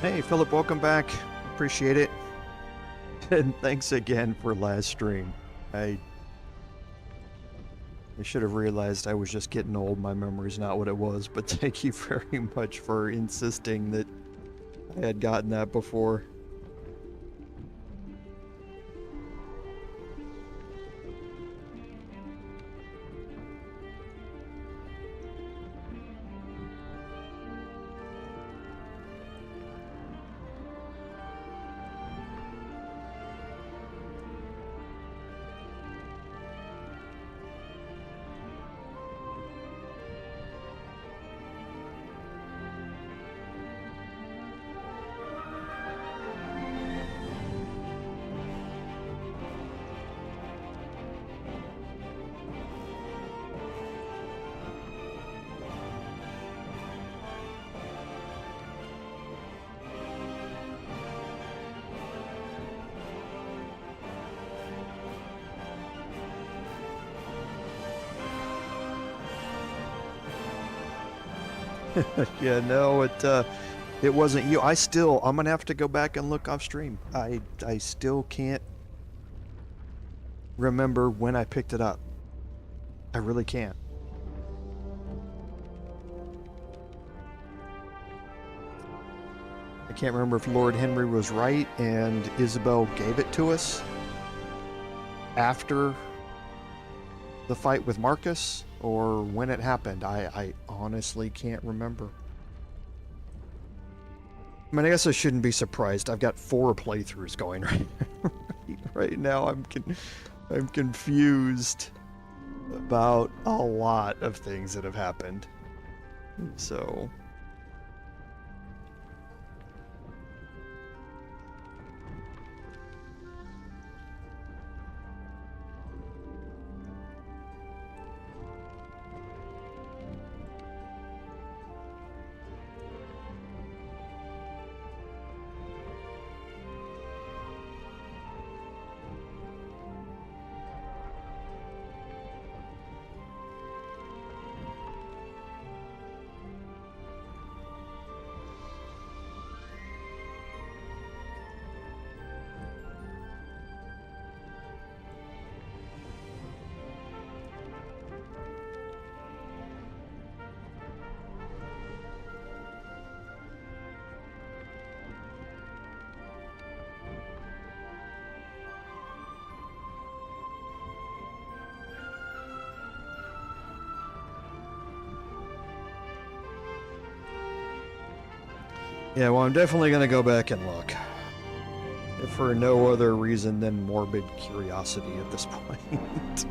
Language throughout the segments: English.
Hey, Philip, welcome back. Appreciate it. And thanks again for last stream. I should have realized I was just getting old. My memory's not what it was, but thank you very much for insisting that I had gotten that before. Yeah, no, it wasn't you. I'm gonna have to go back and look off stream. I still can't remember when I picked it up. I really can't. I can't remember if Lord Henry was right and Isabel gave it to us after the fight with Marcus, or when it happened. I honestly can't remember. I mean, I guess I shouldn't be surprised. I've got 4 playthroughs going right now. I'm confused about a lot of things that have happened. So yeah, well, I'm definitely gonna go back and look. If for no other reason than morbid curiosity at this point.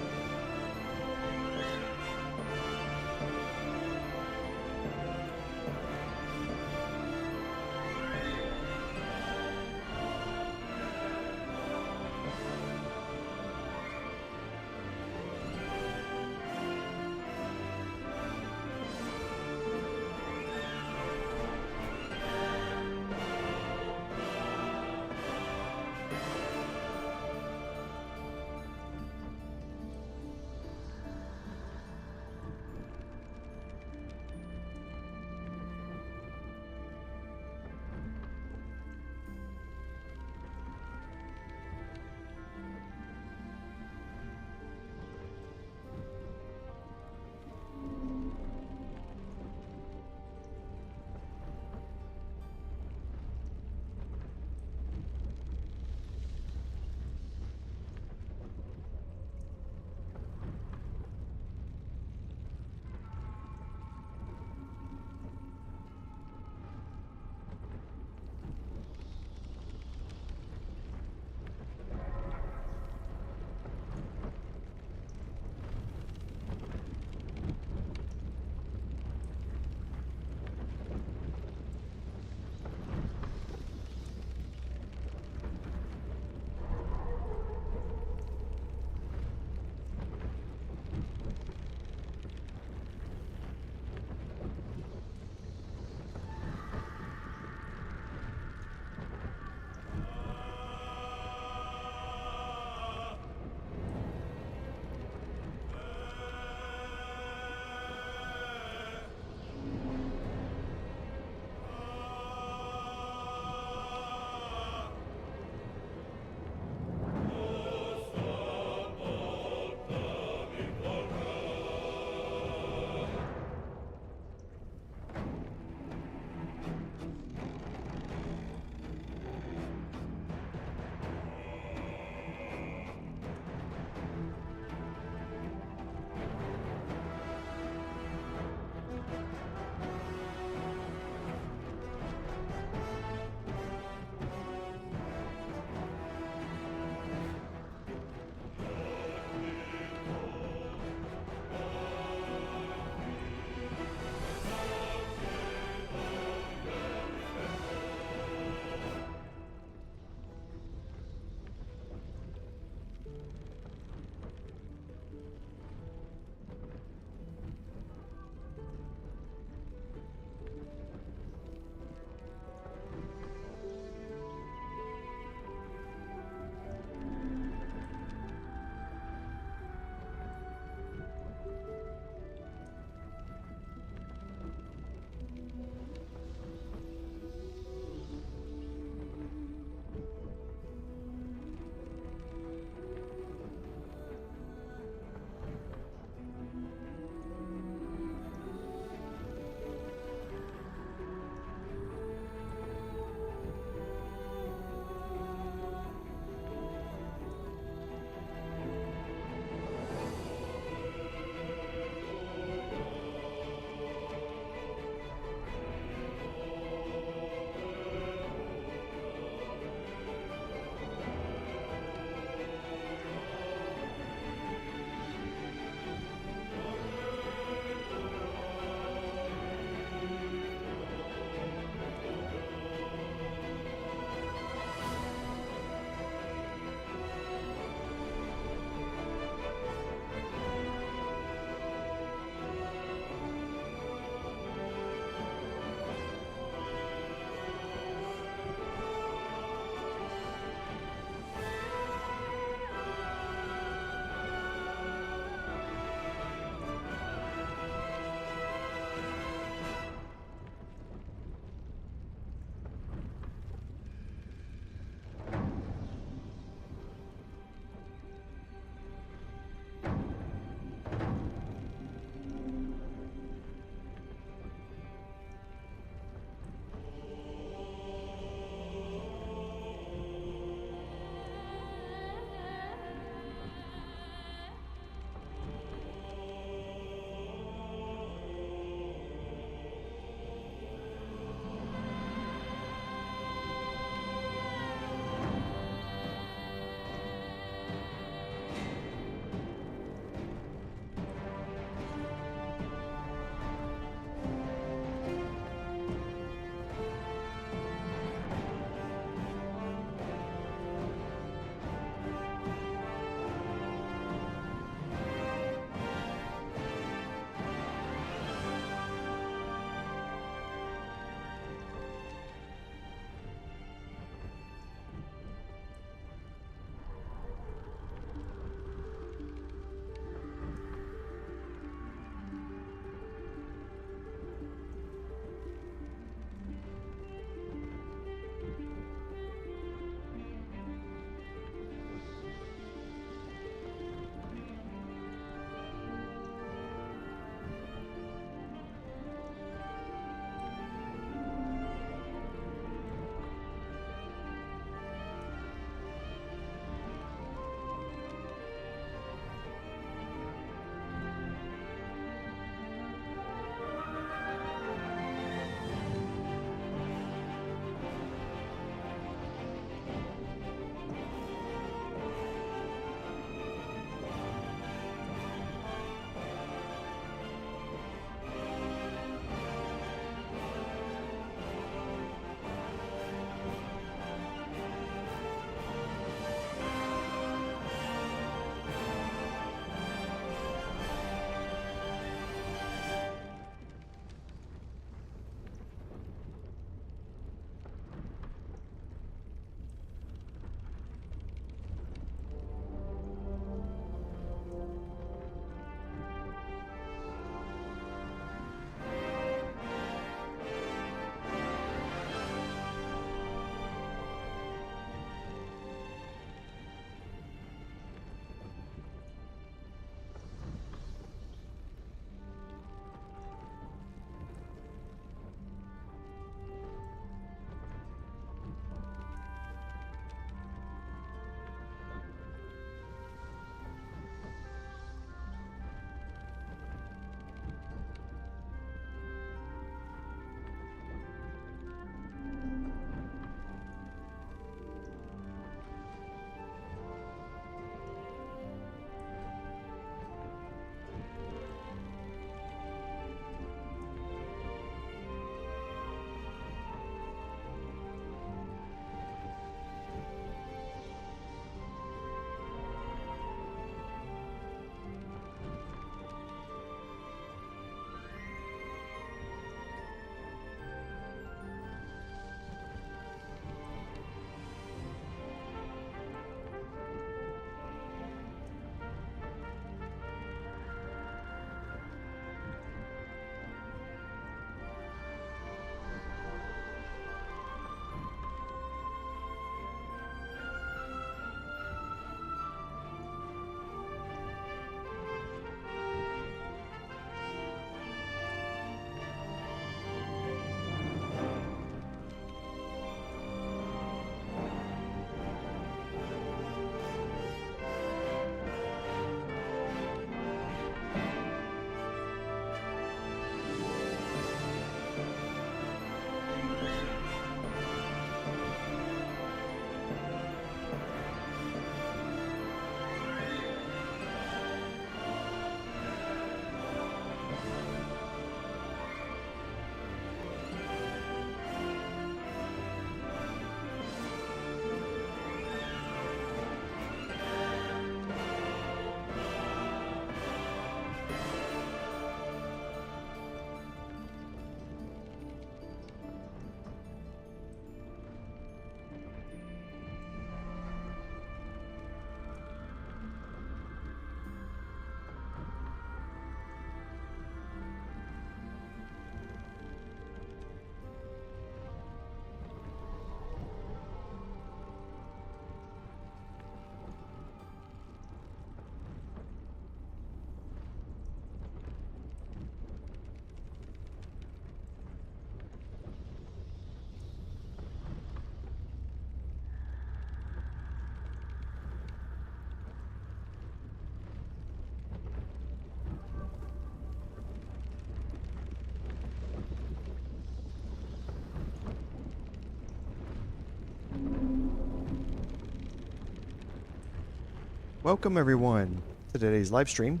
Welcome everyone to today's live stream,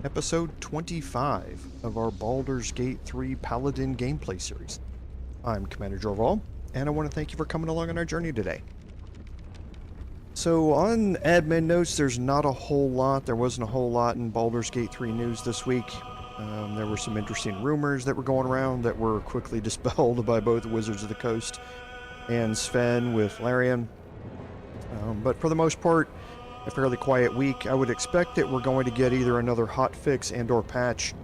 episode 25 of our Baldur's Gate 3 Paladin gameplay series. I'm Commander Jorval, and I want to thank you for coming along on our journey today. So on admin notes, there's not a whole lot. There wasn't a whole lot in Baldur's Gate 3 news this week. There were some interesting rumors that were going around that were quickly dispelled by both Wizards of the Coast and Sven with Larian. But for the most part, a fairly quiet week. I would expect that we're going to get either another hotfix and/or patch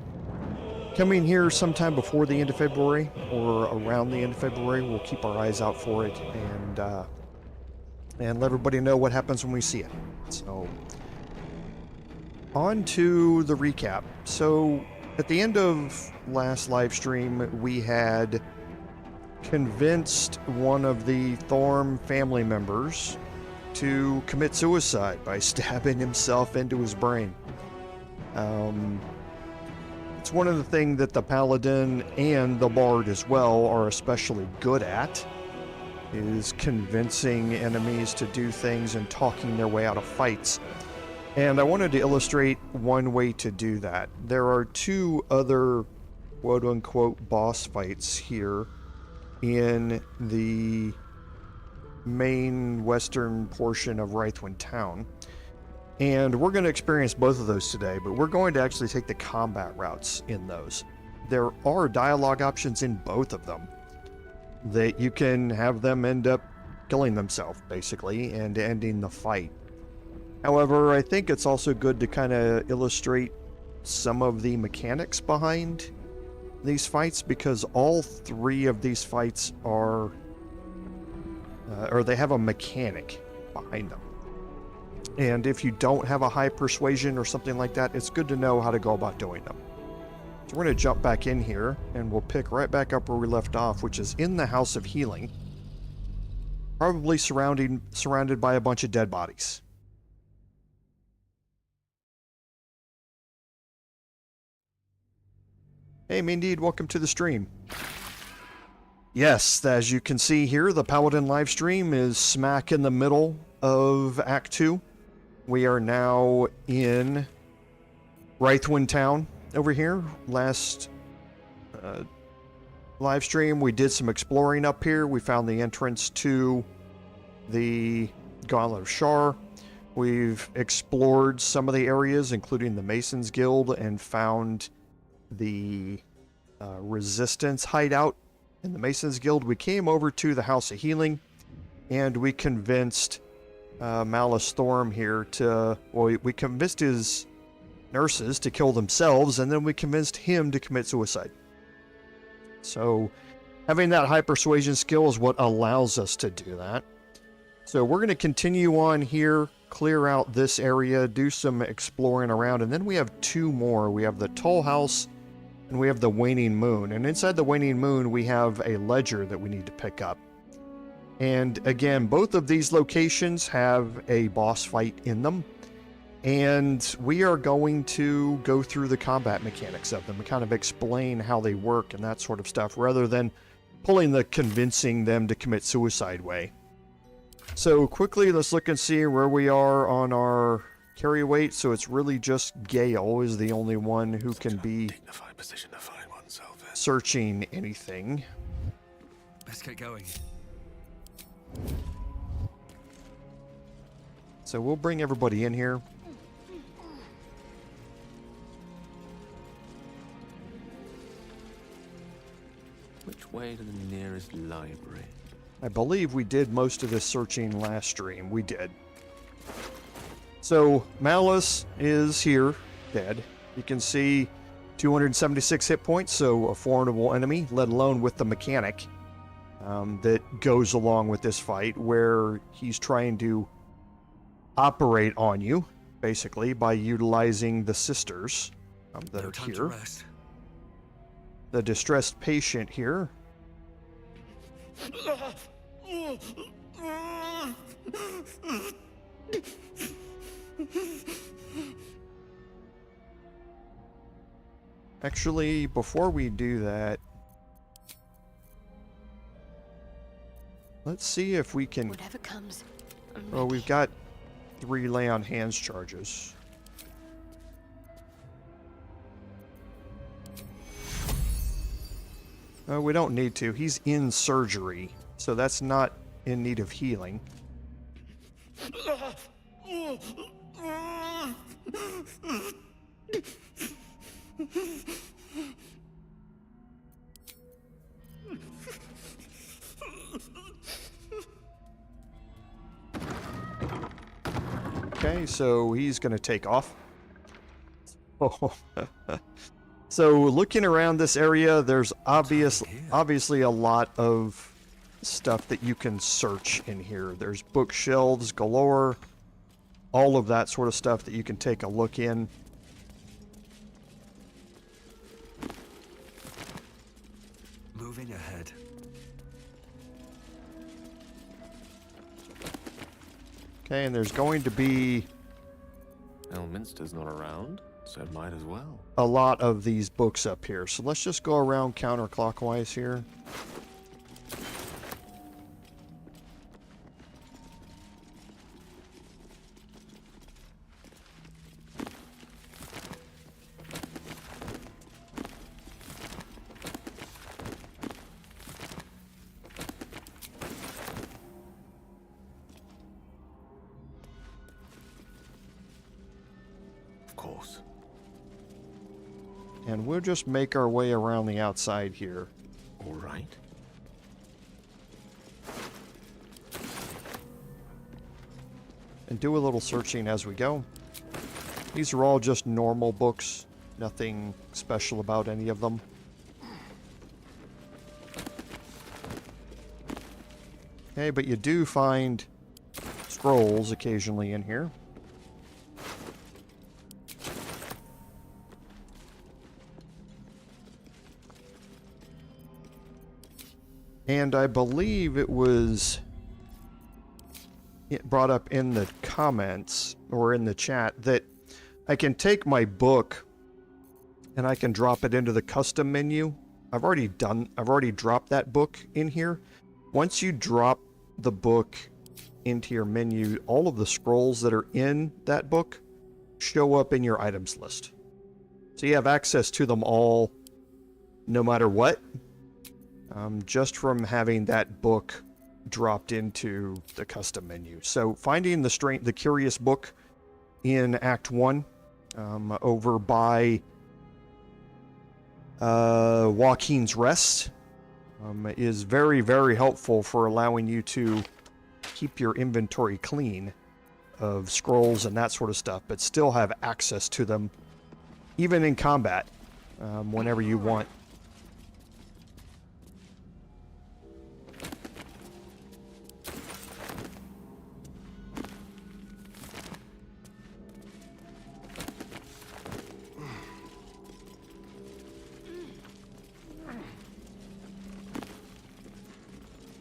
coming here sometime before the end of February or around the end of February. We'll keep our eyes out for it and let everybody know what happens when we see it. So, on to the recap. So, at the end of last live stream, we had convinced one of the Thorm family members to commit suicide by stabbing himself into his brain. It's one of the things that the Paladin and the Bard as well are especially good at, is convincing enemies to do things and talking their way out of fights. And I wanted to illustrate one way to do that. There are two other quote-unquote boss fights here in the main western portion of Reithwin Town. And we're going to experience both of those today, but we're going to actually take the combat routes in those. There are dialogue options in both of them that you can have them end up killing themselves, basically, and ending the fight. However, I think it's also good to kind of illustrate some of the mechanics behind these fights, because all three of these fights are or they have a mechanic behind them. And if you don't have a high persuasion or something like that, it's good to know how to go about doing them. So we're going to jump back in here, and we'll pick right back up where we left off, which is in the House of Healing. Probably surrounded by a bunch of dead bodies. Hey, Mindeed, welcome to the stream. Yes, as you can see here, the Paladin live stream is smack in the middle of Act 2. We are now in Reithwin Town over here. Last live stream, we did some exploring up here. We found the entrance to the Gauntlet of Shar. We've explored some of the areas, including the Masons Guild, and found the Resistance hideout in the Masons Guild. We came over to the House of Healing, and we convinced Malice Thorm here to, well, we convinced his nurses to kill themselves, and then we convinced him to commit suicide. So having that high persuasion skill is what allows us to do that. So we're going to continue on here, clear out this area, do some exploring around, and then we have two more. We have the Toll House, and we have the Waning Moon. And inside the Waning Moon, we have a ledger that we need to pick up. And again, both of these locations have a boss fight in them. And we are going to go through the combat mechanics of them and kind of explain how they work and that sort of stuff, rather than pulling the convincing them to commit suicide way. So quickly, let's look and see where we are on our carry weight. So it's really just Gale is the only one who can be searching anything. Let's get going. So we'll bring everybody in here. Which way to the nearest library? I believe we did most of this searching last stream. We did. So Malice is here, dead. You can see 276 hit points, so a formidable enemy, let alone with the mechanic that goes along with this fight, where he's trying to operate on you, basically, by utilizing the sisters that are here. The distressed patient here. Actually, before we do that, let's see if we can... Whatever comes, well, we've got 3 lay on hands charges. We don't need to. He's in surgery, so that's not in need of healing. Okay, so he's going to take off. Oh. So looking around this area, there's obviously a lot of stuff that you can search in here. There's bookshelves galore, all of that sort of stuff that you can take a look in. Moving ahead. Okay, and there's going to be Elminster's not around, so might as well. a lot of these books up here. So let's just go around counterclockwise here. Of course. And we'll just make our way around the outside here. All right. And do a little searching as we go. These are all just normal books. Nothing special about any of them. Okay, but you do find scrolls occasionally in here. And I believe it was brought up in the comments or in the chat that I can take my book and I can drop it into the custom menu. I've already dropped that book in here. Once you drop the book into your menu, all of the scrolls that are in that book show up in your items list. So you have access to them all no matter what. Just from having that book dropped into the custom menu. So finding the curious book in Act 1 over by Joaquin's Rest is very, very helpful for allowing you to keep your inventory clean of scrolls and that sort of stuff, but still have access to them even in combat whenever you want.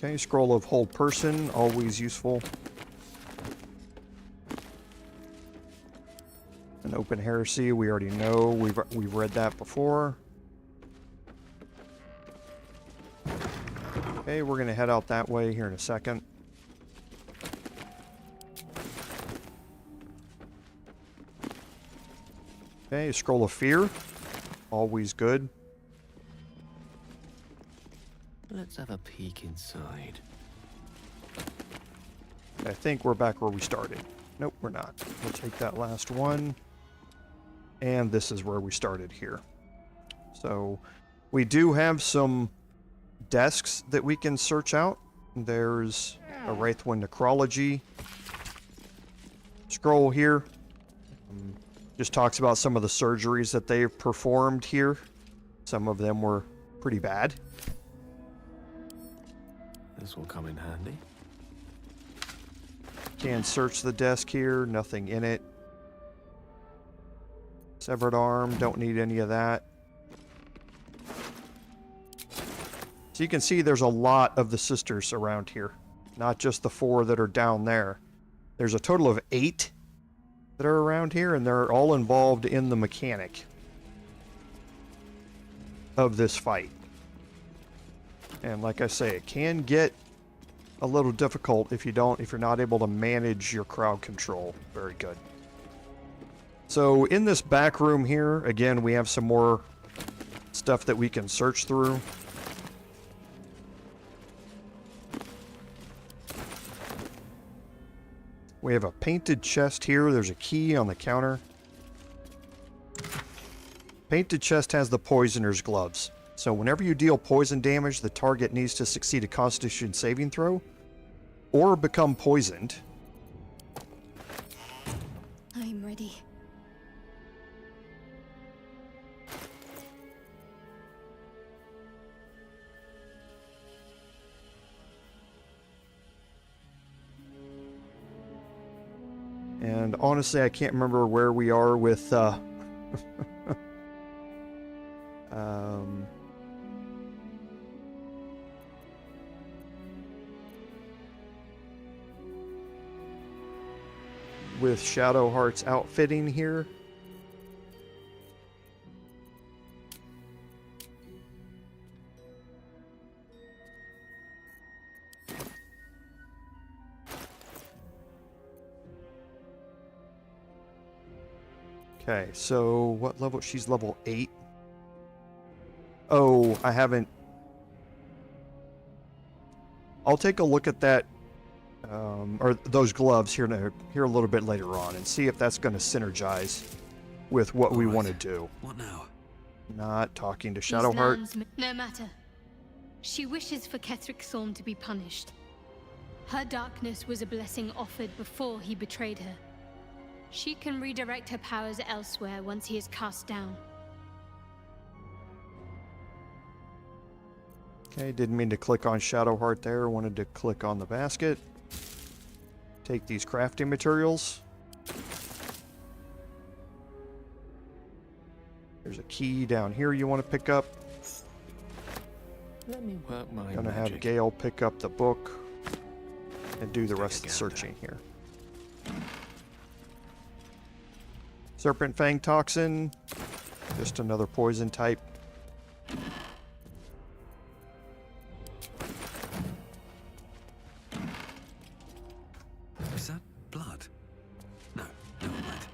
Okay, scroll of hold person, always useful. An open heresy, we already know. We've read that before. Okay, we're gonna head out that way here in a second. Okay, scroll of fear, always good. Let's have a peek inside. I think we're back where we started. Nope, we're not. We'll take that last one. And this is where we started here. So we do have some desks that we can search out. There's a Reithwin Necrology scroll here. Just talks about some of the surgeries that they've performed here. Some of them were pretty bad. This will come in handy. Can search the desk here, nothing in it. Severed arm, don't need any of that. So you can see there's a lot of the sisters around here. Not just the 4 that are down there. There's a total of 8 that are around here, and they're all involved in the mechanic of this fight. And like I say, it can get a little difficult if you're not able to manage your crowd control. Very good. So in this back room here, again, we have some more stuff that we can search through. We have a painted chest here. There's a key on the counter. Painted chest has the poisoner's gloves. So whenever you deal poison damage, the target needs to succeed a Constitution saving throw or become poisoned. I'm ready. And honestly, I can't remember where we are with with Shadowheart's outfitting here. Okay, so what level? She's level 8. Oh, I haven't... I'll take a look at that, or those gloves here a little bit later on and see if that's going to synergize with what we want to do. What now? Not talking to These Shadowheart. lands no matter. She wishes for Ketheric Thorm to be punished. Her darkness was a blessing offered before he betrayed her. She can redirect her powers elsewhere once he is cast down. Okay, didn't mean to click on Shadowheart there. Wanted to click on the basket. Take these crafting materials. There's a key down here you want to pick up. Let me work my Gonna have magic. Gale pick up the book and do the rest of the searching here. Serpent Fang Toxin, just another poison type. Is that blood? No, never mind.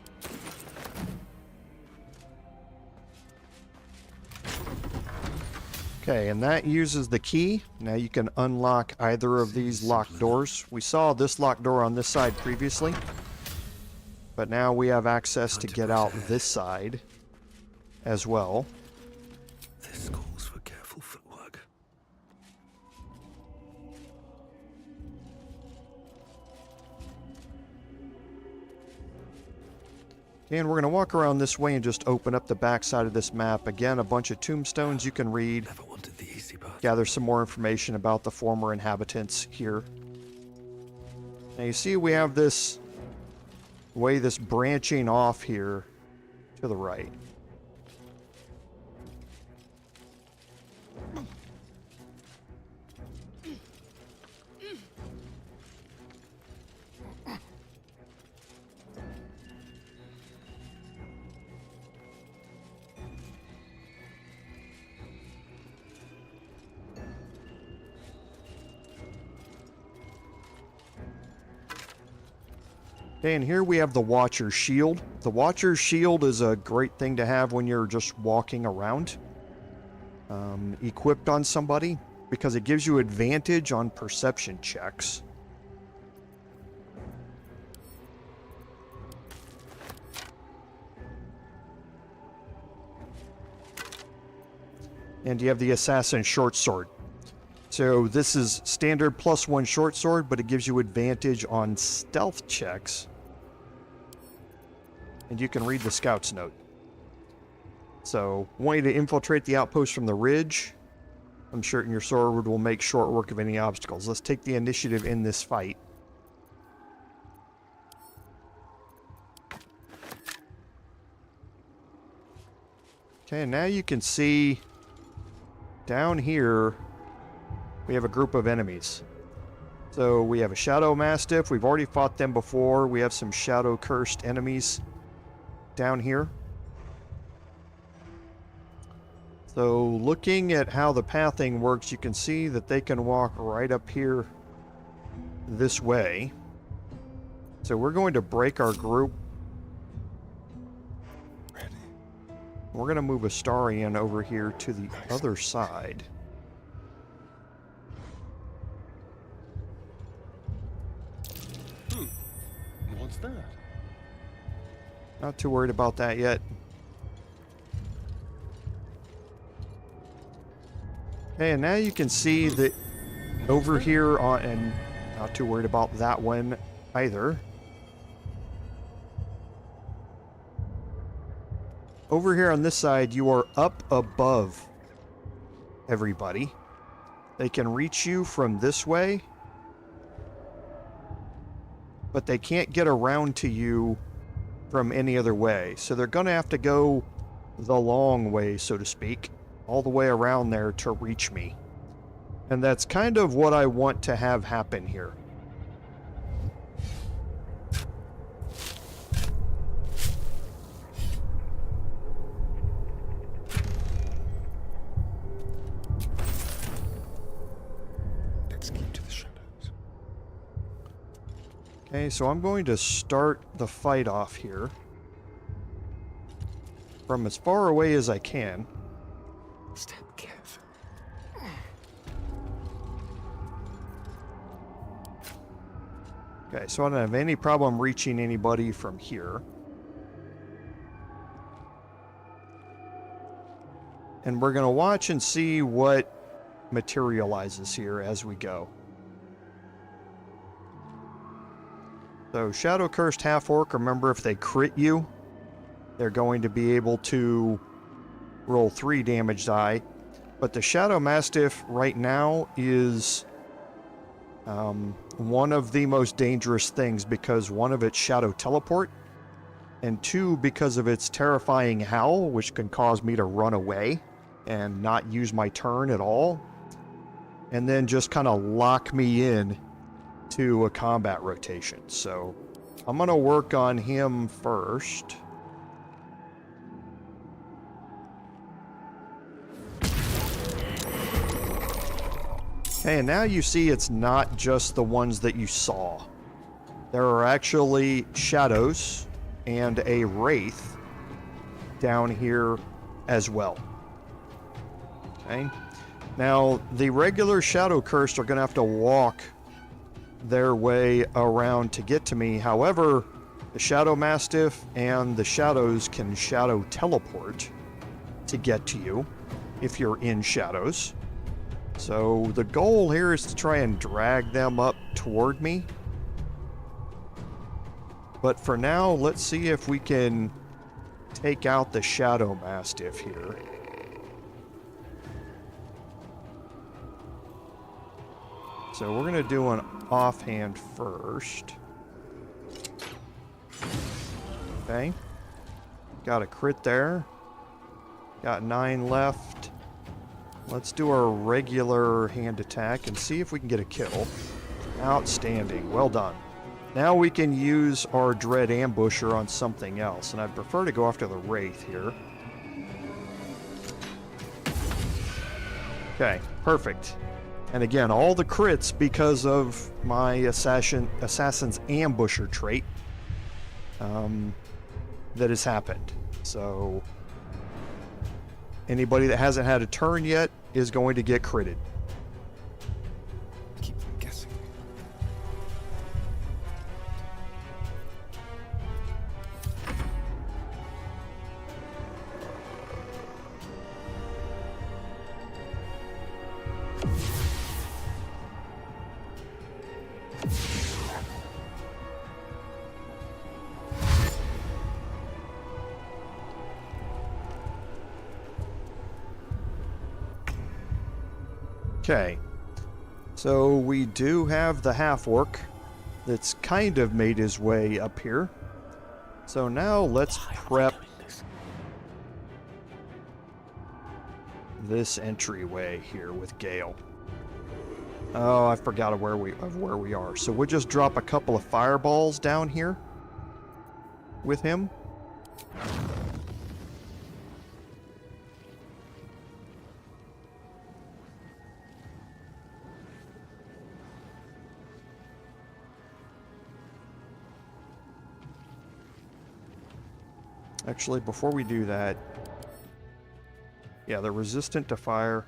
Okay, and that uses the key. Now you can unlock either of these locked doors. We saw this locked door on this side previously, but now we have access to get out this side as well. This calls for careful footwork. And we're going to walk around this way and just open up the back side of this map. Again, a bunch of tombstones you can read. Never wanted the easy part. Gather some more information about the former inhabitants here. Now you see we have this way, this branching off here to the right. Okay, and here we have the Watcher's Shield. The Watcher's Shield is a great thing to have when you're just walking around, equipped on somebody, because it gives you advantage on perception checks. And you have the Assassin Short Sword. So this is standard +1 short sword, but it gives you advantage on stealth checks. And you can read the scout's note. So, wanting to infiltrate the outpost from the ridge, I'm certain your sword will make short work of any obstacles. Let's take the initiative in this fight. Okay, now you can see down here we have a group of enemies. So we have a Shadow Mastiff. We've already fought them before. We have some Shadow Cursed enemies down here. So looking at how the pathing works, you can see that they can walk right up here this way. So we're going to break our group. Ready. We're going to move Astarion over here to the other side. What's that? Not too worried about that yet. Okay, and now you can see that over here on, and not too worried about that one either. Over here on this side, you are up above everybody. They can reach you from this way, but they can't get around to you from any other way. So they're going to have to go the long way, so to speak, all the way around there to reach me. And that's kind of what I want to have happen here. Let's keep to the shadows. Okay, so I'm going to start the fight off here from as far away as I can. Step careful. Okay, so I don't have any problem reaching anybody from here. And we're going to watch and see what materializes here as we go. So, Shadow Cursed Half-Orc, remember if they crit you, they're going to be able to roll 3 damage die. But the Shadow Mastiff right now is one of the most dangerous things because one of its Shadow Teleport, and 2 because of its terrifying howl, which can cause me to run away and not use my turn at all, and then just kind of lock me in to a combat rotation. So I'm going to work on him first. Okay, and now you see it's not just the ones that you saw. There are actually shadows and a wraith down here as well. Okay. Now, the regular Shadow Cursed are going to have to walk their way around to get to me. However, the Shadow Mastiff and the Shadows can Shadow Teleport to get to you if you're in Shadows. So the goal here is to try and drag them up toward me. But for now, let's see if we can take out the Shadow Mastiff here. So we're going to do an offhand first. Okay. Got a crit there. Got 9 left. Let's do our regular hand attack and see if we can get a kill. Outstanding. Well done. Now we can use our Dread Ambusher on something else, and I'd prefer to go after the Wraith here. Okay, perfect. And again, all the crits because of my Assassin's Ambusher trait that has happened. So anybody that hasn't had a turn yet is going to get critted. Keep them guessing. Okay, so we do have the half-orc that's kind of made his way up here. So now let's prep this entryway here with Gale. Oh, I forgot where we are. So we'll just drop a couple of fireballs down here with him. Actually, before we do that... Yeah, they're resistant to fire.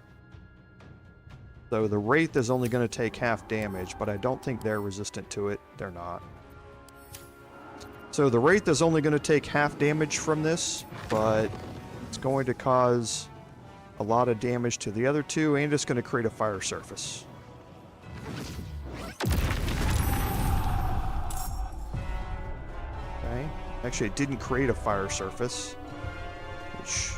So the Wraith is only going to take half damage, but I don't think they're resistant to it. They're not. So the Wraith is only going to take half damage from this, but it's going to cause a lot of damage to the other two, and it's going to create a fire surface. Okay. Actually, it didn't create a fire surface, which...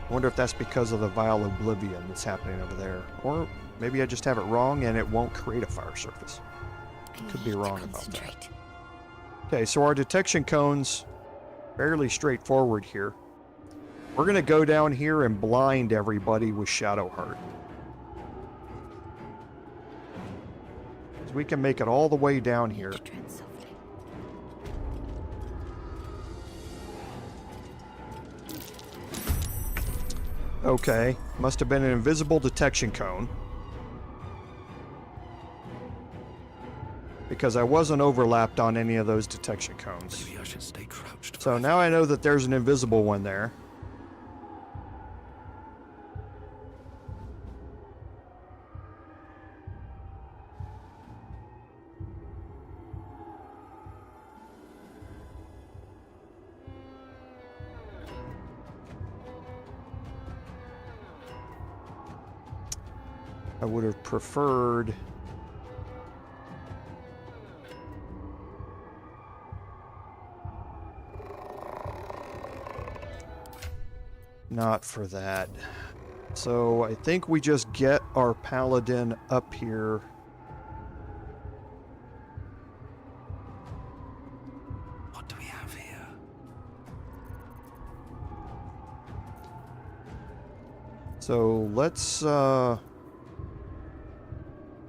I wonder if that's because of the Vile Oblivion that's happening over there. Or maybe I just have it wrong and it won't create a fire surface. Could be wrong about that. Okay, so our detection cones, fairly straightforward here. We're going to go down here and blind everybody with Shadowheart. So we can make it all the way down here. Okay, must have been an invisible detection cone. Because I wasn't overlapped on any of those detection cones. Maybe I should stay crouched. So now I know that there's an invisible one there. I would have preferred... not for that. So I think we just get our Paladin up here. What do we have here? So let's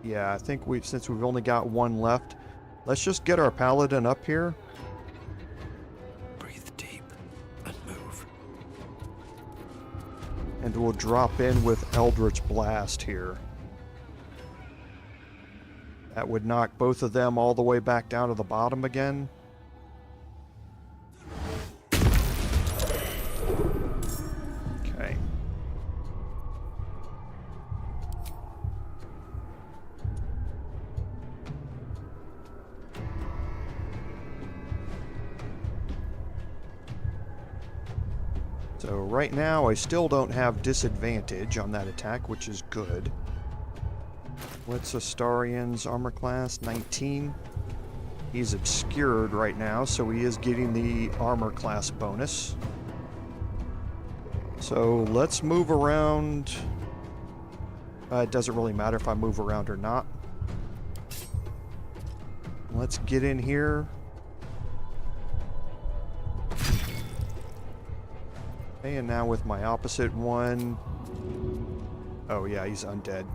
yeah, I think since we've only got one left, let's just get our Paladin up here. Breathe deep and move. And we'll drop in with Eldritch Blast here. That would knock both of them all the way back down to the bottom again. Okay. So right now I still don't have disadvantage on that attack, which is good. What's Astarian's armor class? 19. He's obscured right now, so he is getting the armor class bonus. So let's move around. It doesn't really matter if I move around or not. Let's get in here. Okay, and now with my opposite one. Oh yeah, he's undead.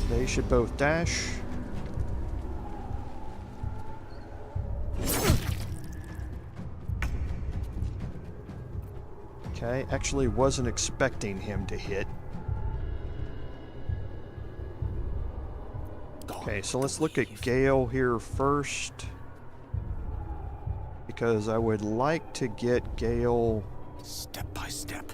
They should both dash. Okay, actually wasn't expecting him to hit. Okay, so let's look at Gale here first. Because I would like to get Gale... Step by step.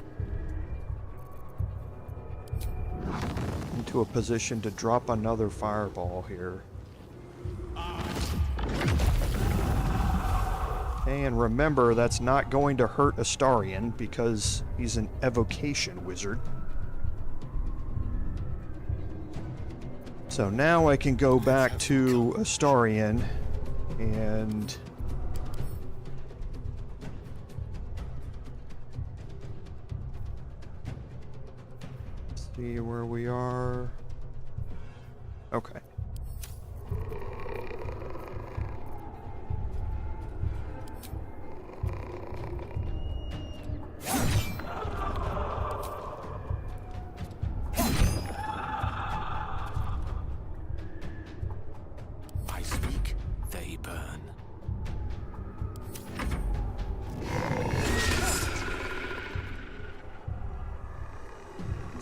into a position to drop another fireball here. And remember, that's not going to hurt Astarian because he's an evocation wizard. So now I can go back to Astarian and... see where we are. Okay.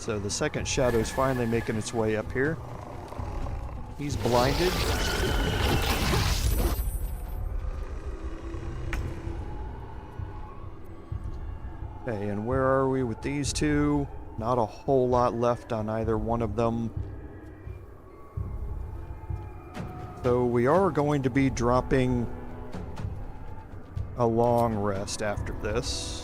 So the second shadow's finally making its way up here. He's blinded. Okay, and where are we with these two? Not a whole lot left on either one of them. So we are going to be dropping a long rest after this.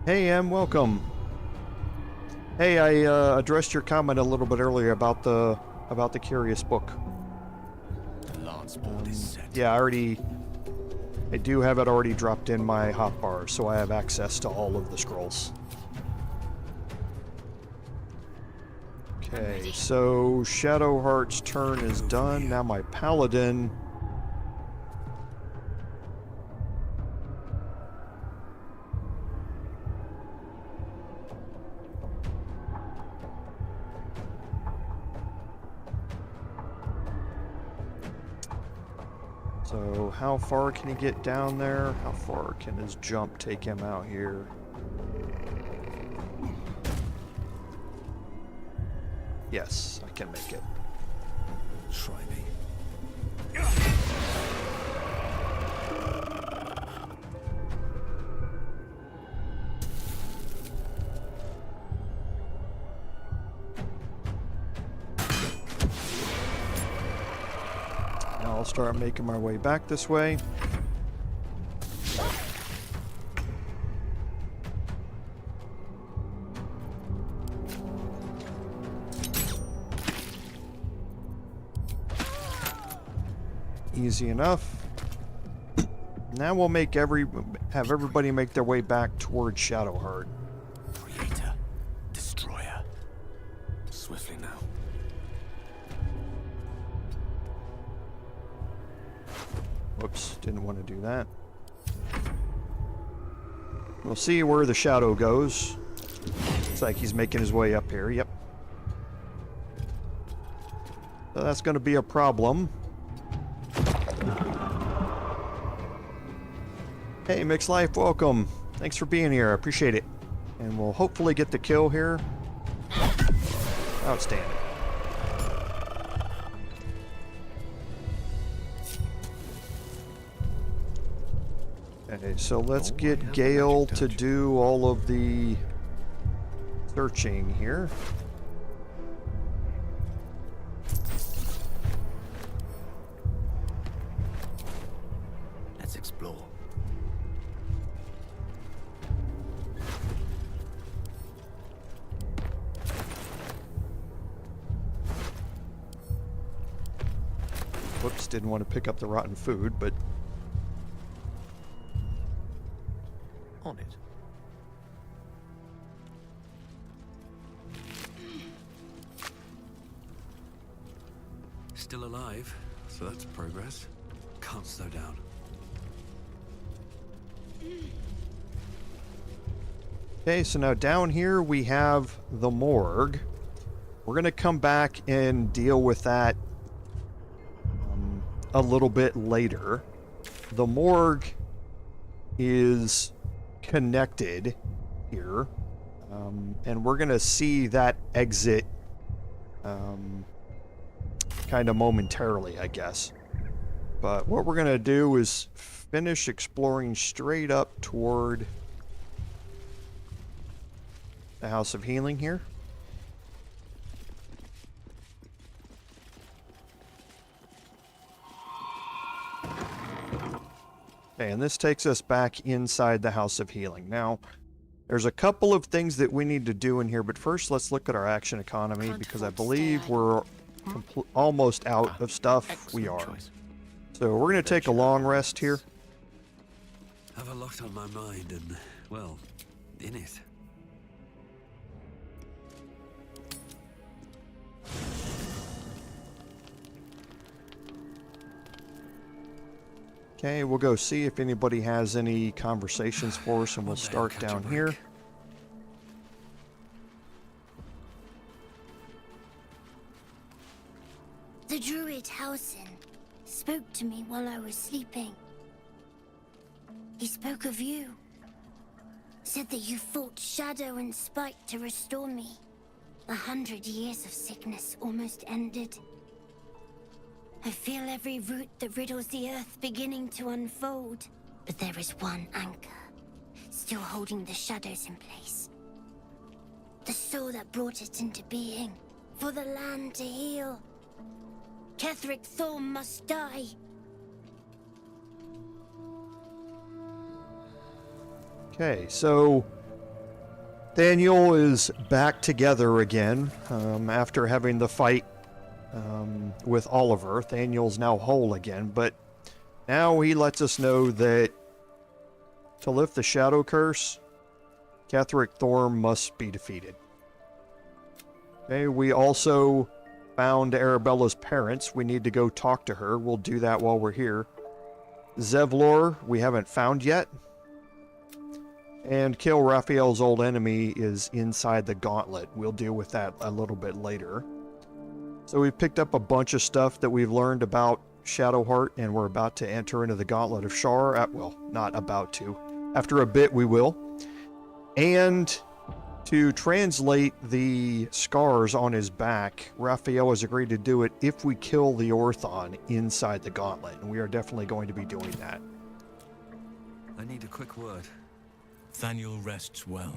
Hey, Em, welcome. Hey, I addressed your comment a little bit earlier about the curious book. The lance board is set. Yeah, I do have it already dropped in my hotbar, so I have access to all of the scrolls. Okay, so Shadowheart's turn is done. Now my Paladin. So how far can he get down there? How far can his jump take him out here? Yes, I can make it. Try me. Now I'll start making my way back this way. Easy enough. Now we'll have everybody make their way back towards Shadowheart. Creator, destroyer. Swiftly now. Whoops, didn't want to do that. We'll see where the shadow goes. Looks like he's making his way up here. Yep. So that's going to be a problem. Hey, Mixed Life, welcome. Thanks for being here. I appreciate it. And we'll hopefully get the kill here. Outstanding. Okay, so let's get Gale to do all of the searching here. Let's explore. Whoops, didn't want to pick up the rotten food, but On it. Still alive, so that's progress. Can't slow down. okay, so now down here we have the morgue. We're going to come back and deal with that a little bit later. The morgue is connected here, and we're going to see that exit kind of momentarily, I guess. But what we're going to do is finish exploring straight up toward the House of Healing here. Okay, and this takes us back inside the House of Healing. Now, there's a couple of things that we need to do in here, but first let's look at our action economy, because I believe we're almost out of stuff. We are. So we're going to take a long rest here. Have a lot on my mind and, well, in it. Okay, we'll go see if anybody has any conversations for us, and we'll One day I'll start catch a down break. here. The druid Halsin spoke to me while I was sleeping. He spoke of you. Said that you fought shadow and spite to restore me. 100 years of sickness almost ended. I feel every root that riddles the earth beginning to unfold. But there is one anchor, still holding the shadows in place. The soul that brought it into being, for the land to heal. Ketheric Thorm must die. Okay, so Daniel is back together again after having the fight with Oliver. Daniel's now whole again, but now he lets us know that to lift the Shadow Curse, Ketheric Thorm must be defeated. Okay, we also found Arabella's parents. We need to go talk to her. We'll do that while we're here. Zevlor, we haven't found yet. And kill Raphael's old enemy is inside the gauntlet. We'll deal with that a little bit later. So we've picked up a bunch of stuff that we've learned about Shadowheart, and we're about to enter into the Gauntlet of Shar. Well, not about to. After a bit, we will. And to translate the scars on his back, Raphael has agreed to do it if we kill the Orthon inside the Gauntlet, and we are definitely going to be doing that. I need a quick word. Thaniel rests well.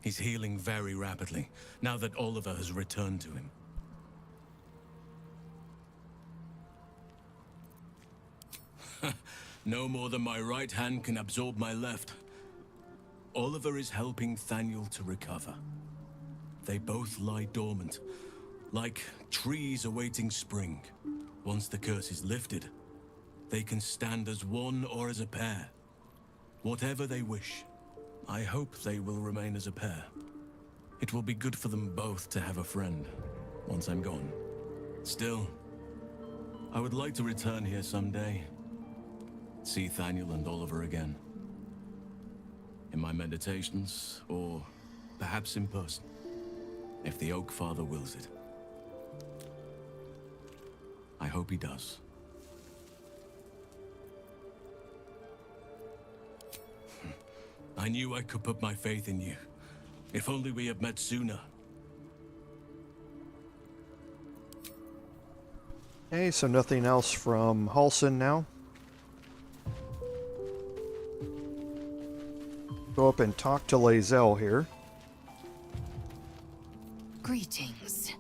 He's healing very rapidly, now that Oliver has returned to him. No more than my right hand can absorb my left. Oliver is helping Thaniel to recover. They both lie dormant, like trees awaiting spring. Once the curse is lifted, they can stand as one or as a pair. Whatever they wish. I hope they will remain as a pair. It will be good for them both to have a friend, once I'm gone. Still, I would like to return here someday. See Thaniel and Oliver again. In my meditations, or perhaps in person, if the Oak Father wills it. I hope he does. I knew I could put my faith in you. If only we had met sooner. Okay, so nothing else from Halsin now. Go up and talk to Lae'zel here. Greetings.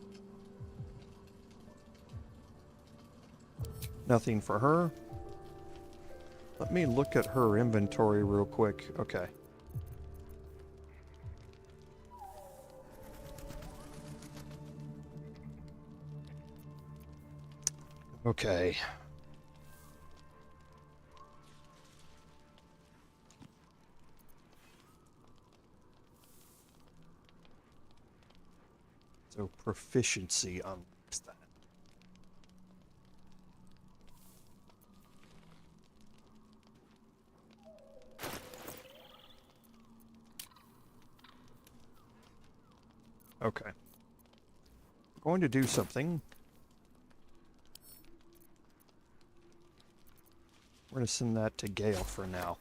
Nothing for her. Let me look at her inventory real quick. Okay. Okay. So proficiency on that. Okay. I'm going to do something. We're going to send that to Gale for now.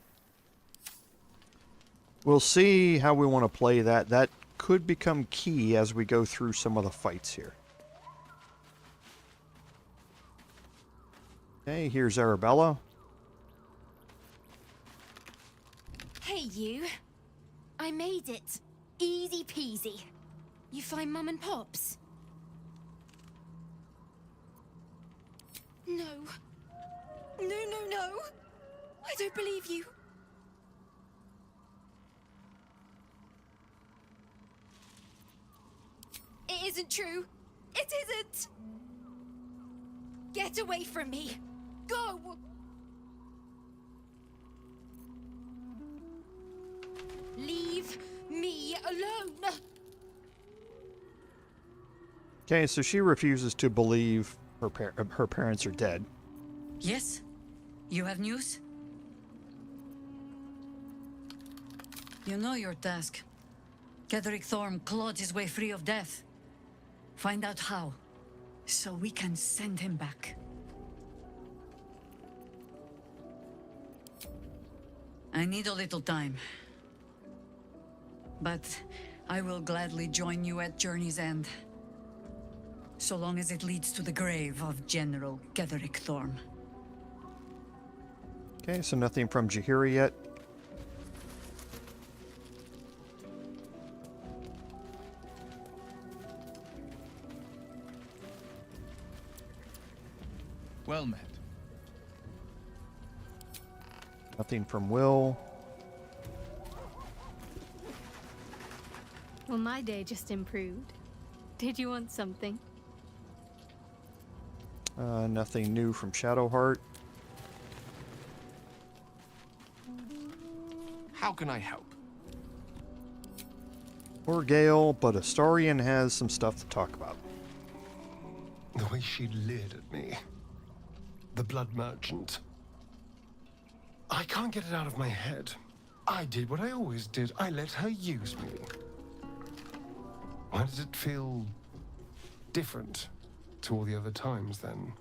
We'll see how we want to play that. That could become key as we go through some of the fights here. Okay, here's Arabella. Hey, you. I made it. Easy peasy. You find Mum and Pops? No. No, no, no. I don't believe you. It isn't true. It isn't. Get away from me. Go. Leave me alone. Okay, so she refuses to believe her parents are dead. Yes, You have news? You know your task. Ketheric Thorm clawed his way free of death. Find out how, so we can send him back. I need a little time. But I will gladly join you at Journey's End. So long as it leads to the grave of General Ketheric Thorm. Okay, so nothing from Jahiri yet. Well met. Nothing from Will. Well, my day just improved. Did you want something? Nothing new from Shadowheart. How can I help? Poor Gale, but Astarion has some stuff to talk about. The way she leered at me. The blood merchant. I can't get it out of my head. I did what I always did. I let her use me. Why does it feel different to all the other times then?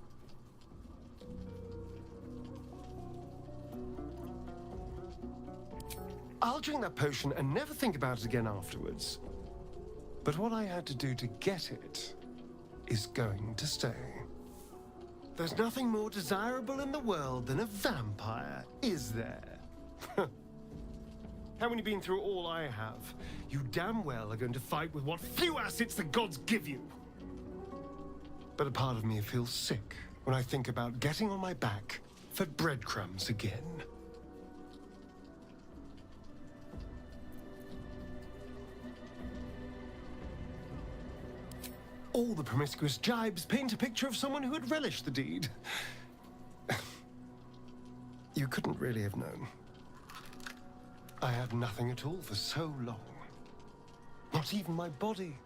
I'll drink that potion and never think about it again afterwards. But what I had to do to get it is going to stay. There's nothing more desirable in the world than a vampire, is there? Haven't you been through all I have? You damn well are going to fight with what few assets the gods give you. But a part of me feels sick when I think about getting on my back for breadcrumbs again. All the promiscuous jibes paint a picture of someone who had relished the deed. You couldn't really have known. I had nothing at all for so long. Not even my body.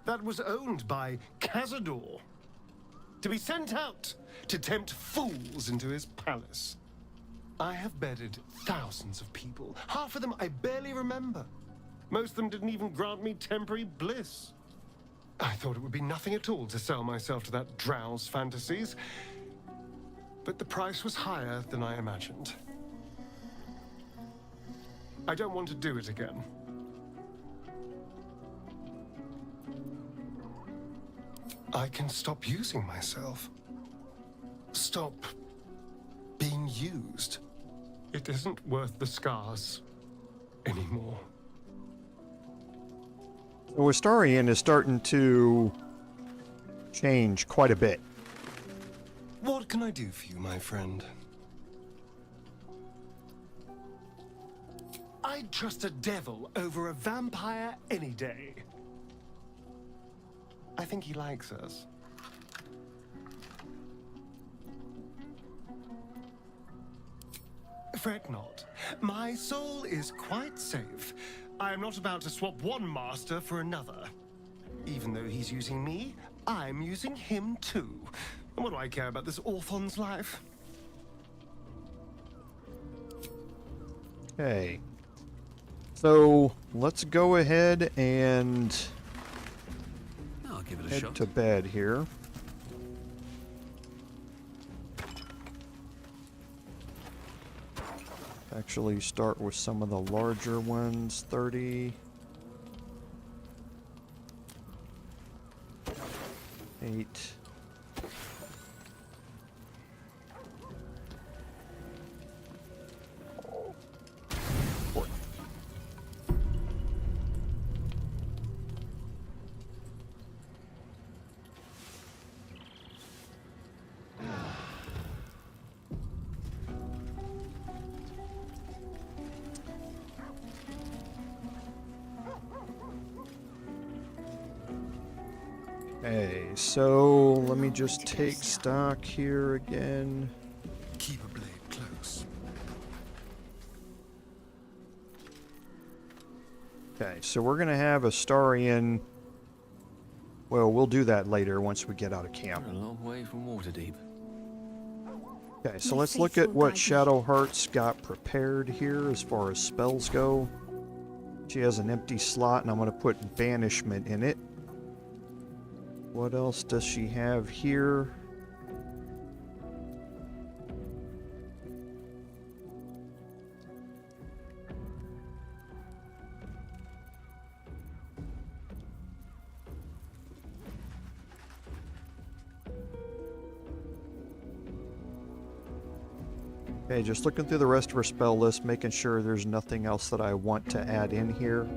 That was owned by Cazador. To be sent out to tempt fools into his palace. I have bedded thousands of people. Half of them I barely remember. Most of them didn't even grant me temporary bliss. I thought it would be nothing at all to sell myself to that drow's fantasies. But the price was higher than I imagined. I don't want to do it again. I can stop using myself. Stop being used. It isn't worth the scars anymore. So Astarion is starting to change quite a bit. What can I do for you, my friend? I'd trust a devil over a vampire any day. I think he likes us. Fret not. My soul is quite safe. I am not about to swap one master for another. Even though he's using me, I'm using him too. And what do I care about this orphan's life? Okay. So let's go ahead and I'll give it a head shot. to bed here. Actually start with some of the larger ones. 30. 8. Okay, so let me just take stock here again. Keep a blade close. Okay, so we're gonna have Astarion. Well, we'll do that later once we get out of camp. We're a long way from Waterdeep. Okay, so My let's look faith at will what guide me. Shadowheart's got prepared here as far as spells go. She has an empty slot, and I'm going to put Banishment in it. What else does she have here? Okay, just looking through the rest of her spell list, making sure there's nothing else that I want to add in here.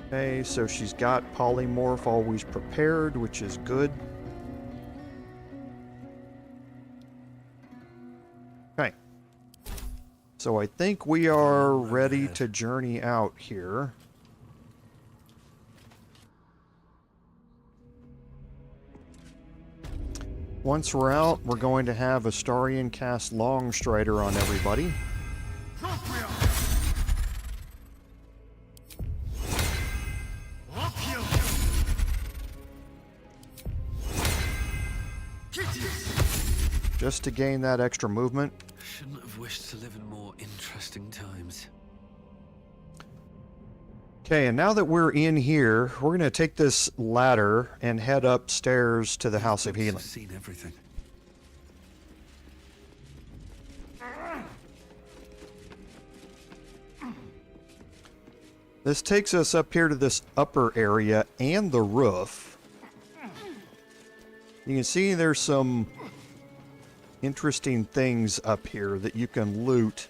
Okay, so she's got Polymorph always prepared, which is good. Okay. So I think we are ready to journey out here. Once we're out, we're going to have Astarion cast Longstrider on everybody. Just to gain that extra movement. Shouldn't have wished to live in more interesting times. Okay, and now that we're in here, we're going to take this ladder and head upstairs to the House of Healing. I've seen everything. This takes us up here to this upper area and the roof. You can see there's some interesting things up here that you can loot.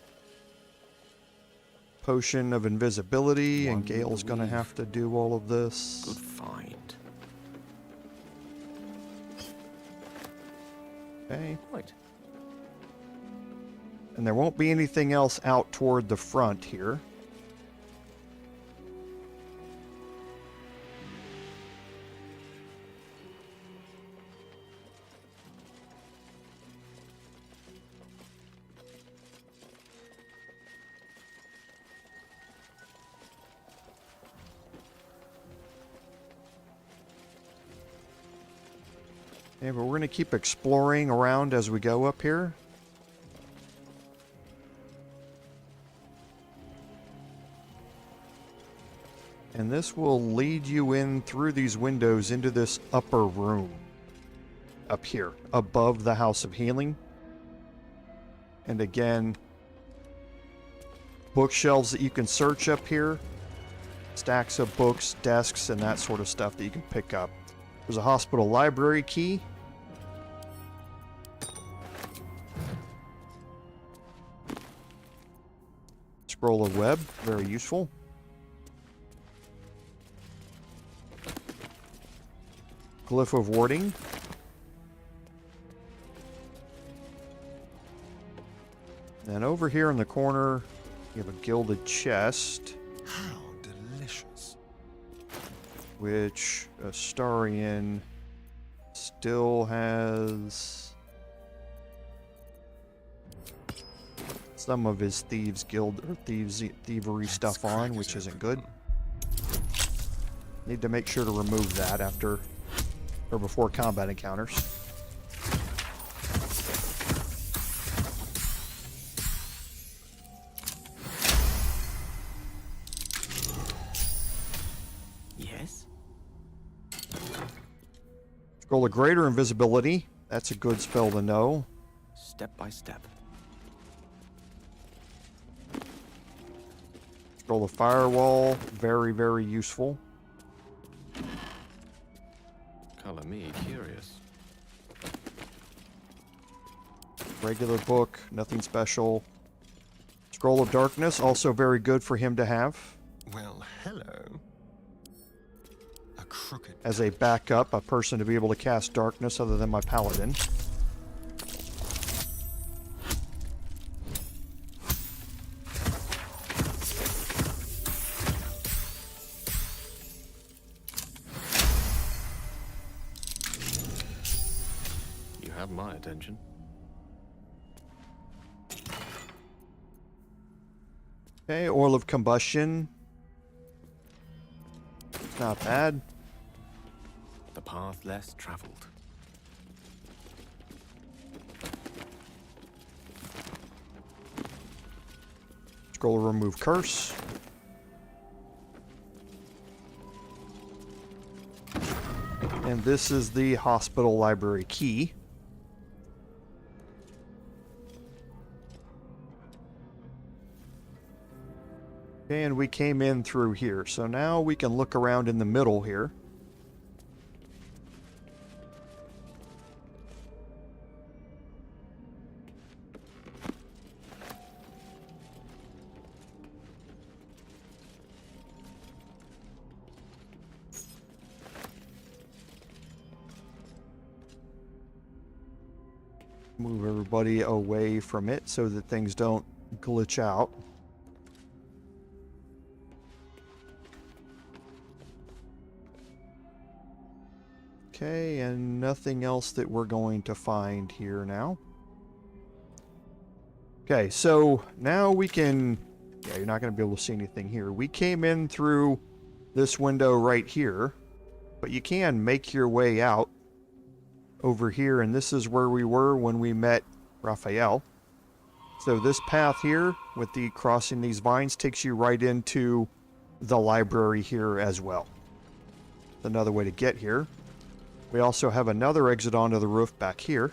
Potion of invisibility, and Gale's gonna have to do all of this. Good find. Okay. Right. And there won't be anything else out toward the front here. Okay, but we're going to keep exploring around as we go up here. And this will lead you in through these windows into this upper room. Up here, above the House of Healing. And again, bookshelves that you can search up here. Stacks of books, desks, and that sort of stuff that you can pick up. There's a hospital library key. Scroll of web, very useful. Glyph of warding. And over here in the corner, you have a gilded chest. How delicious. Which Astarion still has some of his thievery stuff on, which isn't good. Need to make sure to remove that after or before combat encounters. Scroll of Greater Invisibility. That's a good spell to know. Step by step. Scroll of Firewall. Very, very useful. Color me curious. Regular book. Nothing special. Scroll of Darkness. Also very good for him to have. Well, hello. A crooked. As a backup, a person to be able to cast darkness other than my Paladin. You have my attention. Okay, Oil of Combustion. Not bad. The path less traveled. Scroll remove curse. And this is the hospital library key. And we came in through here, so now we can look around in the middle here. Move everybody away from it so that things don't glitch out. Okay, and nothing else that we're going to find here now. Okay, so now we can... Yeah, you're not going to be able to see anything here. We came in through this window right here, but you can make your way out over here, and this is where we were when we met Raphael. So this path here, with the crossing these vines, takes you right into the library here as well. Another way to get here. We also have another exit onto the roof back here.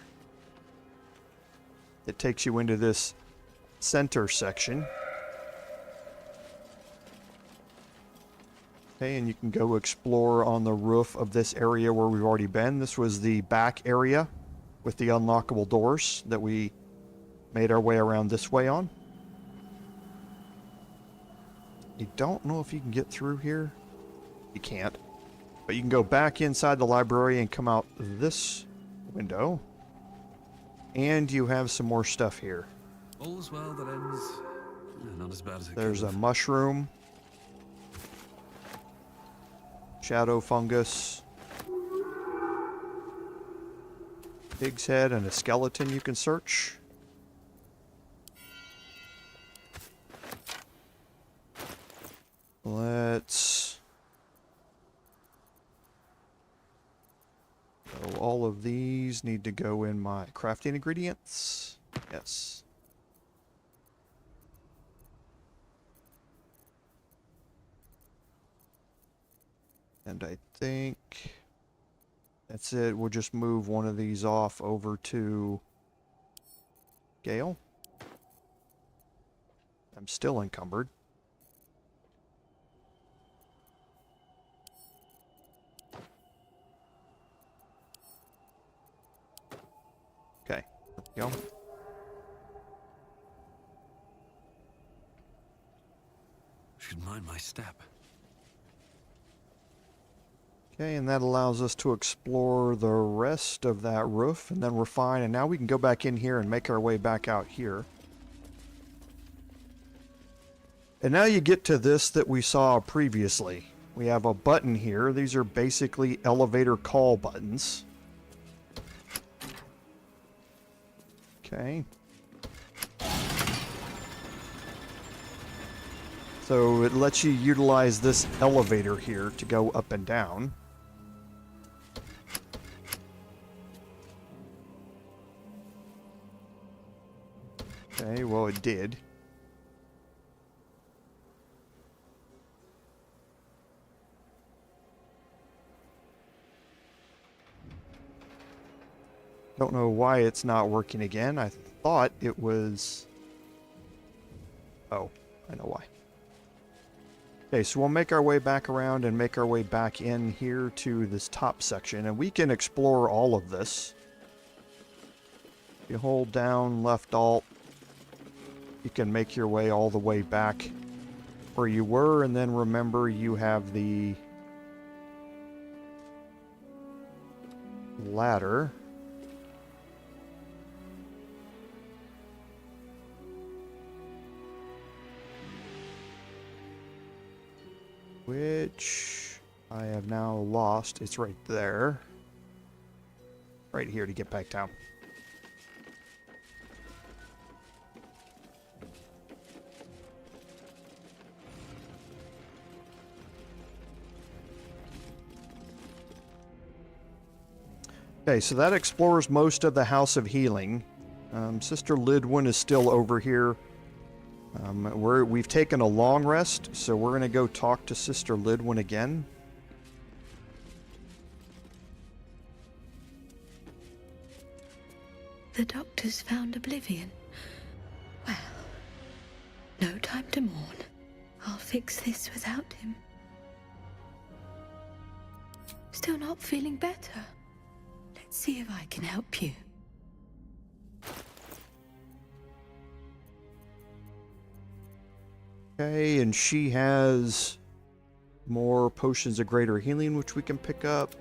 It takes you into this center section. Okay, and you can go explore on the roof of this area where we've already been. This was the back area with the unlockable doors that we made our way around this way on. You don't know if you can get through here. You can't. But you can go back inside the library and come out this window. And you have some more stuff here. All's well that ends. Not as bad as it There's could a have. mushroom. Shadow fungus. Pig's head and a skeleton you can search. Let's... So all of these need to go in my crafting ingredients. Yes. And I think that's it. We'll just move one of these off over to Gale. I'm still encumbered. Okay, there we go. Should mind my step. Okay, and that allows us to explore the rest of that roof, and then we're fine. And now we can go back in here and make our way back out here. And now you get to this that we saw previously. We have a button here. These are basically elevator call buttons. Okay. So it lets you utilize this elevator here to go up and down. Okay, well it did. Don't know why it's not working again. I thought it was... Oh, I know why. Okay, so we'll make our way back around and make our way back in here to this top section, and we can explore all of this. If you hold down left alt, you can make your way all the way back where you were, and then remember you have the ladder. Which I have now lost. It's right there. Right here to get back down. Okay, so that explores most of the House of Healing. Sister Lidwin is still over here We've taken a long rest, so we're gonna go talk to Sister Lidwin again. The doctors found oblivion. Well, no time to mourn. I'll fix this without him. Still not feeling better? Let's see if I can help you. Okay, and she has more potions of greater healing, which we can pick up.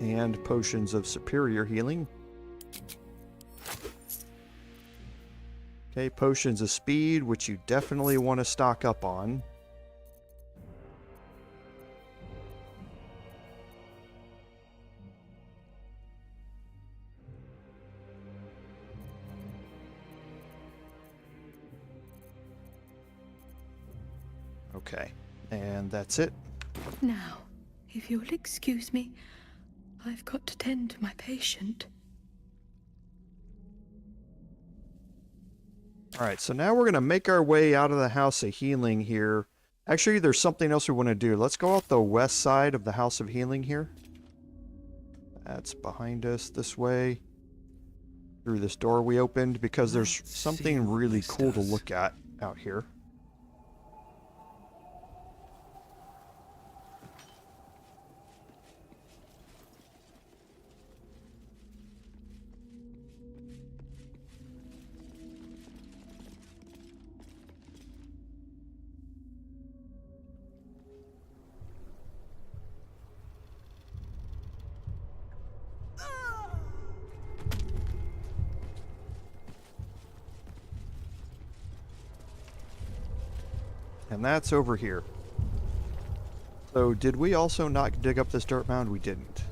And potions of superior healing. Okay, potions of speed, which you definitely want to stock up on. Okay, and that's it. Now, if you'll excuse me, I've got to tend to my patient. Alright, so now we're going to make our way out of the House of Healing here. Actually, there's something else we want to do. Let's go out the west side of the House of Healing here. That's behind us this way. Through this door we opened, because there's something really cool to look at out here. And that's over here. So, did we also not dig up this dirt mound? We didn't.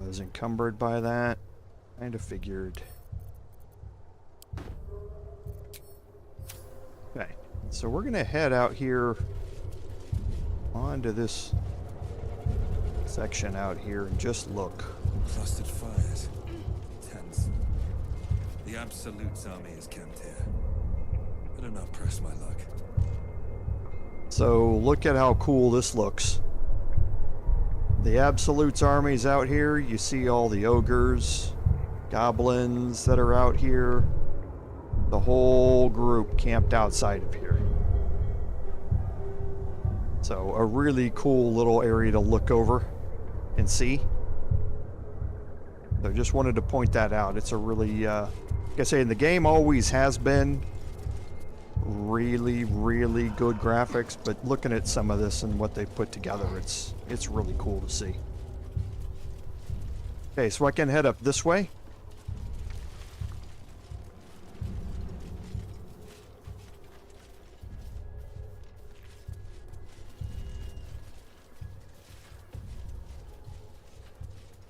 I was encumbered by that. Kind of figured. Okay, so we're gonna head out here onto this section out here and just look. Clustered fires. Tense. The Absolute's army is camped here. Better not press my luck. So look at how cool this looks. The Absolute's army's out here. You see all the ogres, goblins that are out here. The whole group camped outside of here. So a really cool little area to look over and see. So just wanted to point that out. It's a really, like I say, the game always has been really, really good graphics, but looking at some of this and what they put together, it's really cool to see. Okay, so I can head up this way.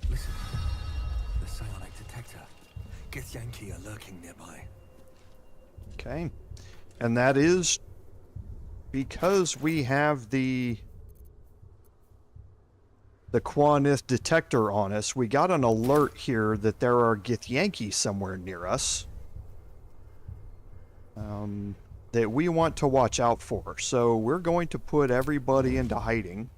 Listen, the psionic detector. Githyanki are lurking nearby. Okay. And that is because we have the Quanith detector on us. We got an alert here that there are Githyanki somewhere near us that we want to watch out for. So we're going to put everybody into hiding.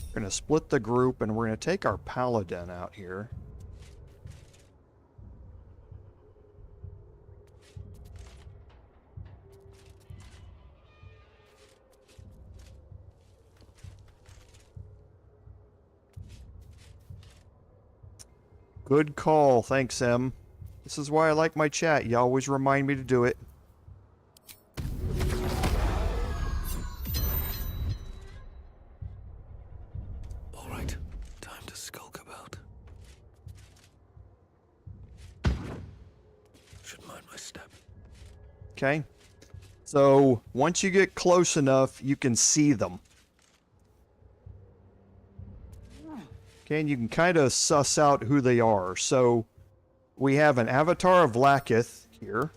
We're going to split the group and we're going to take our Paladin out here. Good call. Thanks, Em. This is why I like my chat. You always remind me to do it. All right, time to skulk about. Should mind my step. Okay. So, once you get close enough, you can see them. Okay, and you can kind of suss out who they are. So, we have an avatar of Lakith here.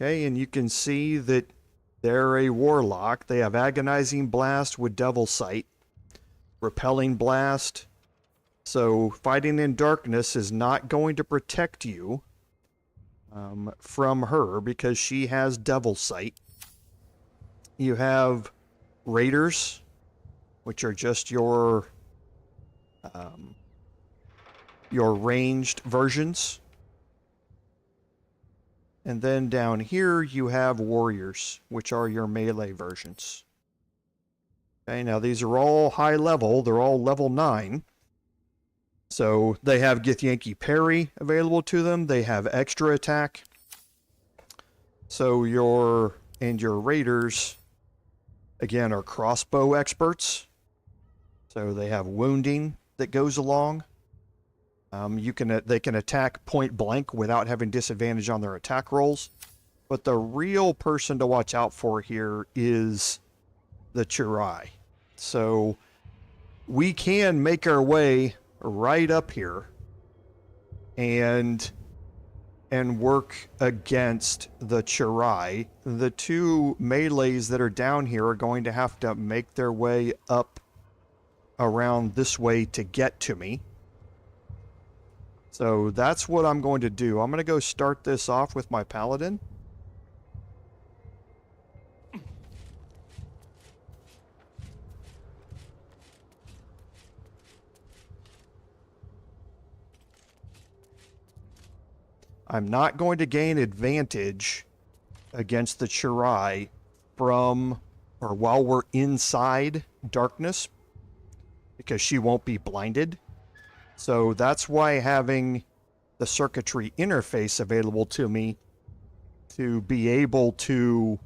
Okay, and you can see that they're a warlock. They have Agonizing Blast with Devil Sight, Repelling Blast. So fighting in darkness is not going to protect you from her because she has Devil Sight. You have Raiders, which are just your ranged versions. And then down here you have Warriors, which are your melee versions. Okay, now these are all high level. They're all level 9. So they have Githyanki Parry available to them. They have extra attack. So your Raiders, again, are crossbow experts. So they have wounding that goes along. They can attack point blank without having disadvantage on their attack rolls. But the real person to watch out for here is the Chirai. So we can make our way right up here and work against the Chirai. The two melees that are down here are going to have to make their way up around this way to get to me. So that's what I'm going to do. I'm going to go start this off with my Paladin. I'm not going to gain advantage against the Chirai while we're inside darkness, because she won't be blinded. So that's why having the circuitry interface available to me to be able to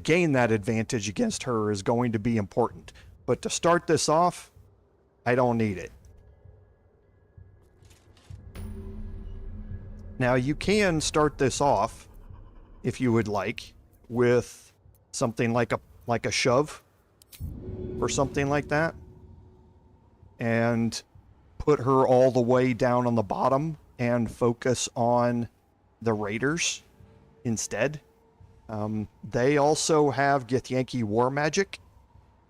gain that advantage against her is going to be important. But to start this off, I don't need it. Now you can start this off, if you would like, with something like a shove or something like that, and put her all the way down on the bottom and focus on the Raiders instead. They also have Githyanki War Magic,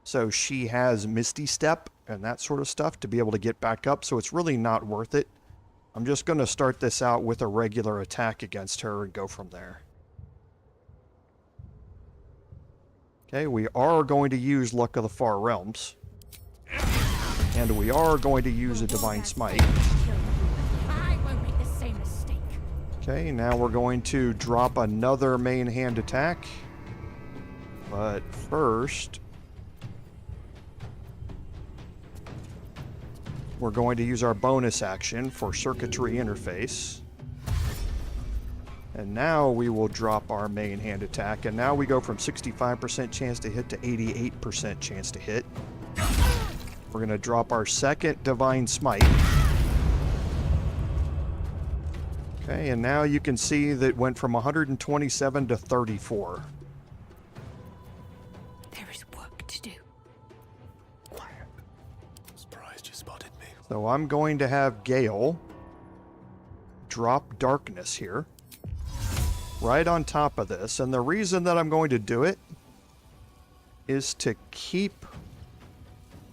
so she has Misty Step and that sort of stuff to be able to get back up, so it's really not worth it. I'm just going to start this out with a regular attack against her and go from there. Okay, we are going to use Luck of the Far Realms. And we are going to use a Divine Smite. I won't make the same mistake. Okay, now we're going to drop another main hand attack. But first, we're going to use our bonus action for Circuitry Interface. And now we will drop our main hand attack. And now we go from 65% chance to hit to 88% chance to hit. We're going to drop our second Divine Smite. Okay, and now you can see that it went from 127 to 34. There is work to do. Quiet. Surprised you spotted me. So I'm going to have Gale drop Darkness here, right on top of this. And the reason that I'm going to do it is to keep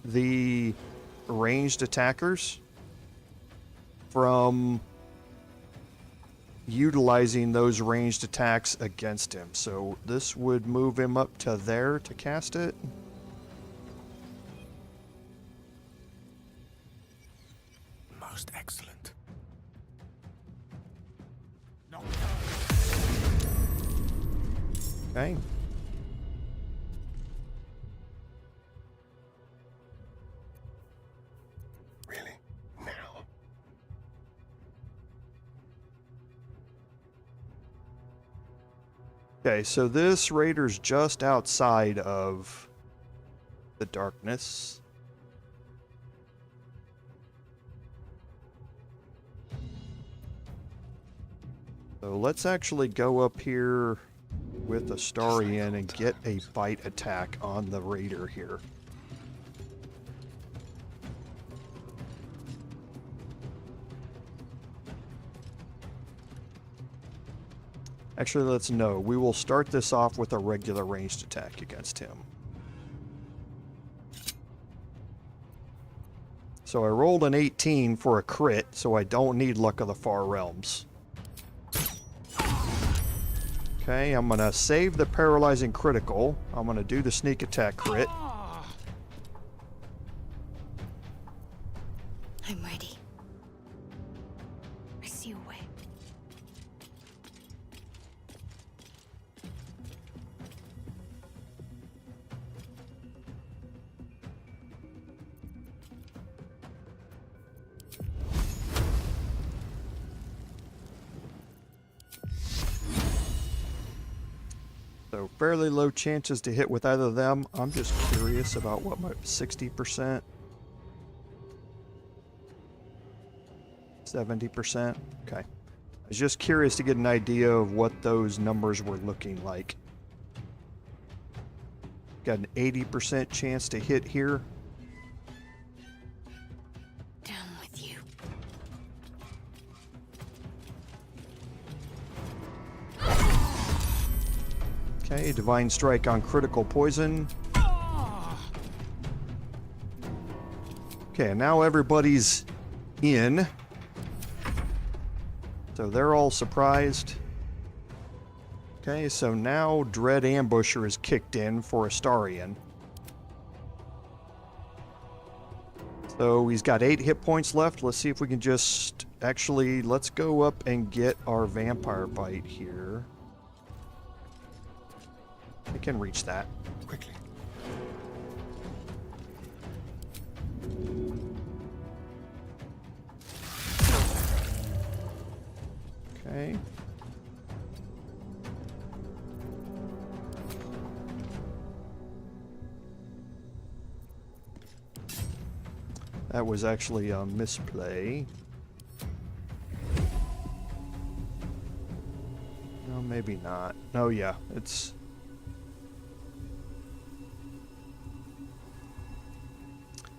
the ranged attackers from utilizing those ranged attacks against him. So this would move him up to there to cast it. Most excellent. Okay. Really? Now? Okay, so this raider's just outside of the darkness. So let's actually go up here with the Astarian and get a bite attack on the raider here. Actually, let's know. We will start this off with a regular ranged attack against him. So I rolled an 18 for a crit, so I don't need Luck of the Far Realms. Okay, I'm gonna save the paralyzing critical. I'm gonna do the sneak attack crit. I'm ready. I see a way. So fairly low chances to hit with either of them. I'm just curious about what my 60%. 70%. Okay. I was just curious to get an idea of what those numbers were looking like. Got an 80% chance to hit here. Down with you. Okay, Divine Strike on critical poison. Okay, now everybody's in. So they're all surprised. Okay, so now Dread Ambusher is kicked in for Astarion. So he's got 8 hit points left. Let's see if we can just... Actually, let's go up and get our Vampire Bite here. I can reach that. Quickly. Okay. That was actually a misplay. No, maybe not. Oh yeah, it's...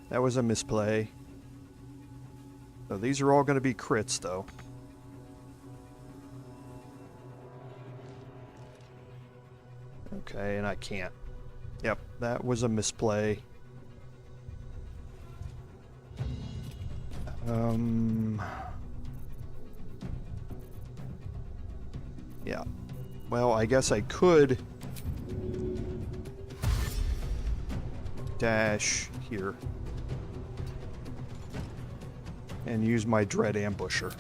That was a misplay. So these are all going to be crits though. Okay, and I can't. Yep, that was a misplay. Yeah. Well, I guess I could dash here and use my Dread Ambusher.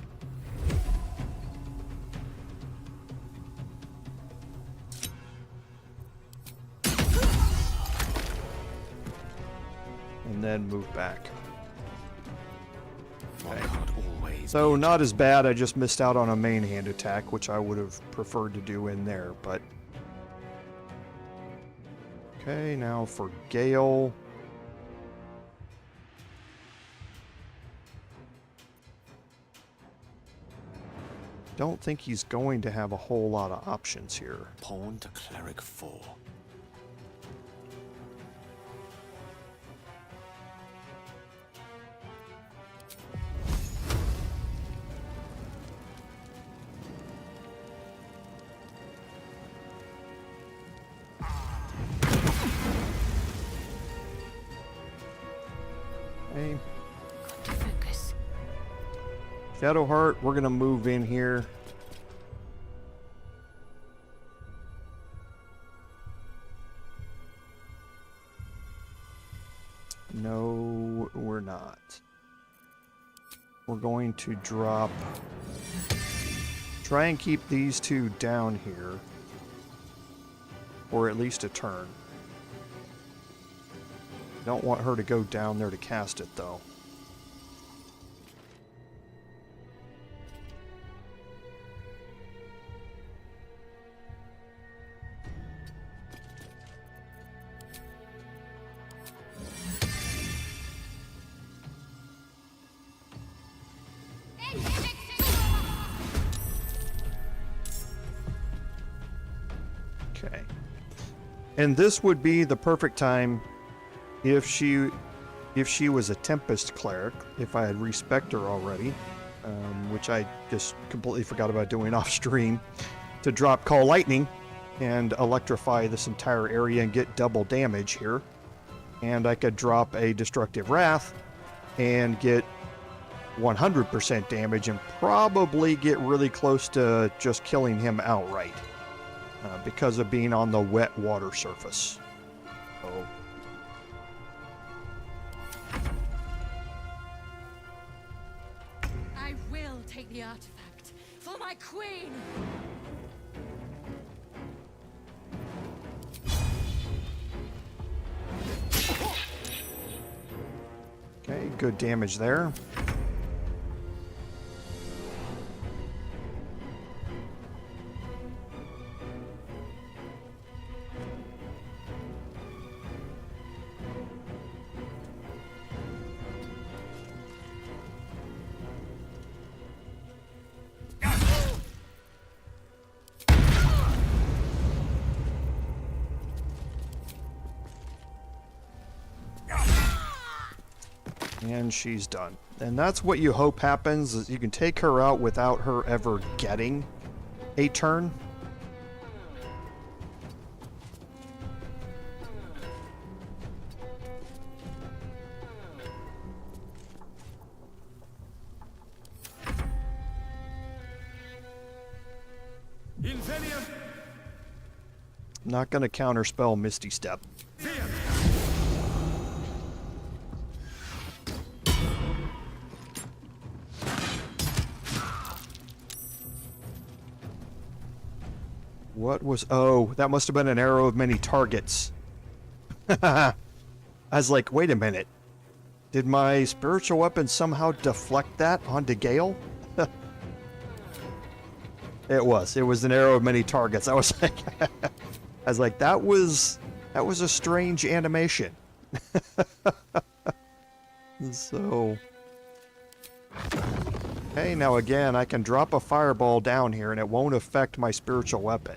And then move back. Okay. So not as bad, I just missed out on a main hand attack, which I would have preferred to do in there, but... Okay, now for Gale. Don't think he's going to have a whole lot of options here. Pawn to Cleric 4. Okay. Got to focus. Shadowheart, we're going to move in here. No, we're not. We're going to drop... Try and keep these two down here. Or at least a turn. Don't want her to go down there to cast it, though. Okay. And this would be the perfect time if she was a Tempest Cleric, if I had respect her already, which I just completely forgot about doing off stream, to drop Call Lightning and electrify this entire area and get double damage here. And I could drop a Destructive Wrath and get 100% damage and probably get really close to just killing him outright because of being on the wet water surface. So, I will take the artifact for my queen. okay, good damage there. And she's done. And that's what you hope happens, is you can take her out without her ever getting a turn. Not going to counterspell Misty Step. What was... Oh, that must have been an arrow of many targets. I was like, wait a minute. Did my spiritual weapon somehow deflect that onto Gale? It was. It was an arrow of many targets. I was like, that was a strange animation. So... Okay, now again, I can drop a fireball down here and it won't affect my spiritual weapon.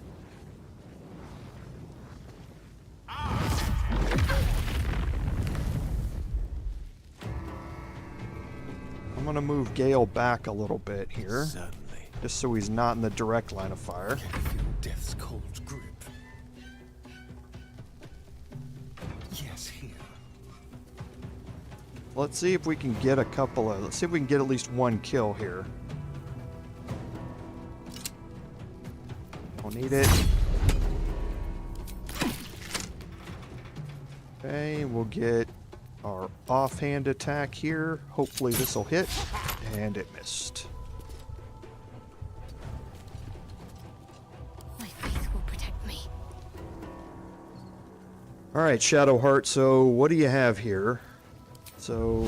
I'm gonna move Gale back a little bit here. Certainly. Just so he's not in the direct line of fire. Can you feel death's cold grip? Yes, here. Let's see if we can get a couple of... Let's see if we can get at least one kill here. Don't need it. Okay, we'll get our offhand attack here. Hopefully this will hit. And it missed. My faith will protect me. Alright, Shadowheart, so what do you have here? So,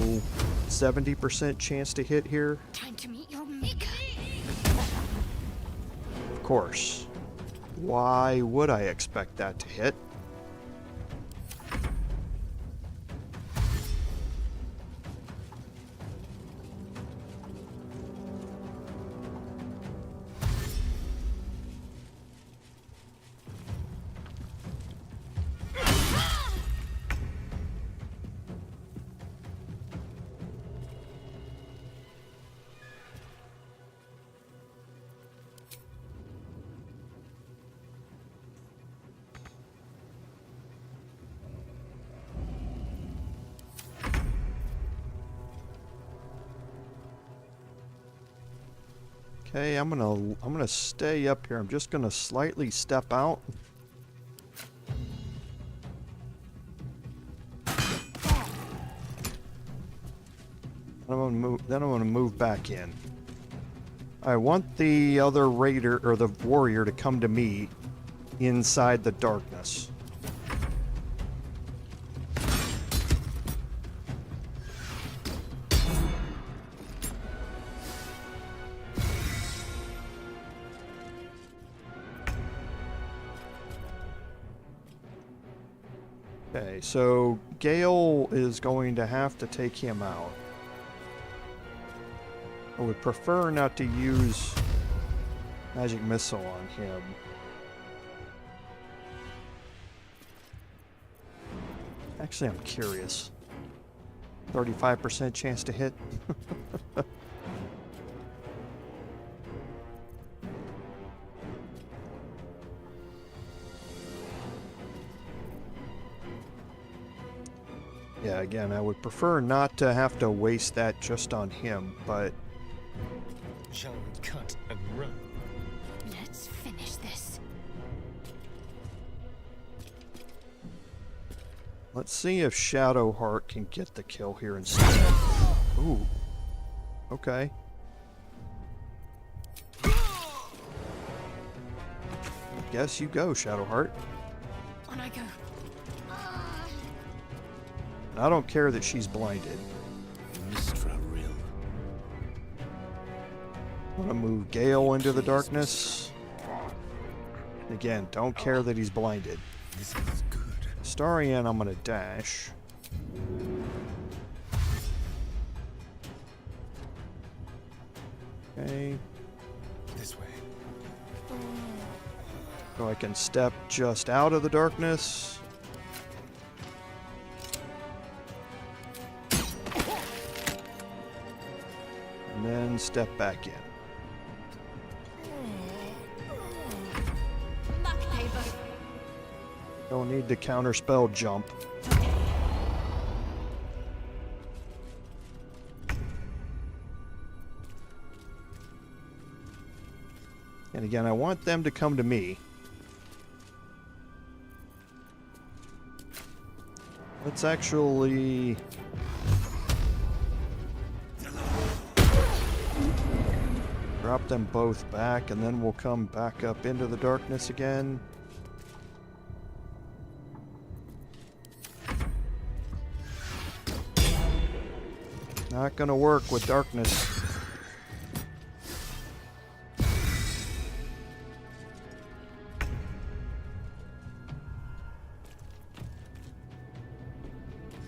70% chance to hit here? Time to meet your maker. Of course. Why would I expect that to hit? Okay, I'm gonna stay up here. I'm just gonna slightly step out. Then I'm gonna move back in. I want the other raider or the warrior to come to me inside the darkness. Okay, so Gale is going to have to take him out. I would prefer not to use Magic Missile on him. Actually, I'm curious. 35% chance to hit. Yeah, again, I would prefer not to have to waste that just on him, but... Shall we cut and run? Let's finish this. Let's see if Shadowheart can get the kill here instead. Ooh. Okay. Guess you go, Shadowheart. On I go. And I don't care that she's blinded. Mistra real. I'm gonna move Gale into the darkness. Again, don't care that he's blinded. This is good. Starian, I'm gonna dash. Okay. This way. So I can step just out of the darkness. And then step back in. Don't need to counterspell jump. And again, I want them to come to me. Let's actually... drop them both back, and then we'll come back up into the darkness again. Not gonna work with darkness.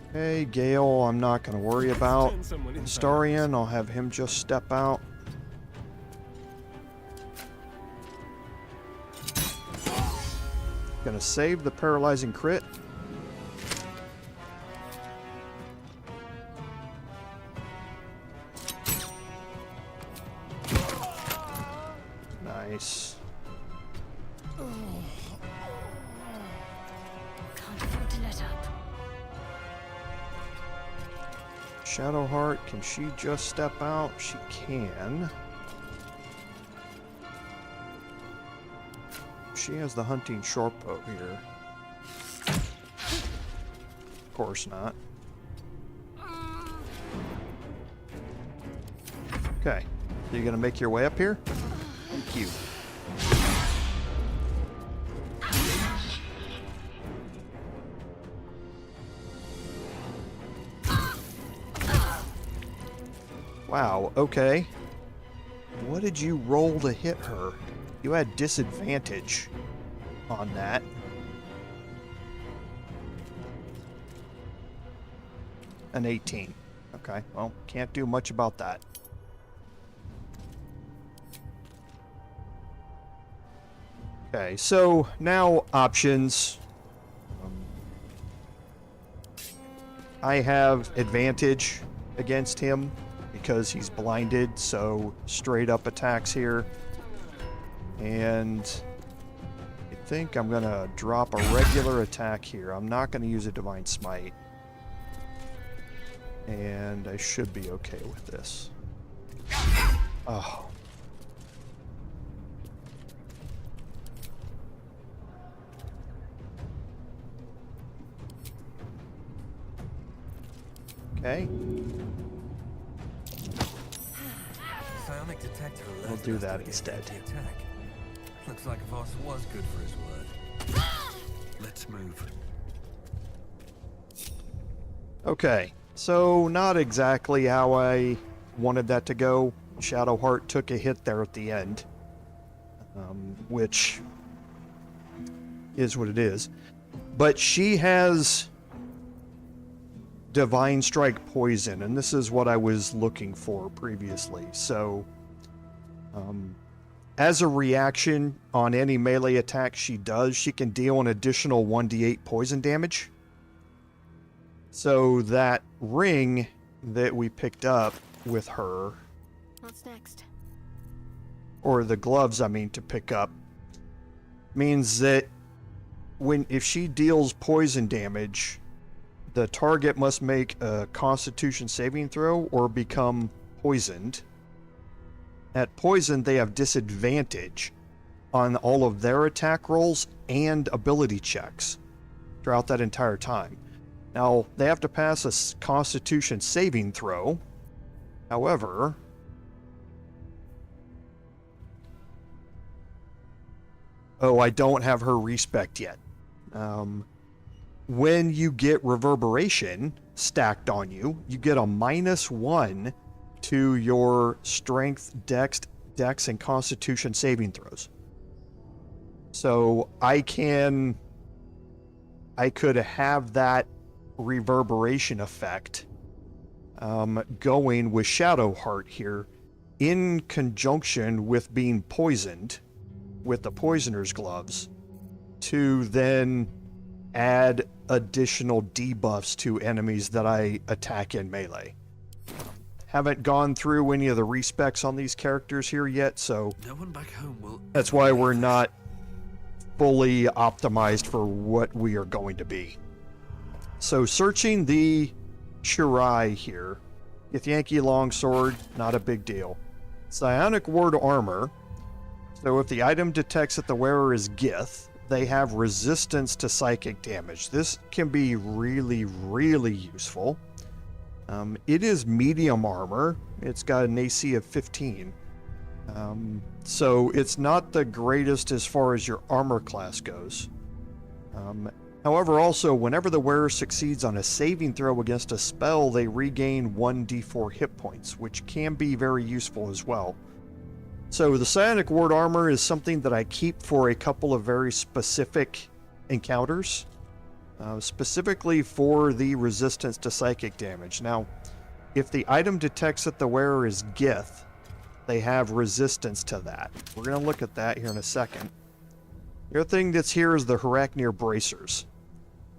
Okay, Gale, I'm not gonna worry about. Starian, I'll have him just step out. Gonna save the paralyzing crit. Nice. Can't afford to let up. Shadowheart, can she just step out? She can. She has the hunting shortbow here. Of course not. Okay. So you're gonna make your way up here? Thank you. Wow, okay. What did you roll to hit her? You had disadvantage on that. An 18. Okay, well, can't do much about that. Okay, so now options. I have advantage against him because he's blinded, so straight up attacks here. And I think I'm gonna drop a regular attack here. I'm not gonna use a Divine Smite. And I should be okay with this. Oh. Okay. Psionic detector alerts We'll do us that to instead. attack. Looks like Voss was good for his word. Let's move. Okay, so not exactly how I wanted that to go. Shadowheart took a hit there at the end, which is what it is. But she has Divine Strike Poison, and this is what I was looking for previously. So, as a reaction on any melee attack she does, she can deal an additional 1d8 poison damage. So that ring that we picked up with her, What's next? or the gloves I mean to pick up, means that if she deals poison damage, the target must make a Constitution saving throw or become poisoned. At poison, they have disadvantage on all of their attack rolls and ability checks throughout that entire time. Now, they have to pass a Constitution saving throw. However, oh, I don't have her respect yet. When you get reverberation stacked on you, you get a -1 to your strength, dex, and constitution saving throws. So I could have that reverberation effect going with Shadowheart here in conjunction with being poisoned with the poisoner's gloves to then add additional debuffs to enemies that I attack in melee. Haven't gone through any of the respecs on these characters here yet, so No one back home will. that's why we're not fully optimized for what we are going to be. So searching the Shirai here, Githyanki longsword, not a big deal. Psionic ward armor. So if the item detects that the wearer is Gith, they have resistance to psychic damage. This can be really, really useful. It is medium armor. It's got an AC of 15. So it's not the greatest as far as your armor class goes. However, also, whenever the wearer succeeds on a saving throw against a spell, they regain 1d4 hit points, which can be very useful as well. So the Psionic Ward Armor is something that I keep for a couple of very specific encounters, specifically for the resistance to psychic damage. Now, if the item detects that the wearer is Gith, they have resistance to that. We're going to look at that here in a second. The other thing that's here is the Haraknir Bracers.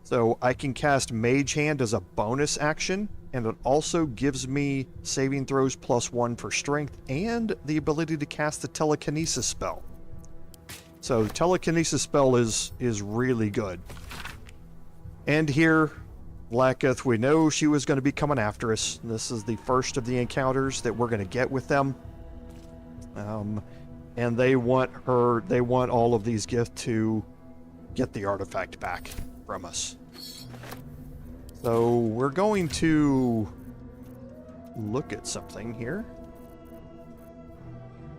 So I can cast Mage Hand as a bonus action, and it also gives me saving throws +1 for strength and the ability to cast the telekinesis spell. So the telekinesis spell is really good. And here, Laketh, we know she was going to be coming after us. This is the first of the encounters that we're going to get with them. And they want all of these Gith to get the artifact back from us. So we're going to look at something here,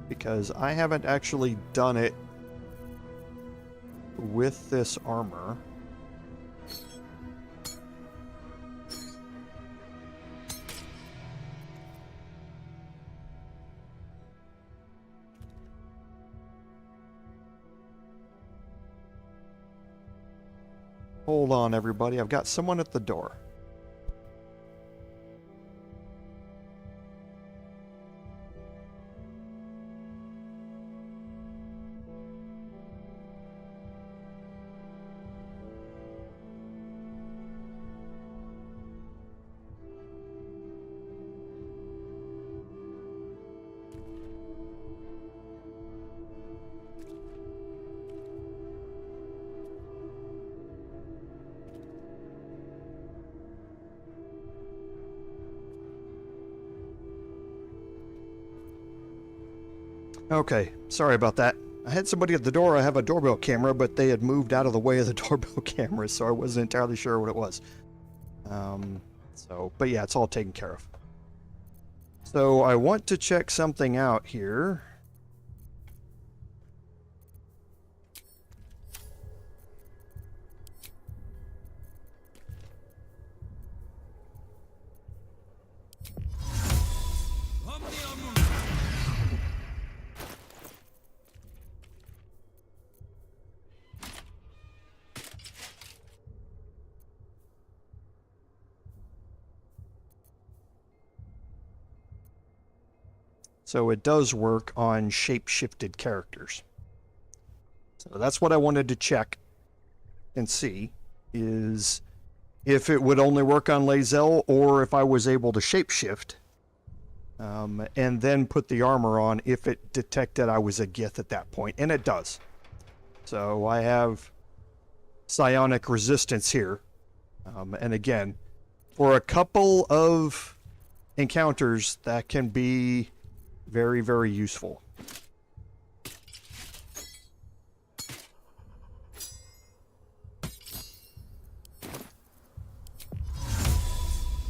because I haven't actually done it with this armor. Hold on, everybody. I've got someone at the door. Okay, sorry about that. I had somebody at the door. I have a doorbell camera, but they had moved out of the way of the doorbell camera, so I wasn't entirely sure what it was. But yeah, it's all taken care of. So I want to check something out here. So it does work on shape-shifted characters. So that's what I wanted to check and see, is if it would only work on Lae'zel or if I was able to shapeshift and then put the armor on if it detected I was a Gith at that point. And it does. So I have psionic resistance here. And again, for a couple of encounters, that can be very, very useful.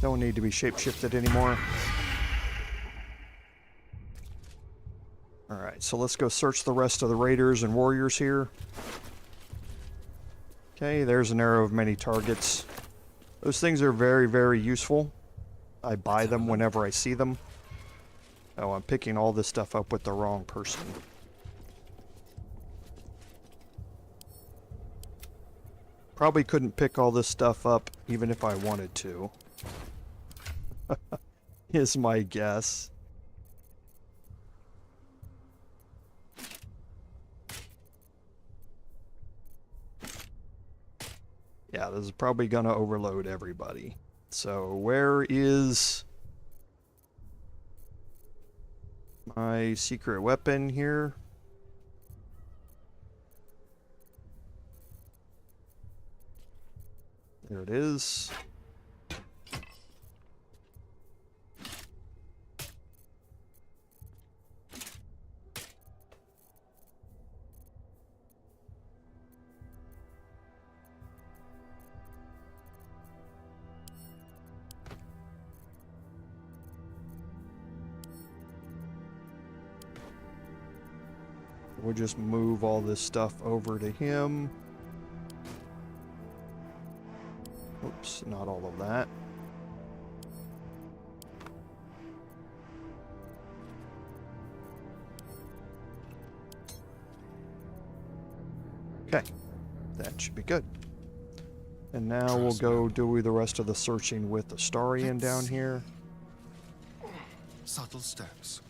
Don't need to be shapeshifted anymore. Alright, so let's go search the rest of the raiders and warriors here. Okay, there's an arrow of many targets. Those things are very, very useful. I buy them whenever I see them. Oh, I'm picking all this stuff up with the wrong person. Probably couldn't pick all this stuff up even if I wanted to. Is my guess. Yeah, this is probably gonna overload everybody. So where is my secret weapon here? There it is. We'll just move all this stuff over to him. Oops, not all of that. Okay, that should be good. And now we'll go do the rest of the searching with the Astarian down here. Subtle steps.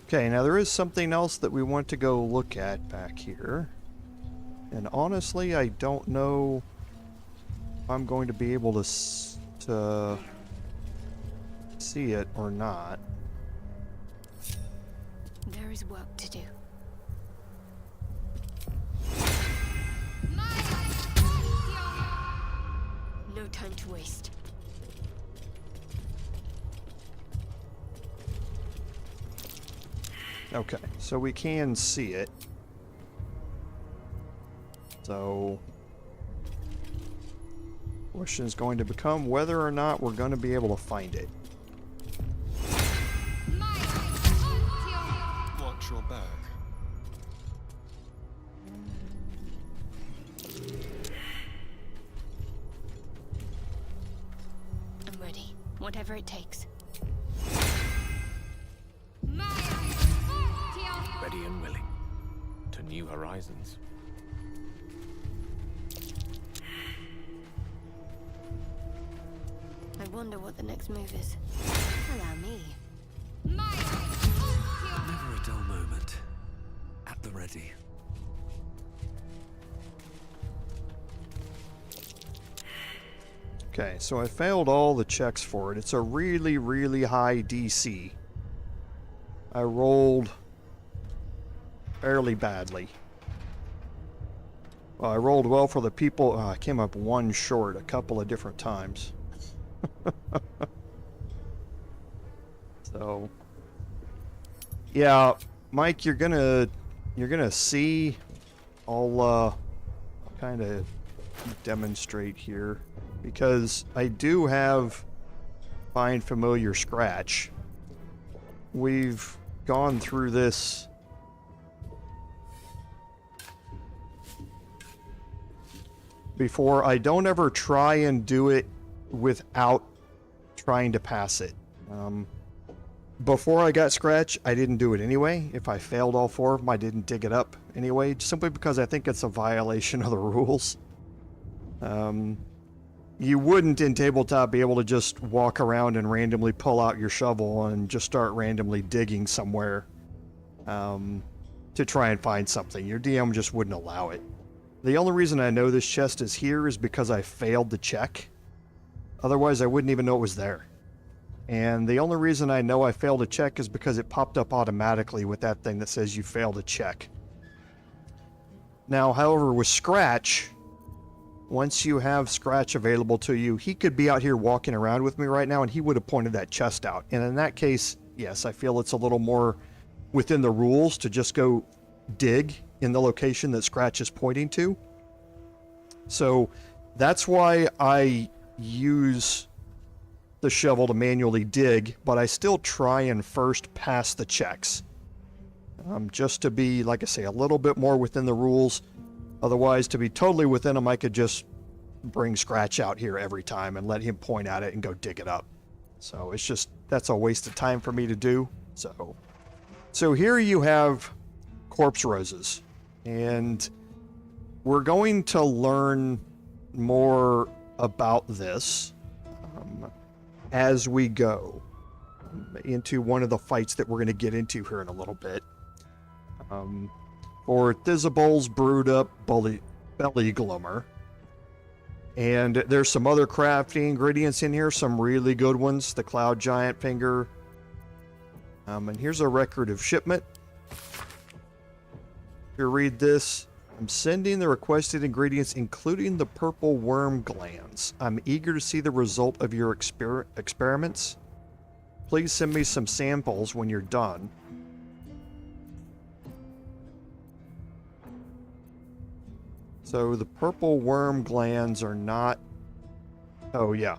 Okay, now there is something else that we want to go look at back here. And honestly, I don't know if I'm going to be able to see it or not. There is work to do. No time to waste. Okay, so we can see it. So, question is going to become whether or not we're going to be able to find it. Watch your back. I'm ready. Whatever it takes. Ready and willing to new horizons. I wonder what the next move is. Allow me. Never a dull moment. At the ready. Okay, so I failed all the checks for it. It's a really, really high DC. I rolled fairly badly. Well, I rolled well for the people. I came up one short a couple of different times. So, yeah, Mike, you're gonna see. I'll kind of demonstrate here because I do have Find Familiar Scratch. We've gone through this before. I don't ever try and do it without trying to pass it. before I got Scratch, I didn't do it anyway. If I failed all 4 of them, I didn't dig it up anyway, simply because I think it's a violation of the rules. You wouldn't in tabletop be able to just walk around and randomly pull out your shovel and just start randomly digging somewhere to try and find something. Your DM just wouldn't allow it. The only reason I know this chest is here is because I failed the check. Otherwise, I wouldn't even know it was there. And the only reason I know I failed a check is because it popped up automatically with that thing that says you failed a check. Now, however, with Scratch, once you have Scratch available to you, he could be out here walking around with me right now and he would have pointed that chest out. And in that case, yes, I feel it's a little more within the rules to just go dig in the location that Scratch is pointing to. So that's why I use the shovel to manually dig, but I still try and first pass the checks. Just to be, like I say, a little bit more within the rules. Otherwise, to be totally within them, I could just bring Scratch out here every time and let him point at it and go dig it up. So it's just, that's a waste of time for me to do. So here you have corpse roses. And we're going to learn more about this as we go into one of the fights that we're going to get into here in a little bit. For Thisobald's brewed up belly glimmer. And there's some other crafting ingredients in here, some really good ones. The Cloud Giant Finger. And here's a record of shipment. If you read this, I'm sending the requested ingredients, including the purple worm glands. I'm eager to see the result of your experiments. Please send me some samples when you're done. So the purple worm glands are not... Oh, yeah.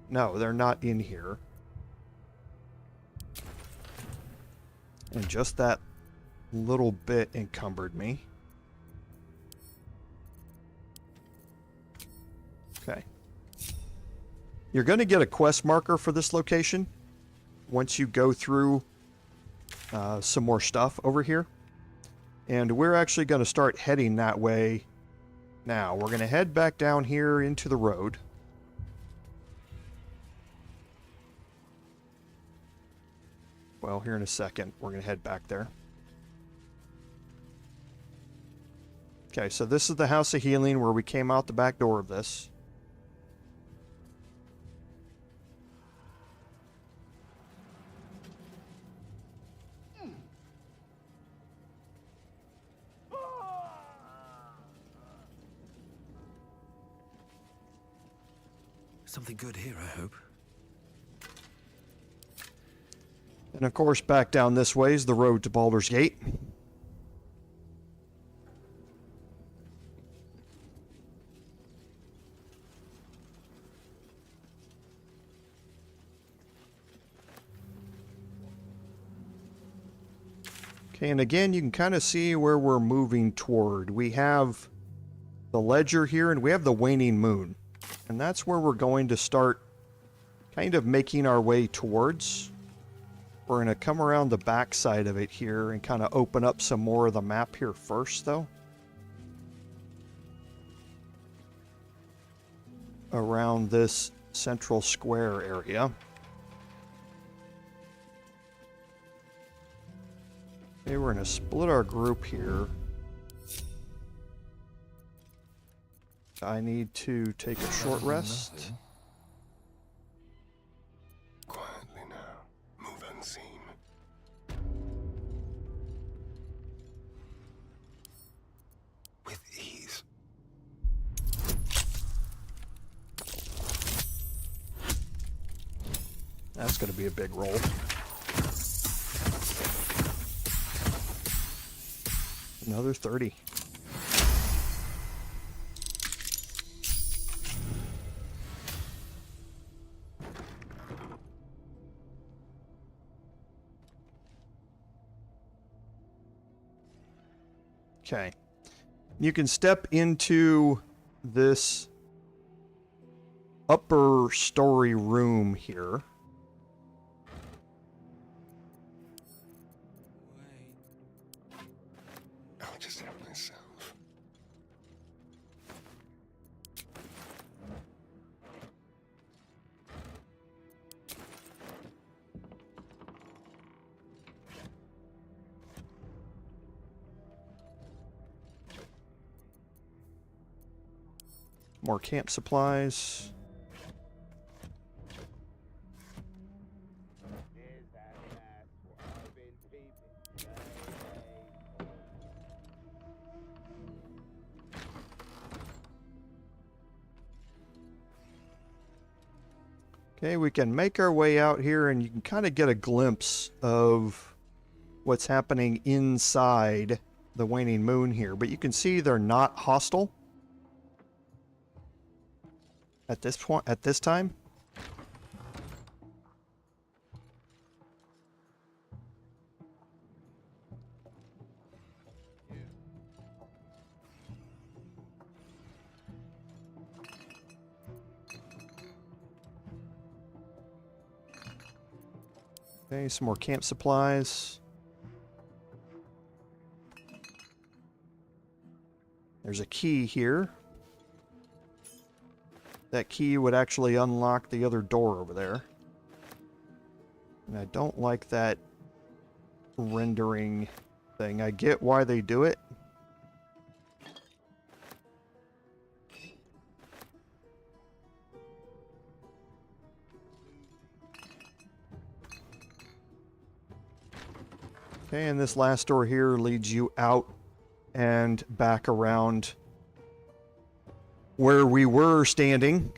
No, they're not in here. And just that little bit encumbered me. Okay. You're going to get a quest marker for this location once you go through some more stuff over here. And we're actually going to start heading that way now. We're going to head back down here into the road. Well, here in a second, we're going to head back there. Okay, so this is the House of Healing where we came out the back door of this. Something good here, I hope. And of course, back down this way is the road to Baldur's Gate. Okay, and again, you can kind of see where we're moving toward. We have the ledger here, and we have the waning moon. And that's where we're going to start kind of making our way towards. We're going to come around the back side of it here and kind of open up some more of the map here first, though. Around this central square area. Okay, we're going to split our group here. I need to take a short rest. Quietly now. Move unseen. With ease. That's going to be a big roll. Another 30. Okay. You can step into this upper story room here. More camp supplies. Okay, we can make our way out here and you can kind of get a glimpse of what's happening inside the Waning Moon here, but you can see they're not hostile at this point, at this time. Okay, some more camp supplies. There's a key here. That key would actually unlock the other door over there. And I don't like that rendering thing. I get why they do it. Okay, and this last door here leads you out and back around where we were standing,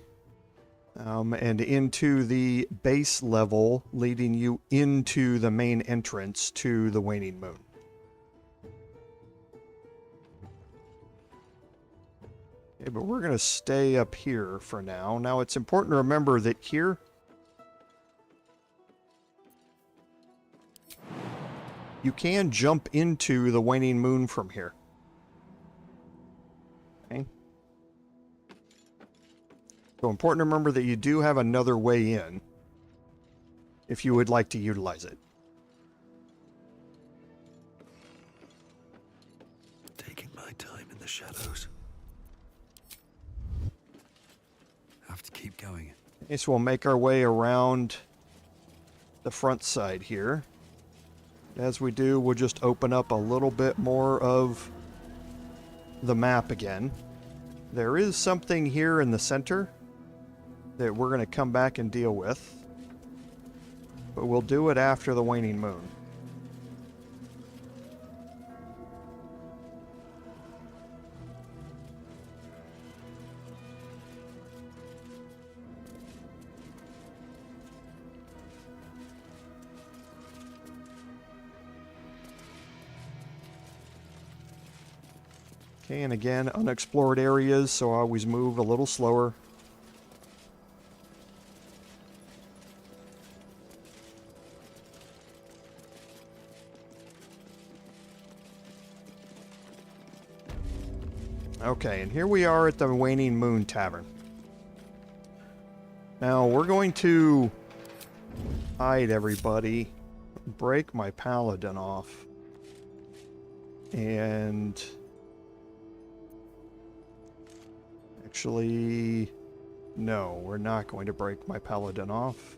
and into the base level, leading you into the main entrance to the Waning Moon. Okay, but we're going to stay up here for now. Now, it's important to remember that here, you can jump into the Waning Moon from here. Okay. So important to remember that you do have another way in if you would like to utilize it. Taking my time in the shadows. Have to keep going. Okay, so we'll make our way around the front side here. As we do, we'll just open up a little bit more of the map again. There is something here in the center that we're going to come back and deal with, but we'll do it after the Waning Moon. Okay, and again, unexplored areas, so I always move a little slower. Okay, and here we are at the Waning Moon Tavern. Now, we're going to hide everybody, break my Paladin off, and actually, no, we're not going to break my Paladin off.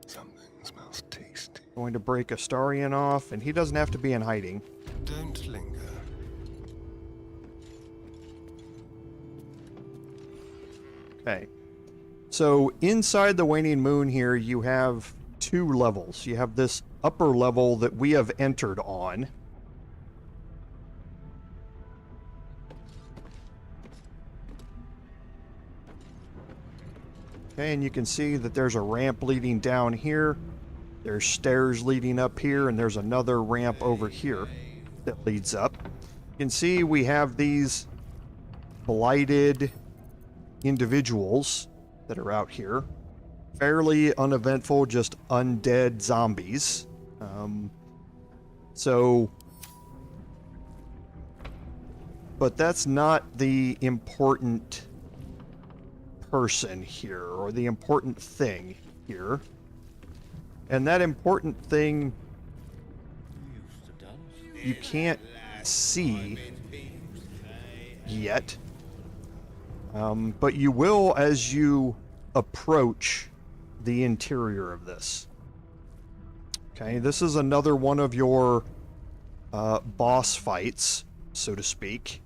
Something smells tasty. Going to break Astarion off, and he doesn't have to be in hiding. Don't linger. Okay. So inside the Waning Moon here, you have two levels. You have this upper level that we have entered on. Okay, and you can see that there's a ramp leading down here. There's stairs leading up here, and there's another ramp over here that leads up. You can see we have these blighted individuals that are out here. Fairly uneventful, just undead zombies. But that's not the important person here, or the important thing here. And that important thing you can't see yet. But you will as you approach the interior of this. Okay, this is another one of your boss fights, so to speak.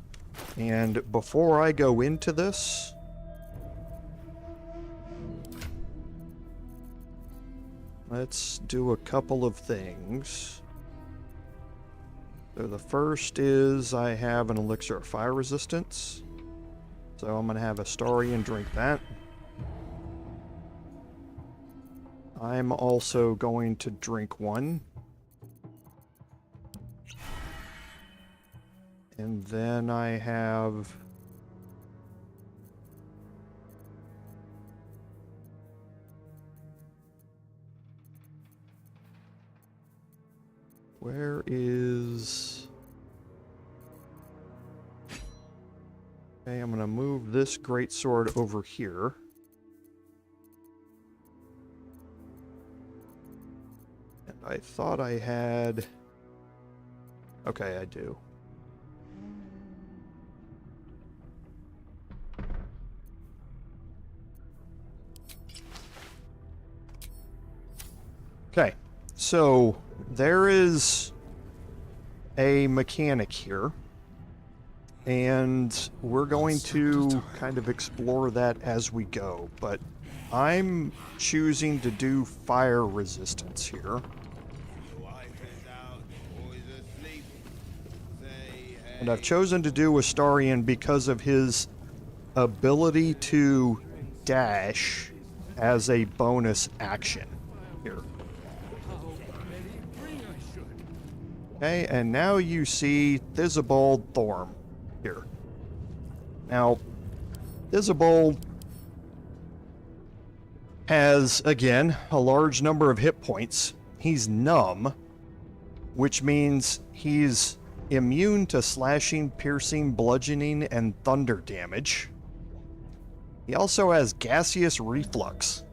And before I go into this, let's do a couple of things. So the first is I have an elixir of fire resistance. So I'm going to have Astarion drink that. I'm also going to drink one. And then I have... Where is... Okay, I'm going to move this greatsword over here. And I thought I had... Okay, I do. Okay, so there is a mechanic here, and we're going to kind of explore that as we go, but I'm choosing to do fire resistance here. And I've chosen to do Astarion because of his ability to dash as a bonus action here. Okay, and now you see Thisobald Thorm here. Now, Thisobald has, again, a large number of hit points. He's numb, which means he's immune to slashing, piercing, bludgeoning, and thunder damage. He also has gaseous reflux.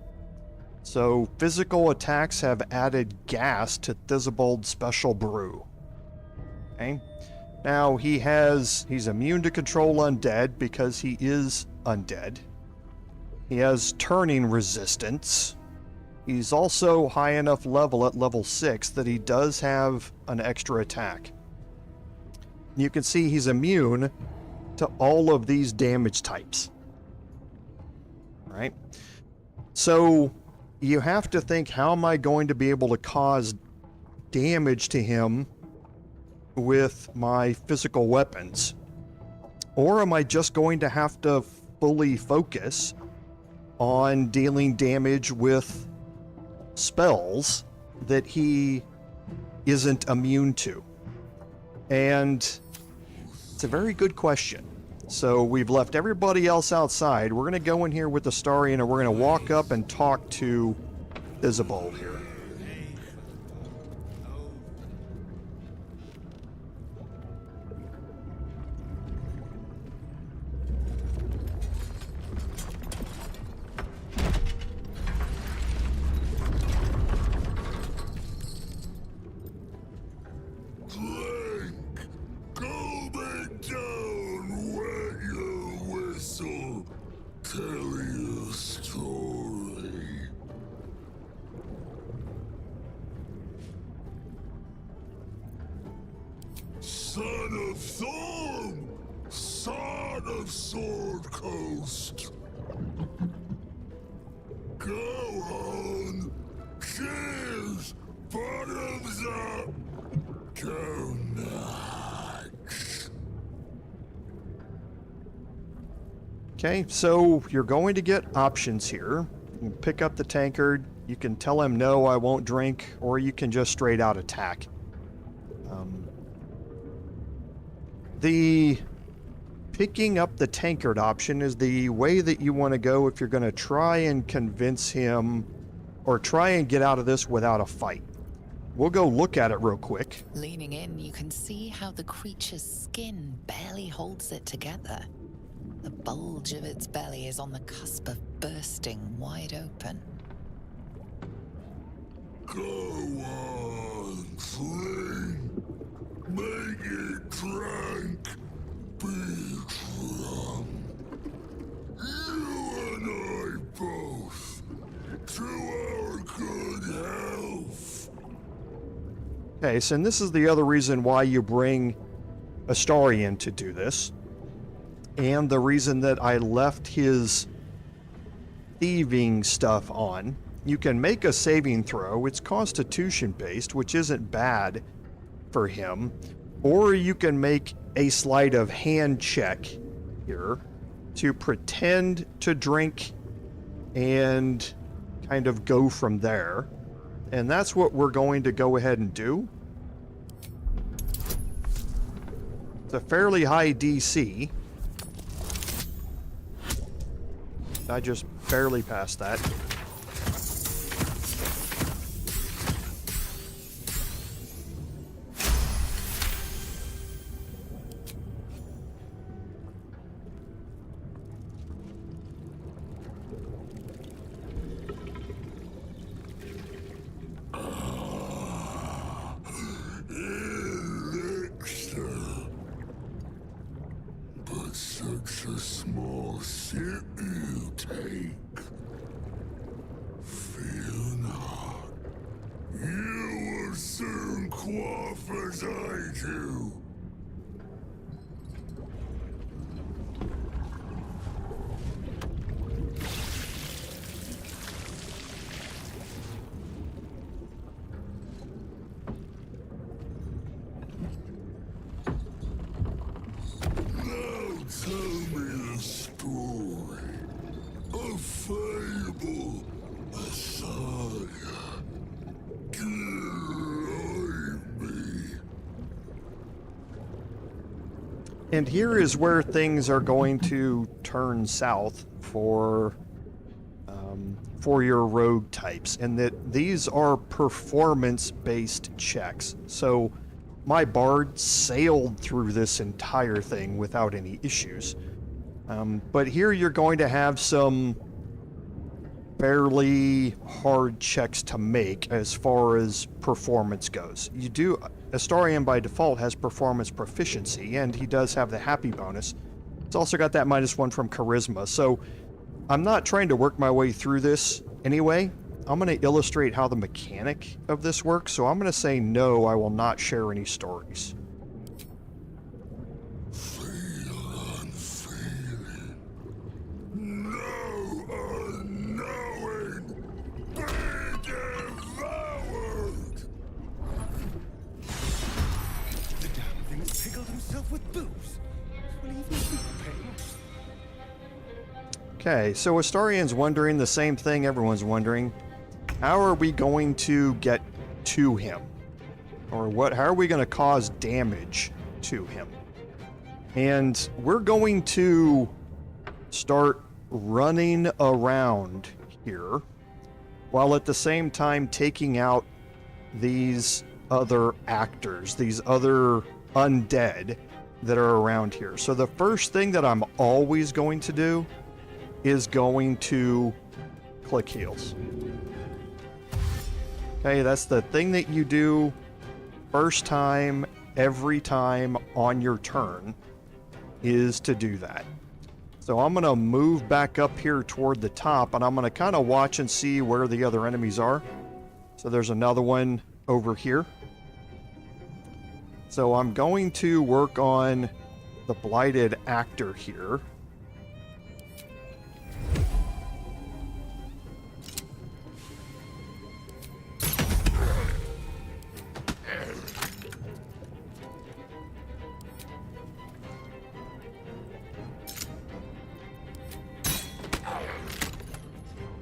So physical attacks have added gas to Thisobald's special brew. Okay. Now he's immune to control undead because he is undead. He has turning resistance. He's also high enough level at level 6 that he does have an extra attack. You can see he's immune to all of these damage types. Right? So you have to think, how am I going to be able to cause damage to him with my physical weapons? Or am I just going to have to fully focus on dealing damage with spells that he isn't immune to? And it's a very good question. So we've left everybody else outside. We're going to go in here with Astarion, and we're going to walk up and talk to Thisobald here. Son of Thorm, son of Sword Coast. Go on, cheers, bottoms up, go nuts. Okay, so you're going to get options here. You can pick up the tankard, you can tell him no, I won't drink, or you can just straight out attack. The picking up the tankard option is the way that you want to go if you're going to try and convince him or try and get out of this without a fight. We'll go look at it real quick. Leaning in, you can see how the creature's skin barely holds it together. The bulge of its belly is on the cusp of bursting wide open. Go on, fling. Make it drunk. Be drunk. You and I both. To our good health. Okay, so and this is the other reason why you bring Astarion to do this. And the reason that I left his thieving stuff on you can make a saving throw. It's constitution based, which isn't bad for him. Or you can make a sleight of hand check here to pretend to drink and kind of go from there. And that's what we're going to go ahead and do. It's a fairly high DC. I just barely passed that. Such a small sip you take. Fear not. You will soon quaff as I do. And here is where things are going to turn south for your rogue types, and that these are performance-based checks. So my bard sailed through this entire thing without any issues. But here you're going to have some fairly hard checks to make as far as performance goes. Astarion by default has performance proficiency, and he does have the happy bonus. It's also got that -1 from charisma, so I'm not trying to work my way through this anyway. I'm going to illustrate how the mechanic of this works, so I'm going to say no, I will not share any stories. Okay, so Astarion's wondering the same thing everyone's wondering. How are we going to get to him? Or how are we going to cause damage to him? And we're going to start running around here, while at the same time taking out these other actors, these other undead that are around here. So the first thing that I'm always going to do is going to click heals. Okay, that's the thing that you do first time, every time on your turn, is to do that. So I'm going to move back up here toward the top, and I'm going to kind of watch and see where the other enemies are. So there's another one over here. So I'm going to work on the blighted actor here.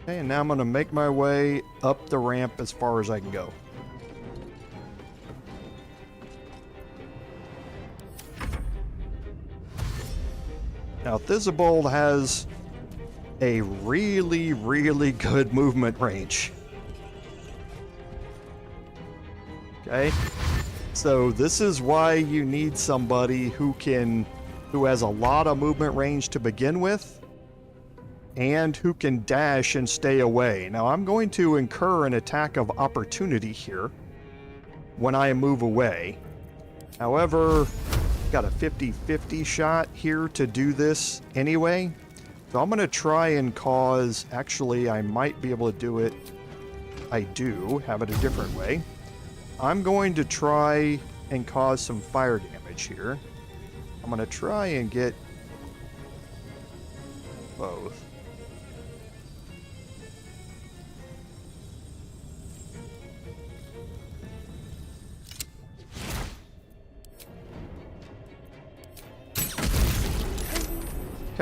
Okay, and now I'm going to make my way up the ramp as far as I can go. Now, Thisobald has a really, really good movement range. Okay? So this is why you need somebody who has a lot of movement range to begin with, and who can dash and stay away. Now, I'm going to incur an attack of opportunity here when I move away. However, got a 50-50 shot here to do this anyway. So I'm going to try and cause... Actually, I might be able to do it. I do have it a different way. I'm going to try and cause some fire damage here. I'm going to try and get both.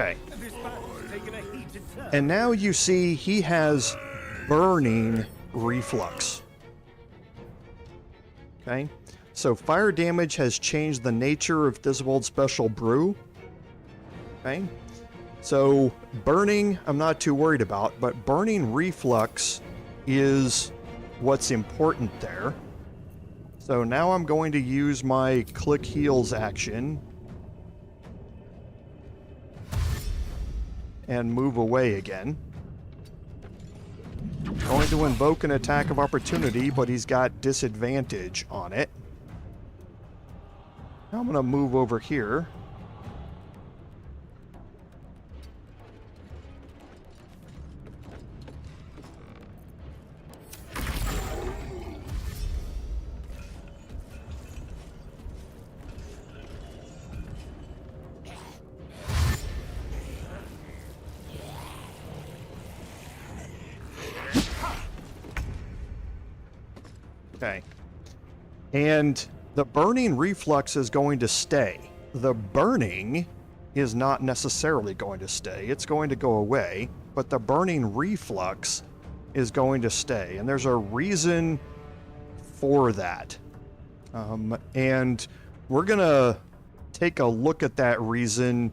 Okay. And now you see he has burning reflux. Okay. So fire damage has changed the nature of Thisobald's special brew. Okay. So burning, I'm not too worried about, but burning reflux is what's important there. So now I'm going to use my click heals action and move away again. Going to invoke an attack of opportunity, but he's got disadvantage on it. I'm going to move over here. Okay. And the burning reflux is going to stay. The burning is not necessarily going to stay. It's going to go away, but the burning reflux is going to stay. And there's a reason for that. And we're going to take a look at that reason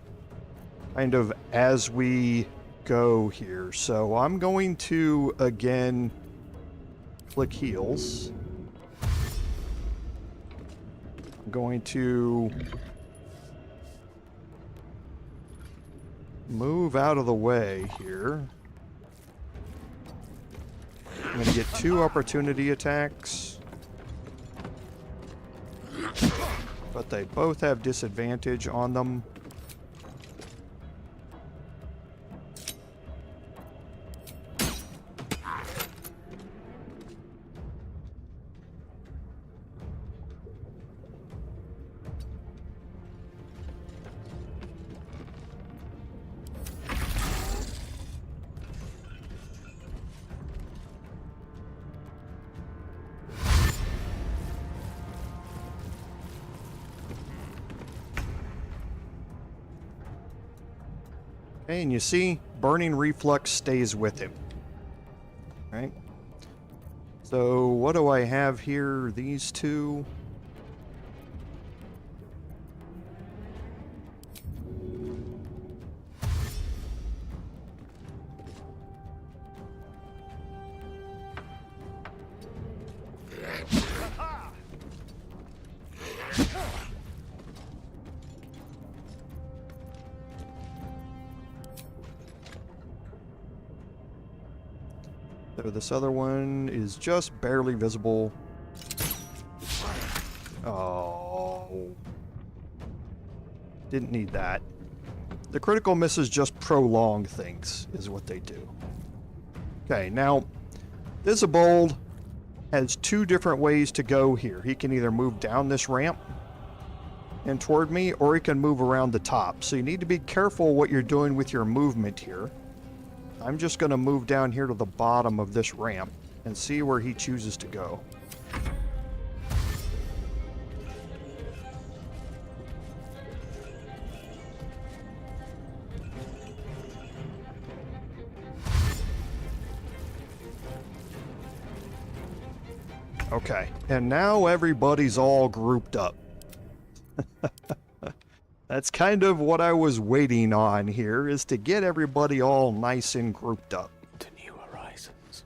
kind of as we go here. So I'm going to, again, click heals. I'm going to move out of the way here. I'm going to get 2 opportunity attacks. But they both have disadvantage on them. Okay, and you see, burning reflux stays with him. Right? So what do I have here? These 2. So this other one is just barely visible. Oh. Didn't need that. The critical misses just prolong things, is what they do. Okay, now, Thisobald has 2 different ways to go here. He can either move down this ramp and toward me, or he can move around the top. So you need to be careful what you're doing with your movement here. I'm just going to move down here to the bottom of this ramp and see where he chooses to go. Okay, and now everybody's all grouped up. That's kind of what I was waiting on here, is to get everybody all nice and grouped up. To new horizons.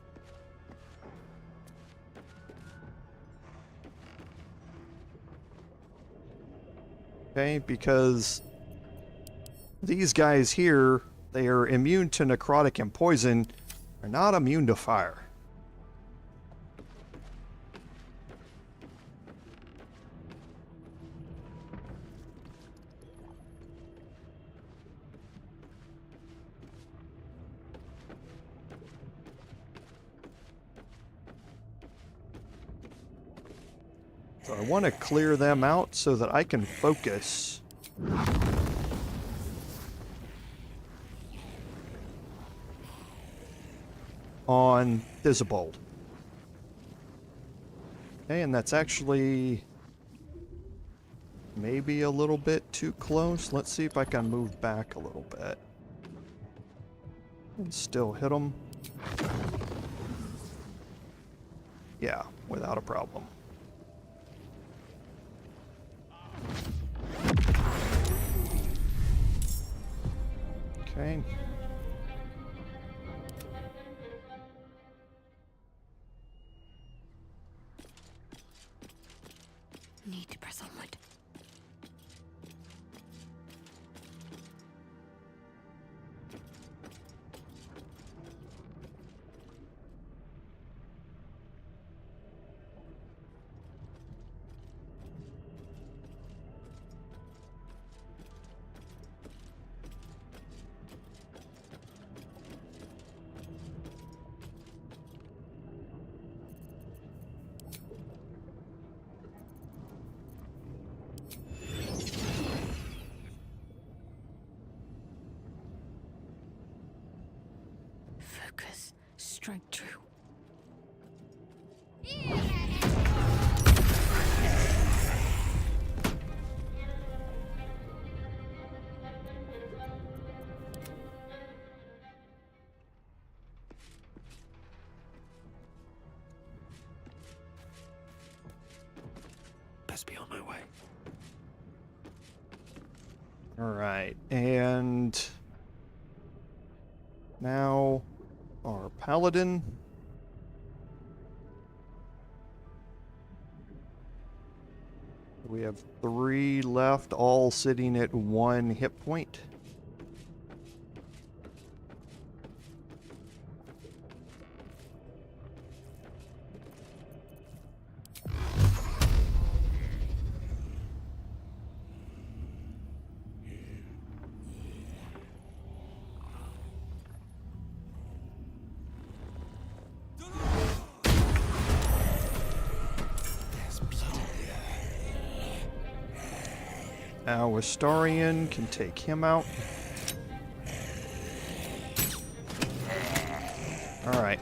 Okay, because these guys here, they are immune to necrotic and poison, are not immune to fire. So I want to clear them out so that I can focus on Thisobald. Okay, and that's actually maybe a little bit too close. Let's see if I can move back a little bit. And still hit him. Yeah, without a problem. Okay. Need to press onward. Focus. Strike true. Best be on my way. All right, and now our Paladin. We have 3 left, all sitting at 1 hit point. Now Astarion can take him out. Alright.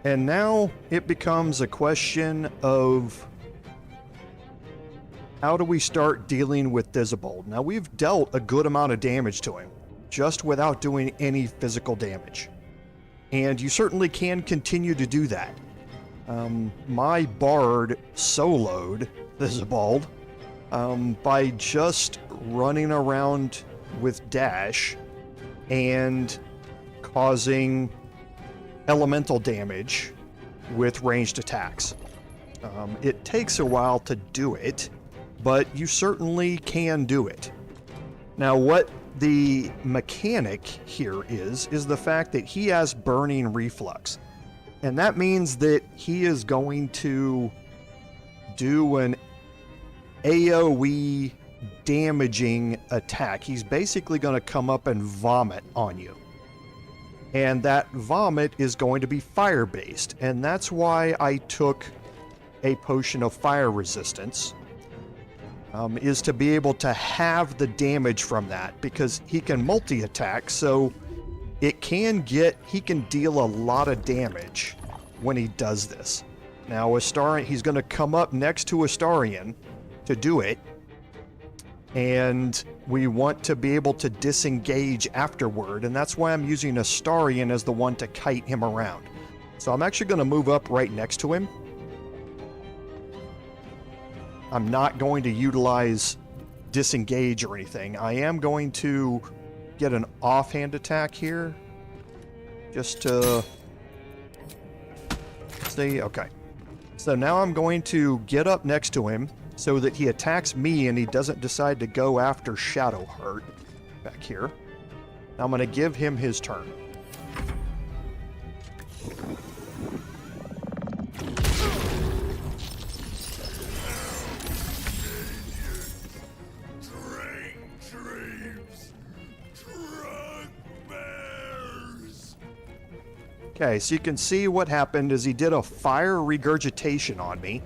And now it becomes a question of how do we start dealing with Thisobald? Now we've dealt a good amount of damage to him, just without doing any physical damage. And you certainly can continue to do that. My Bard soloed Thisobald by just running around with dash and causing elemental damage with ranged attacks. It takes a while to do it, but you certainly can do it. Now, what the mechanic here is the fact that he has burning reflux. And that means that he is going to do an AoE damaging attack. He's basically going to come up and vomit on you. And that vomit is going to be fire-based. And that's why I took a potion of fire resistance, is to be able to have the damage from that, because he can multi-attack, so he can deal a lot of damage when he does this. Now, Astarion, he's going to come up next to Astarion to do it, and we want to be able to disengage afterward, and that's why I'm using Astarion as the one to kite him around. So I'm actually going to move up right next to him. I'm not going to utilize disengage or anything. I am going to get an offhand attack here, just to see. Okay. So now I'm going to get up next to him so that he attacks me and he doesn't decide to go after Shadowheart back here. Now I'm going to give him his turn. Okay, so you can see what happened is he did a fire regurgitation on me.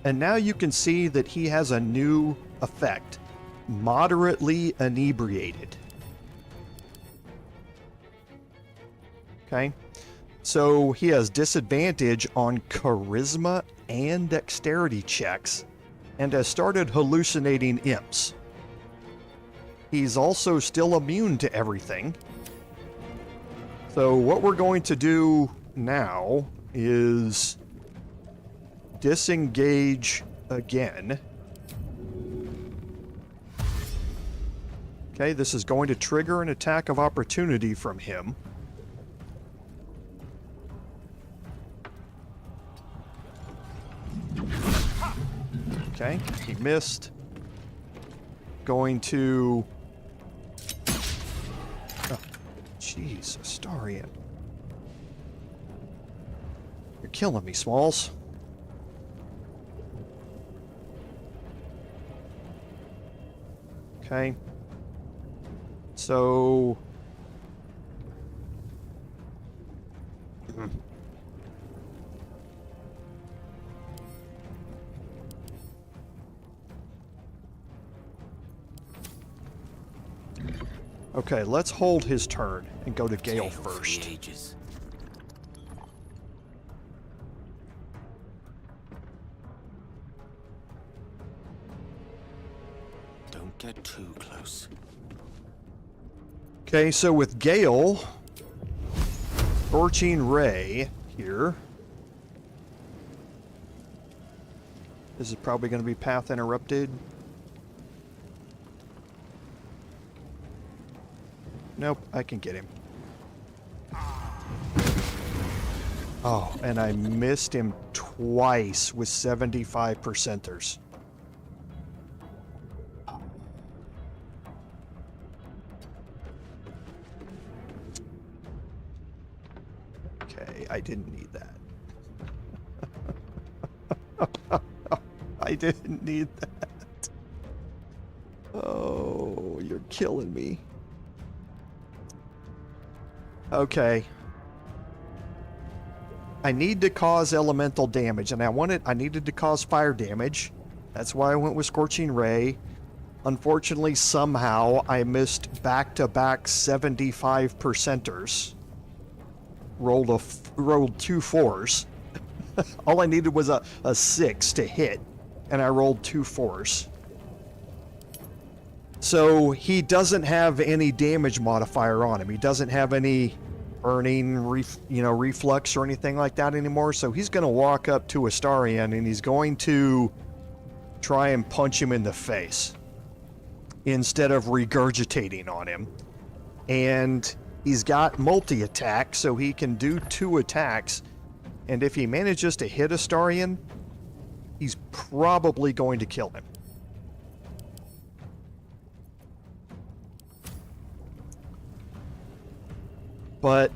And now you can see that he has a new effect. Moderately inebriated. Okay, so he has disadvantage on charisma and dexterity checks, and has started hallucinating imps. He's also still immune to everything, So what we're going to do now is disengage again. Okay, this is going to trigger an attack of opportunity from him. Okay, he missed. Going to... Oh, jeez, Astarion. You're killing me, Smalls. Okay. So... Okay, let's hold his turn and go to Gale first. Don't get too close. Okay, so with Gale, Scorching Ray here. This is probably going to be path interrupted. Nope, I can get him. Oh, and I missed him twice with 75%ers. Okay, I didn't need that. I didn't need that. Oh, you're killing me. Okay. I need to cause elemental damage, and I needed to cause fire damage. That's why I went with Scorching Ray. Unfortunately, somehow, I missed back-to-back 75%ers. Rolled 2 4s. All I needed was a 6 to hit, and I rolled 2 4s. So he doesn't have any damage modifier on him. He doesn't have any burning, reflux or anything like that anymore. So he's going to walk up to Astarion and he's going to try and punch him in the face instead of regurgitating on him. And he's got multi-attack, so he can do 2 attacks. And if he manages to hit Astarion, he's probably going to kill him. But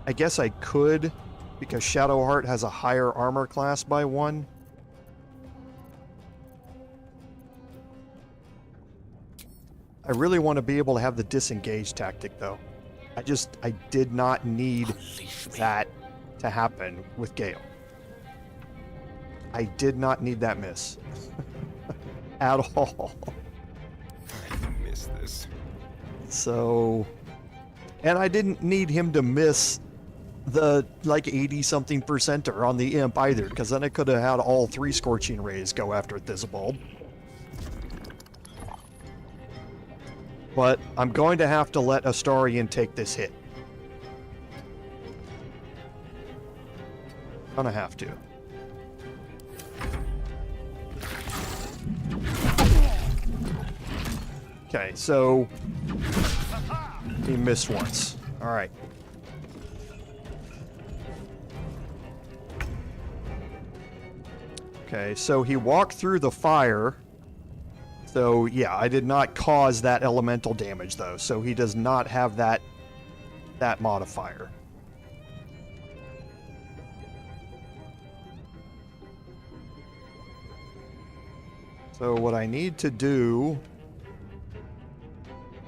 I guess I could, because Shadowheart has a higher armor class by 1. I really want to be able to have the disengage tactic, though. I did not need that to happen with Gale. I did not need that miss. At all. I missed this. So, and I didn't need him to miss the 80-something percenter on the imp either, because then I could have had all 3 Scorching Rays go after Thisobald. But I'm going to have to let Astarion take this hit. Gonna have to. Okay, so he missed once. All right. Okay, so he walked through the fire. So yeah, I did not cause that elemental damage though, so he does not have that modifier. So what I need to do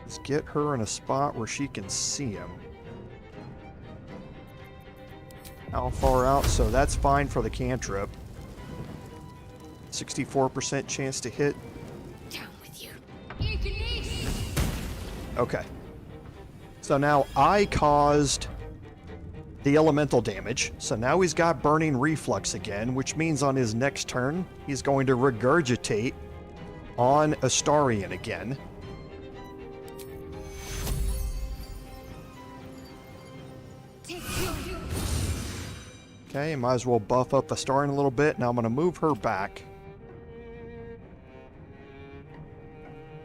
is get her in a spot where she can see him. How far out? So that's fine for the cantrip. 64% chance to hit. Down with you. Okay. So now I caused the elemental damage. So now he's got burning reflux again, which means on his next turn, he's going to regurgitate on Astarion again. Okay, might as well buff up Astarion a little bit. Now I'm going to move her back.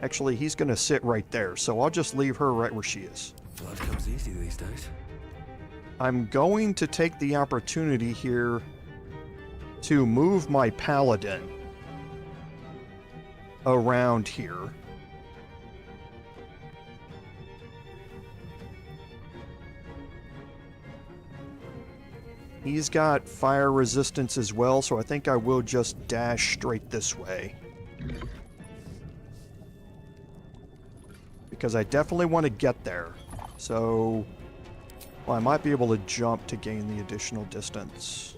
Actually, he's going to sit right there, so I'll just leave her right where she is. Blood comes easy these days. I'm going to take the opportunity here to move my Paladin around here. He's got fire resistance as well, so I think I will just dash straight this way. Because I definitely want to get there. So, well, I might be able to jump to gain the additional distance.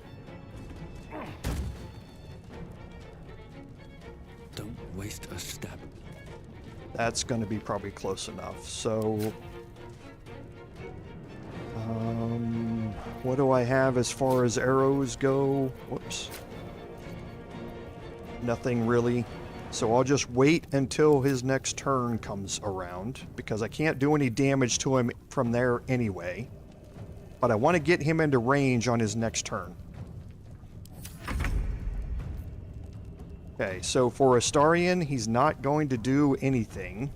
Don't waste a step. That's going to be probably close enough. So, what do I have as far as arrows go? Whoops. Nothing really. So I'll just wait until his next turn comes around, because I can't do any damage to him from there anyway. But I want to get him into range on his next turn. Okay, so for Astarion, he's not going to do anything.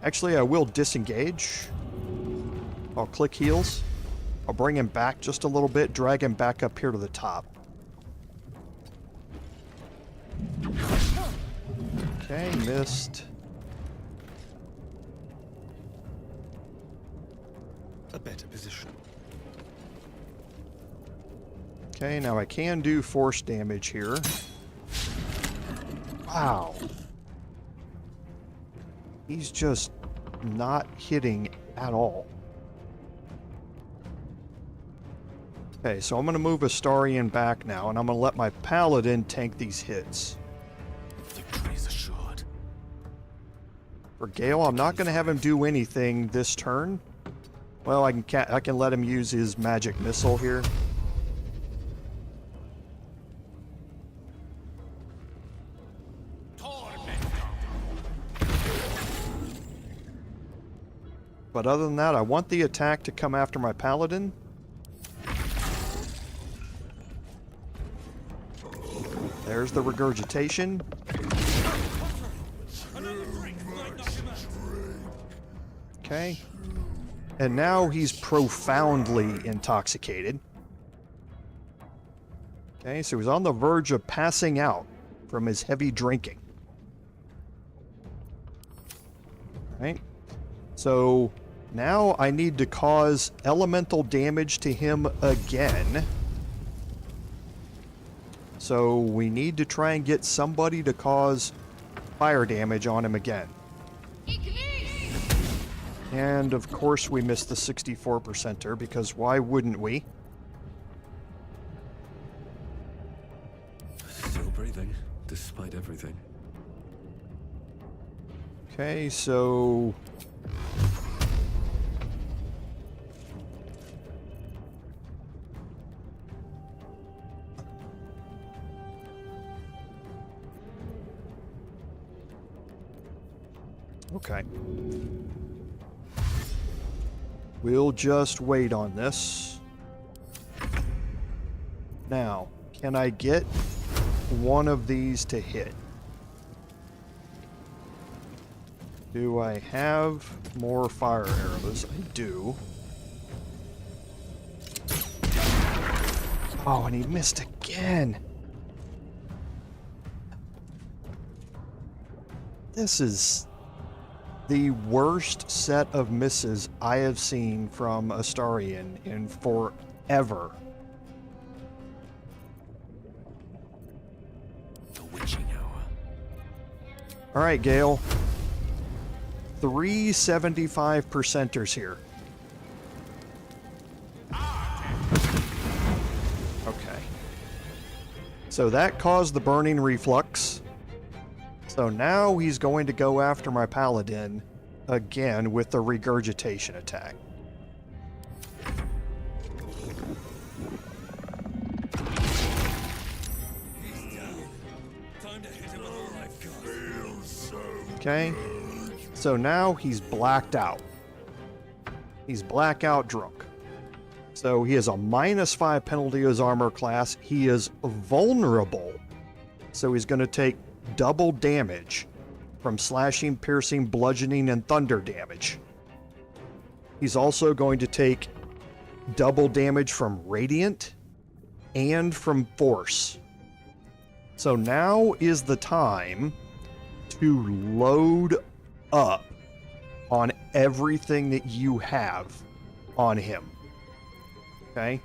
Actually, I will disengage. I'll click heals. I'll bring him back just a little bit, drag him back up here to the top. Okay, missed. A better position. Okay, now I can do force damage here. Wow. He's just not hitting at all. Okay, so I'm going to move Astarion back now, and I'm going to let my Paladin tank these hits. Victory is assured. For Gale, I'm not going to have him do anything this turn. Well, I can let him use his magic missile here. But other than that, I want the attack to come after my Paladin. There's the regurgitation. Okay. And now he's profoundly intoxicated. Okay, so he's on the verge of passing out from his heavy drinking. Right. So now I need to cause elemental damage to him again. So we need to try and get somebody to cause fire damage on him again. And of course we missed the 64%er, because why wouldn't we? Still breathing, despite everything. Okay, so... Okay. We'll just wait on this. Now, can I get one of these to hit? Do I have more fire arrows? I do. Oh, and he missed again. This is the worst set of misses I have seen from Astarion in forever. The witching hour. All right, Gale. 3 75%ers here. Okay. So that caused the burning reflux. So now he's going to go after my Paladin again with the regurgitation attack. Okay. So now he's blacked out. He's blackout drunk. So he has a -5 penalty to his armor class. He is vulnerable. So he's going to take double damage from slashing, piercing, bludgeoning, and thunder damage. He's also going to take double damage from radiant and from force. So now is the time to load up on everything that you have on him. Okay?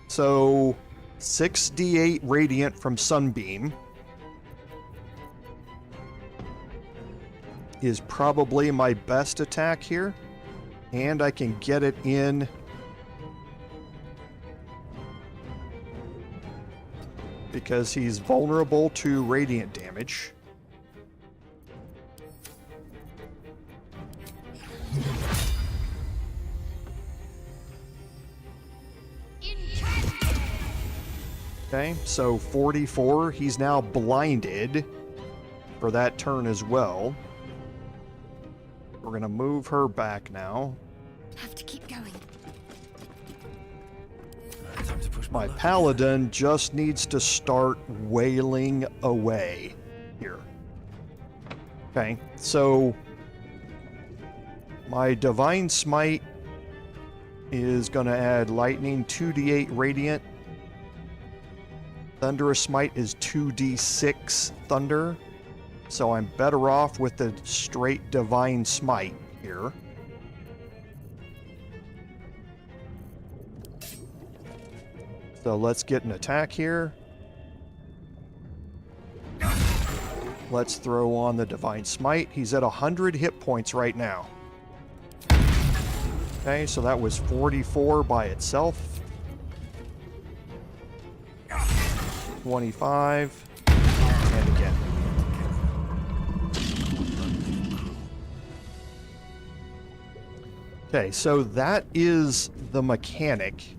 So 6d8 radiant from Sunbeam is probably my best attack here, and I can get it in because he's vulnerable to radiant damage. Okay, so 44, he's now blinded for that turn as well. We're gonna move her back now. Have to keep going. Time to push My Paladin just needs to start wailing away here. Okay, so my Divine Smite is going to add Lightning 2d8 Radiant. Thunderous Smite is 2d6 Thunder. So I'm better off with the straight Divine Smite here. So let's get an attack here. Let's throw on the Divine Smite. He's at 100 hit points right now. Okay, so that was 44 by itself. 25. And again. Okay, so that is the mechanic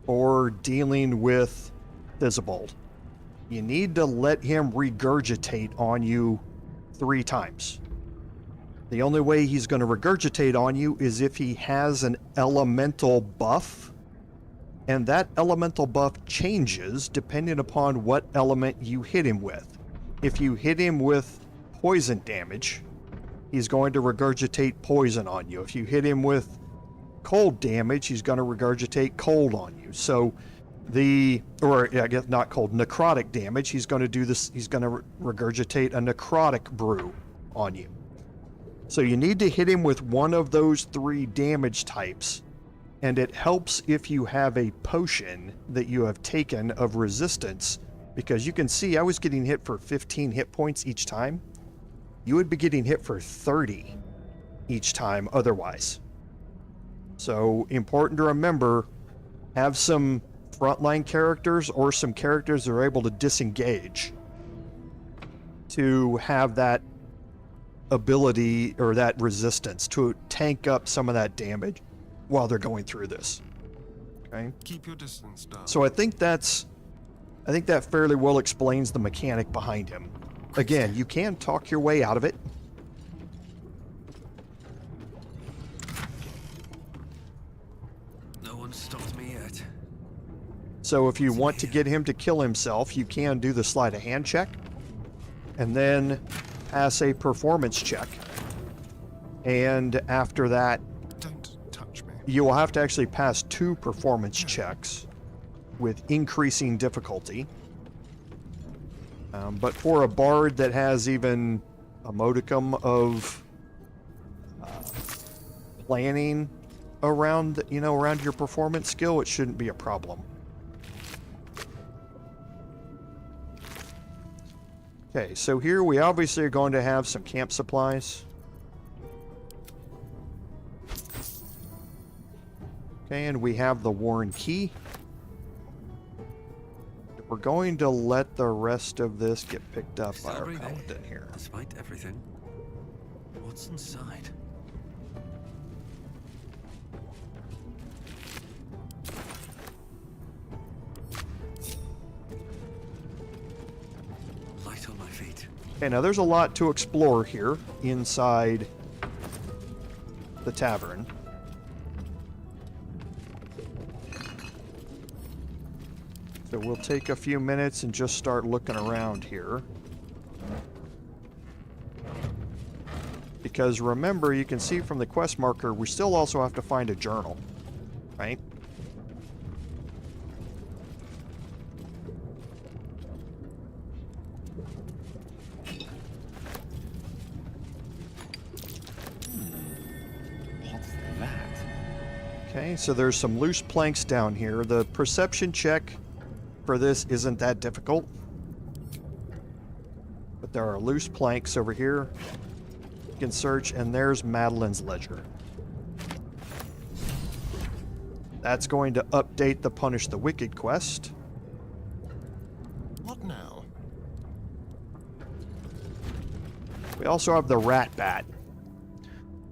for dealing with Thisobald. You need to let him regurgitate on you 3 times. The only way he's going to regurgitate on you is if he has an elemental buff, and that elemental buff changes depending upon what element you hit him with. If you hit him with poison damage, he's going to regurgitate poison on you. If you hit him with cold damage, he's going to regurgitate cold on you. So I guess not cold, necrotic damage, he's going to do this, he's going to regurgitate a necrotic brew on you. So you need to hit him with one of those 3 damage types, and it helps if you have a potion that you have taken of resistance, because you can see I was getting hit for 15 hit points each time. You would be getting hit for 30 each time otherwise. So important to remember, have some frontline characters or some characters that are able to disengage to have that ability or that resistance to tank up some of that damage while they're going through this. Okay? Keep your distance down. So I think that fairly well explains the mechanic behind him. Again, you can talk your way out of it. No one stopped me yet. So if you want to get him to kill himself, you can do the sleight of hand check and then pass a performance check. And after that, don't touch me. You will have to actually pass 2 performance checks with increasing difficulty. But for a bard that has even a modicum of planning around your performance skill, it shouldn't be a problem. Okay, so here we obviously are going to have some camp supplies. Okay, and we have the Worn Key. We're going to let the rest of this get picked up by our Paladin here. Despite everything, what's inside? Light on my feet. Okay, now there's a lot to explore here inside the tavern. So we'll take a few minutes and just start looking around here. Because remember, you can see from the quest marker, we still also have to find a journal, right? What's that? Okay, so there's some loose planks down here. The perception check for this isn't that difficult. But there are loose planks over here. You can search, and there's Madeline's ledger. That's going to update the Punish the Wicked quest. What now? We also have the Rat Bat.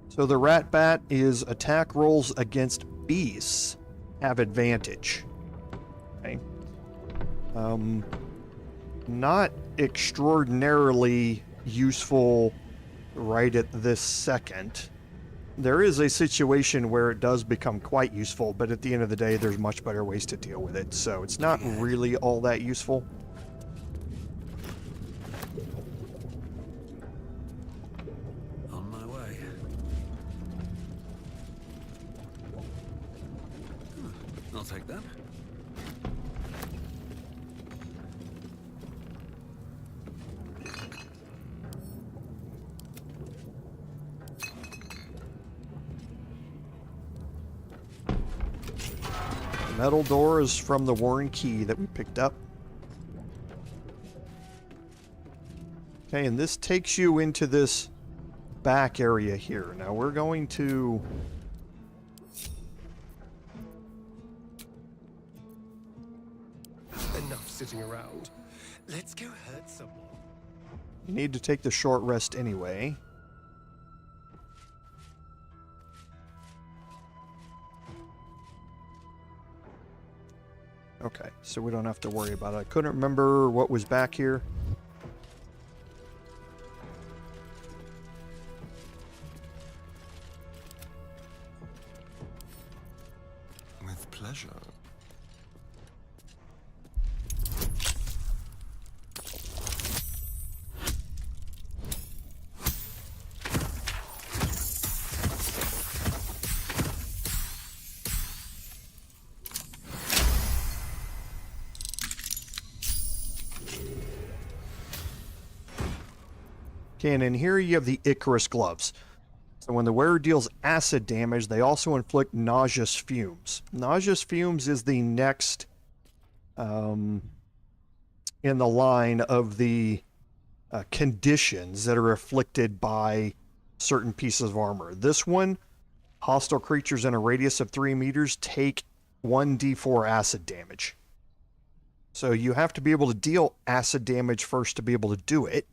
So the Rat Bat is attack rolls against beasts have advantage. Okay. Not extraordinarily useful right at this second. There is a situation where it does become quite useful, but at the end of the day, there's much better ways to deal with it, so it's not really all that useful. On my way. I'll take that. Metal door is from the Warren key that we picked up. Okay, and this takes you into this back area here. Now we're going to... Enough sitting around. Let's go hurt someone. You need to take the short rest anyway. Okay, so we don't have to worry about it. I couldn't remember what was back here. With pleasure. Okay, and in here you have the Icarus gloves. So when the wearer deals acid damage, they also inflict nauseous fumes. Nauseous fumes is the next in the line of the conditions that are afflicted by certain pieces of armor. This one, hostile creatures in a radius of 3 meters take 1d4 acid damage. So you have to be able to deal acid damage first to be able to do it.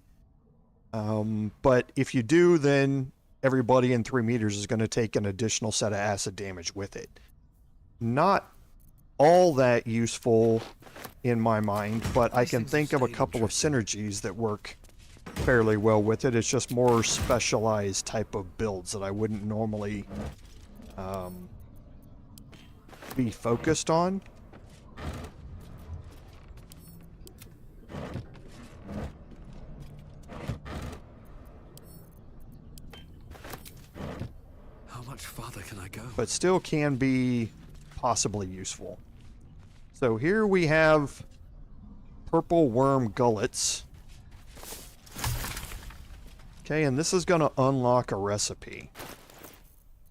But if you do, then everybody in 3 meters is going to take an additional set of acid damage with it. Not all that useful in my mind, but I can think of a couple of synergies that work fairly well with it. It's just more specialized type of builds that I wouldn't normally be focused on. Farther can I go? But still can be possibly useful. So here we have purple worm gullets. Okay, and this is going to unlock a recipe.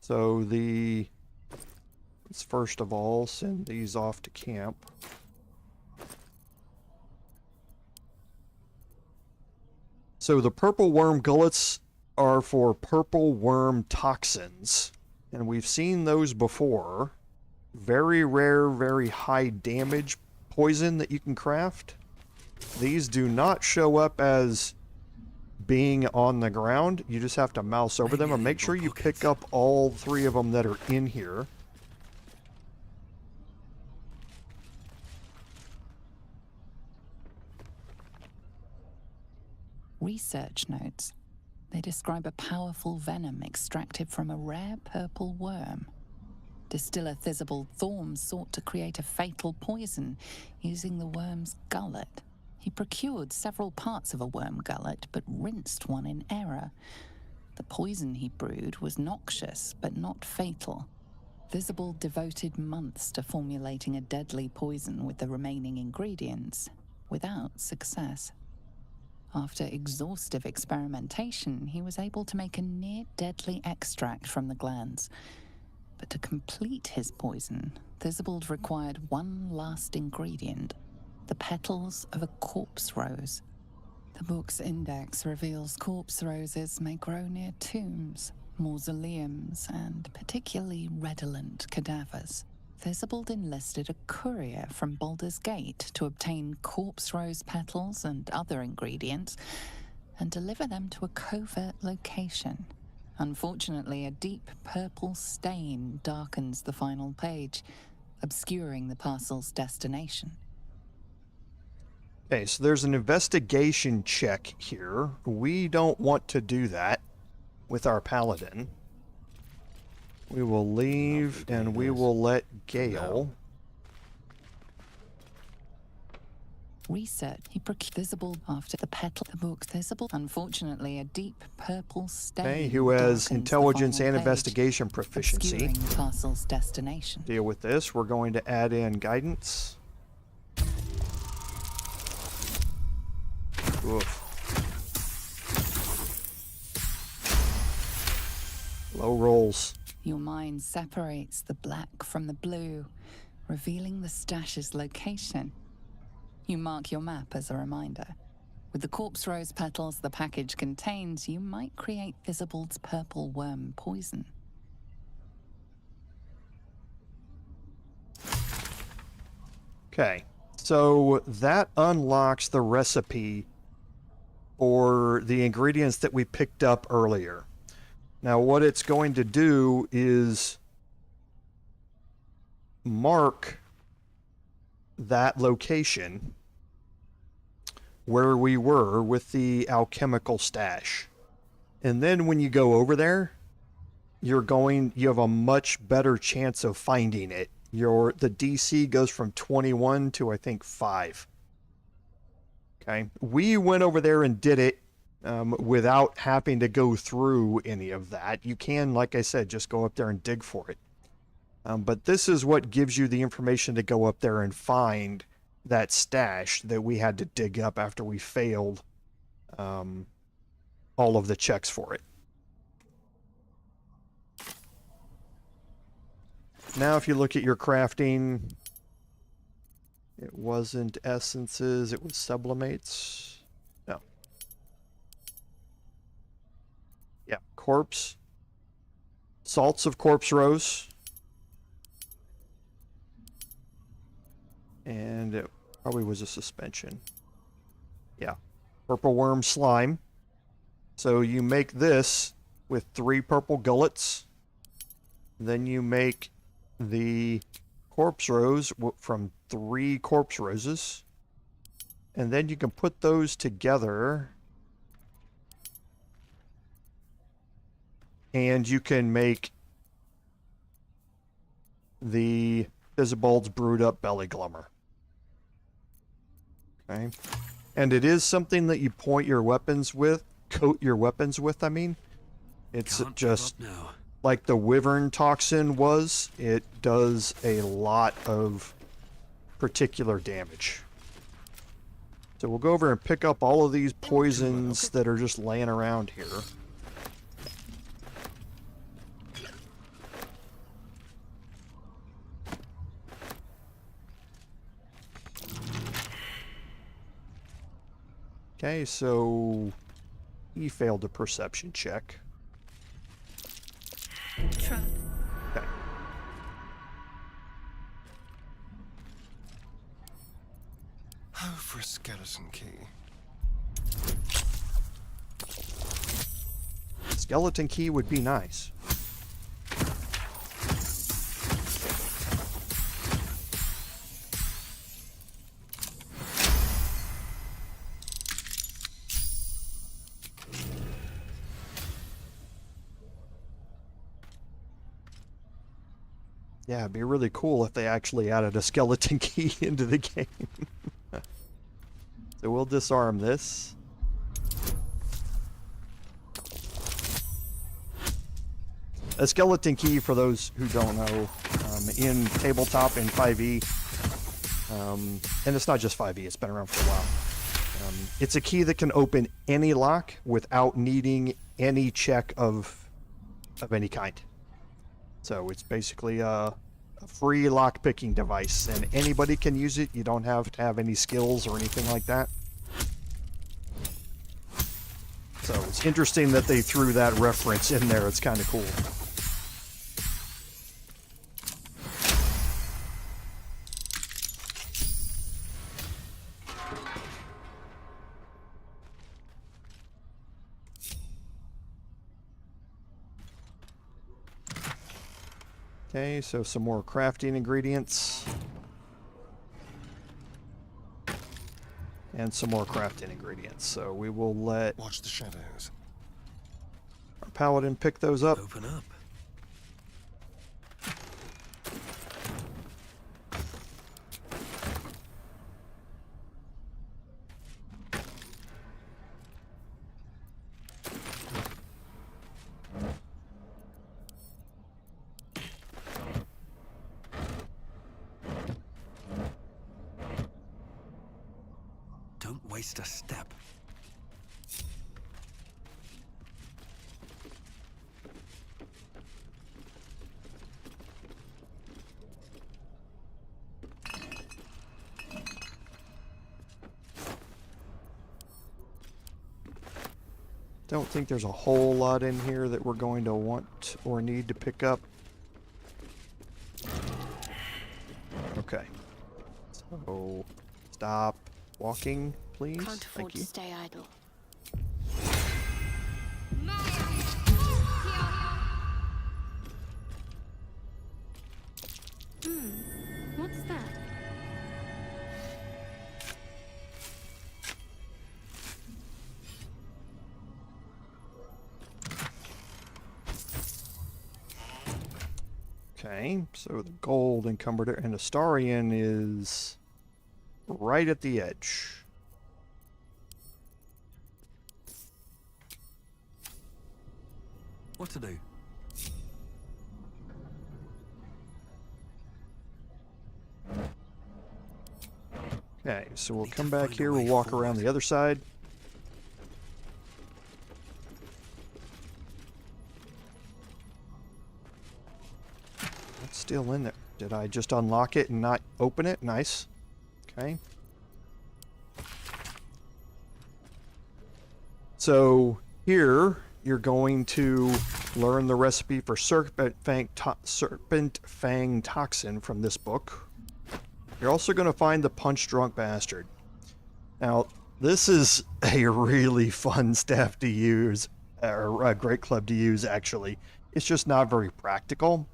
So let's first of all send these off to camp. So the purple worm gullets are for purple worm toxins, and we've seen those before. Very rare, very high damage poison that you can craft. These do not show up as being on the ground. You just have to mouse over them and make sure you pick up all 3 of them that are in here. Research notes. They describe a powerful venom extracted from a rare purple worm. Distiller Thisobald Thorm sought to create a fatal poison using the worm's gullet. He procured several parts of a worm gullet, but rinsed one in error. The poison he brewed was noxious, but not fatal. Thisobald devoted months to formulating a deadly poison with the remaining ingredients, without success. After exhaustive experimentation, he was able to make a near-deadly extract from the glands. But to complete his poison, Thisobald required one last ingredient, the petals of a corpse rose. The book's index reveals corpse roses may grow near tombs, mausoleums, and particularly redolent cadavers. Thisobald enlisted a courier from Baldur's Gate to obtain corpse rose petals and other ingredients and deliver them to a covert location. Unfortunately, a deep purple stain darkens the final page, obscuring the parcel's destination. Okay, so there's an investigation check here. We don't want to do that with our Paladin. We will leave and we will let Gale. Research. He procured Thisobald after the petal. The book Thisobald. Unfortunately, a deep purple stain. Okay, who has intelligence and investigation proficiency. Obscuring the parcel's destination. Deal with this. We're going to add in guidance. Oof. Low rolls. Your mind separates the black from the blue, revealing the stash's location. You mark your map as a reminder. With the corpse rose petals the package contains, you might create Thisobald's purple worm poison. Okay, so that unlocks the recipe for the ingredients that we picked up earlier. Now what it's going to do is mark that location where we were with the alchemical stash. And then when you go over there, you have a much better chance of finding it. The DC goes from 21 to I think 5. Okay, we went over there and did it without having to go through any of that. You can, like I said, just go up there and dig for it. But this is what gives you the information to go up there and find that stash that we had to dig up after we failed all of the checks for it. Now if you look at your crafting, it wasn't essences, it was sublimates. No. Yeah, corpse. Salts of corpse rose. And it probably was a suspension. Yeah. Purple worm slime. So you make this with 3 purple gullets. Then you make the corpse rose from 3 corpse roses. And then you can put those together. And you can make the Thisobald's brewed up belly glummer. Okay. And it is something that you point your weapons with, coat your weapons with, I mean. It's just like the wyvern toxin was. It does a lot of particular damage. So we'll go over and pick up all of these poisons that are just laying around here. Okay, so he failed a perception check. Trap. Okay. Oh, for a skeleton key. Skeleton key would be nice. Yeah, it'd be really cool if they actually added a skeleton key into the game. So we'll disarm this. A skeleton key, for those who don't know, in tabletop in 5e, and it's not just 5e, it's been around for a while. It's a key that can open any lock without needing any check of any kind. So it's basically a free lock-picking device, and anybody can use it. You don't have to have any skills or anything like that. So it's interesting that they threw that reference in there. It's kind of cool. Okay, so some more crafting ingredients. And some more crafting ingredients. So we will let... Watch the shadows. Our Paladin pick those up. Open up. Don't waste a step. Don't think there's a whole lot in here that we're going to want or need to pick up. Okay. So, stop walking, please. Can't afford to stay idle. What's that? Okay, so the gold encumbered and Astarian is right at the edge. What to do? Okay, so we'll come back here, we'll walk around the other side. It's still in there. Did I just unlock it and not open it? Nice. Okay. So here you're going to learn the recipe for serpent fang toxin from this book. You're also going to find the punch drunk bastard. Now, this is a really fun staff to use, or a great club to use, actually. It's just not very practical.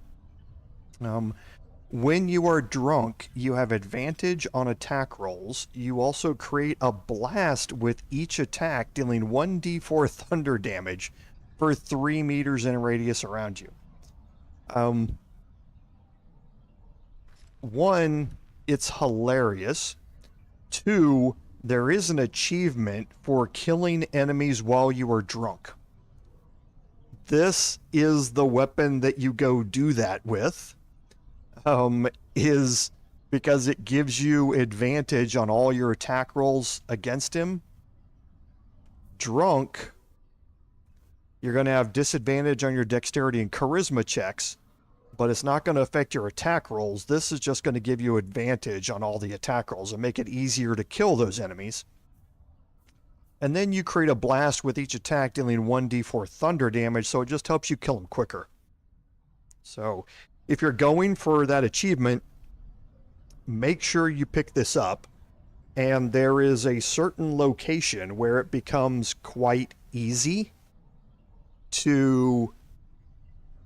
When you are drunk, you have advantage on attack rolls. You also create a blast with each attack, dealing 1d4 thunder damage for 3 meters in a radius around you. One, it's hilarious. Two, there is an achievement for killing enemies while you are drunk. This is the weapon that you go do that with. Is because it gives you advantage on all your attack rolls against him. Drunk, you're going to have disadvantage on your dexterity and charisma checks, but it's not going to affect your attack rolls. This is just going to give you advantage on all the attack rolls and make it easier to kill those enemies. And then you create a blast with each attack, dealing 1d4 thunder damage, so it just helps you kill them quicker. So if you're going for that achievement, make sure you pick this up. And there is a certain location where it becomes quite easy to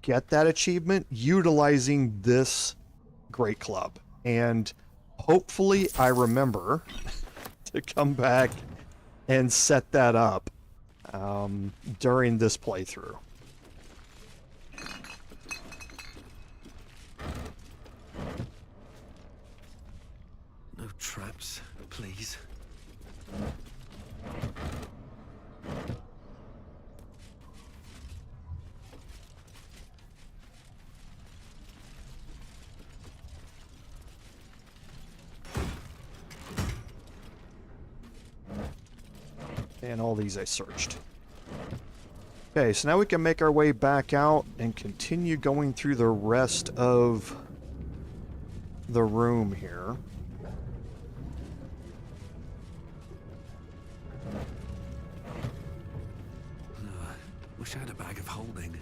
get that achievement utilizing this great club. And hopefully I remember to come back and set that up during this playthrough. traps, please. And all these I searched. Okay, so now we can make our way back out and continue going through the rest of the room here. Wish I had a bag of holding.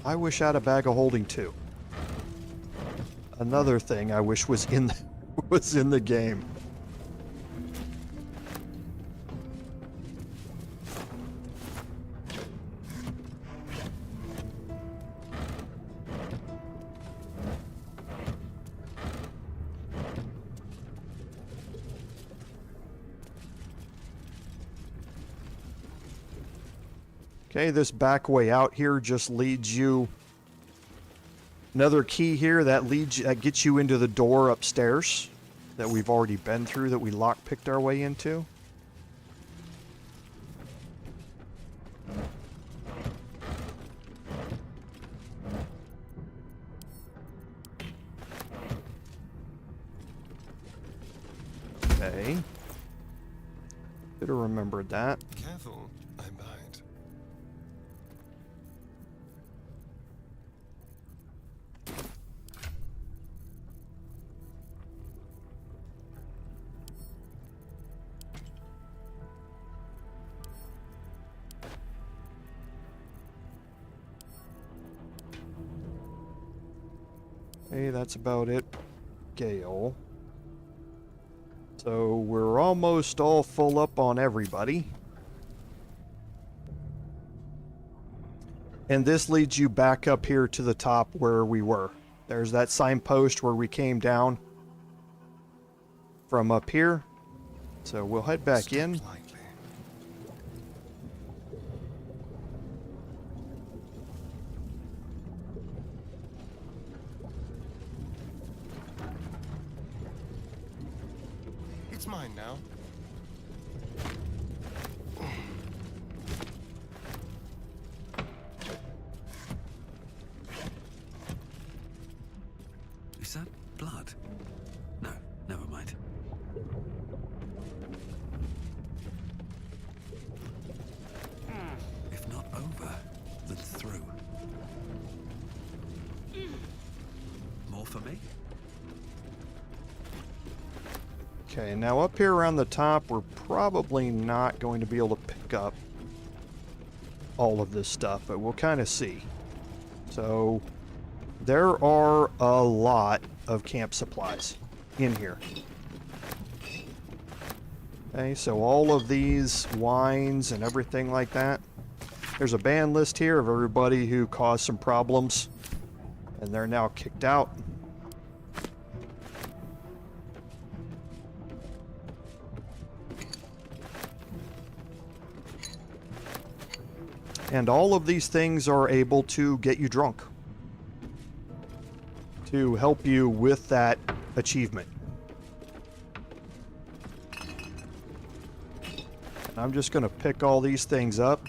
I wish I had a bag of holding too. Another thing I wish was in the game. Okay, this back way out here just leads you. Another key here that gets you into the door upstairs that we've already been through, that we lockpicked our way into. Okay. Should have remembered that. Careful, I might. Hey, that's about it, Gale. So we're almost all full up on everybody. And this leads you back up here to the top where we were. There's that signpost where we came down from up here. So we'll head back in. It's mine now. Is that blood? No, never mind. If not over, then through. More for me? Okay, now up here around the top, we're probably not going to be able to pick up all of this stuff, but we'll kind of see. So, there are a lot of camp supplies in here. Okay, so all of these wines and everything like that. There's a ban list here of everybody who caused some problems, and they're now kicked out. And all of these things are able to get you drunk, to help you with that achievement. And I'm just going to pick all these things up.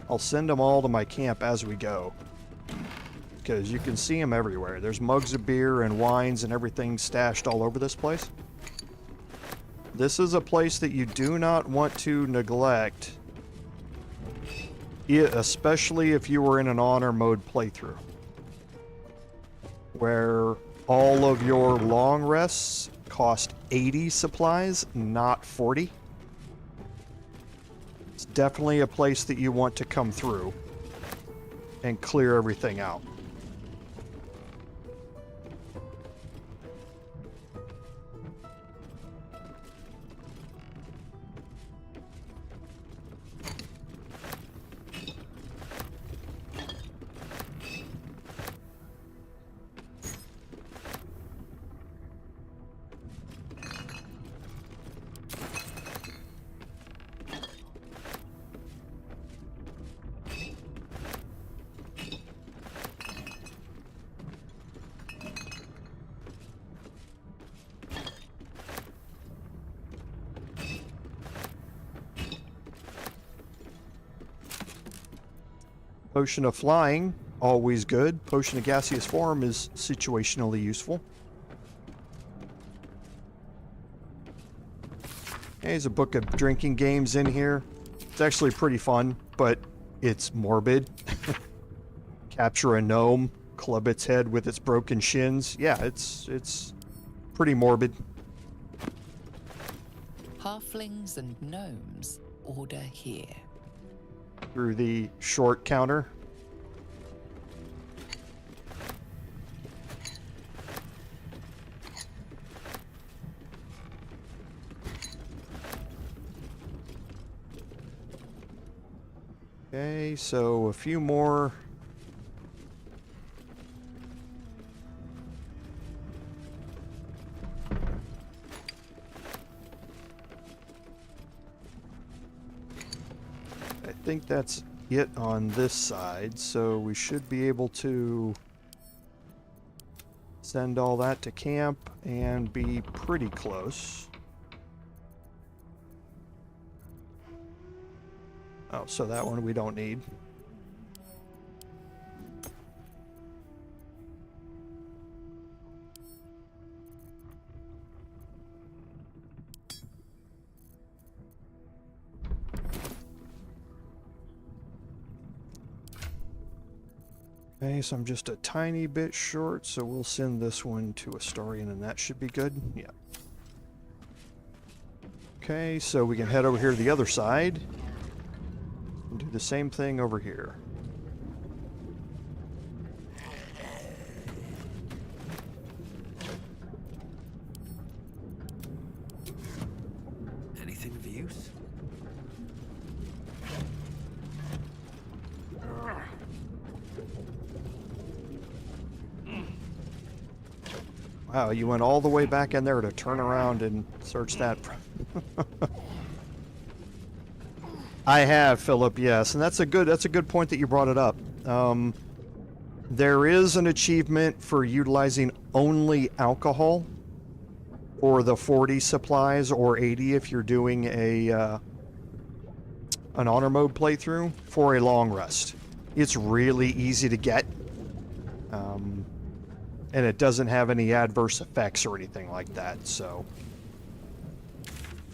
I'll send them all to my camp as we go, because you can see them everywhere. There's mugs of beer and wines and everything stashed all over this place. This is a place that you do not want to neglect, especially if you were in an honor mode playthrough, where all of your long rests cost 80 supplies, not 40. It's definitely a place that you want to come through and clear everything out. Potion of Flying, always good. Potion of Gaseous Form is situationally useful. There's a book of drinking games in here. It's actually pretty fun, but it's morbid. Capture a gnome, club its head with its broken shins. Yeah, it's pretty morbid. Halflings and gnomes, order here. Through the short counter. Okay, so a few more. I think that's it on this side, so we should be able to send all that to camp and be pretty close. Oh, so that one we don't need. Okay, so I'm just a tiny bit short, so we'll send this one to Astarion and that should be good. Yeah. Okay, so we can head over here to the other side. And do the same thing over here. Anything of use? Wow, you went all the way back in there to turn around and search that. I have, Philip, yes, and that's a good point that you brought it up. There is an achievement for utilizing only alcohol for the 40 supplies, or 80 if you're doing an honor mode playthrough, for a long rest. It's really easy to get, and it doesn't have any adverse effects or anything like that, so...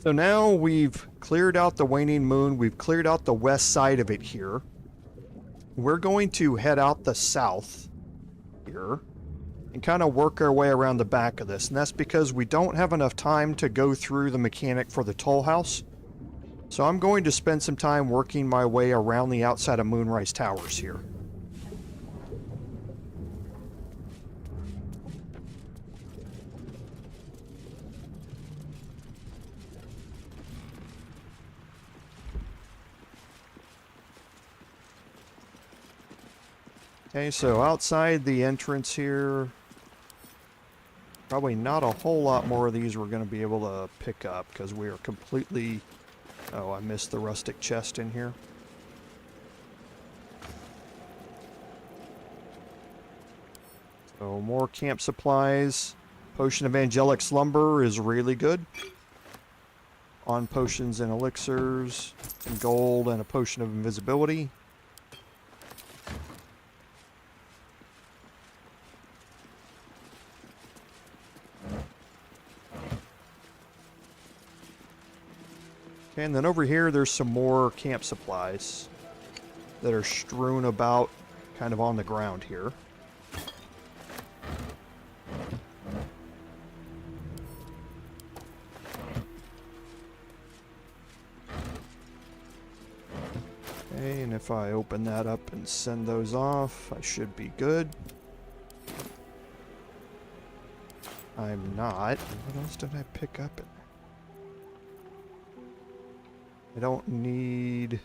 So now we've cleared out the Waning Moon, we've cleared out the west side of it here. We're going to head out the south here and kind of work our way around the back of this. And that's because we don't have enough time to go through the mechanic for the toll house. So I'm going to spend some time working my way around the outside of Moonrise Towers here. Okay, so outside the entrance here, probably not a whole lot more of these we're going to be able to pick up because we are completely... Oh, I missed the rustic chest in here. So more camp supplies. Potion of Angelic Slumber is really good. On potions and elixirs, and gold, and a potion of invisibility. Okay, and then over here there's some more camp supplies that are strewn about kind of on the ground here. Okay, and if I open that up and send those off, I should be good. I'm not. What else did I pick up? I don't need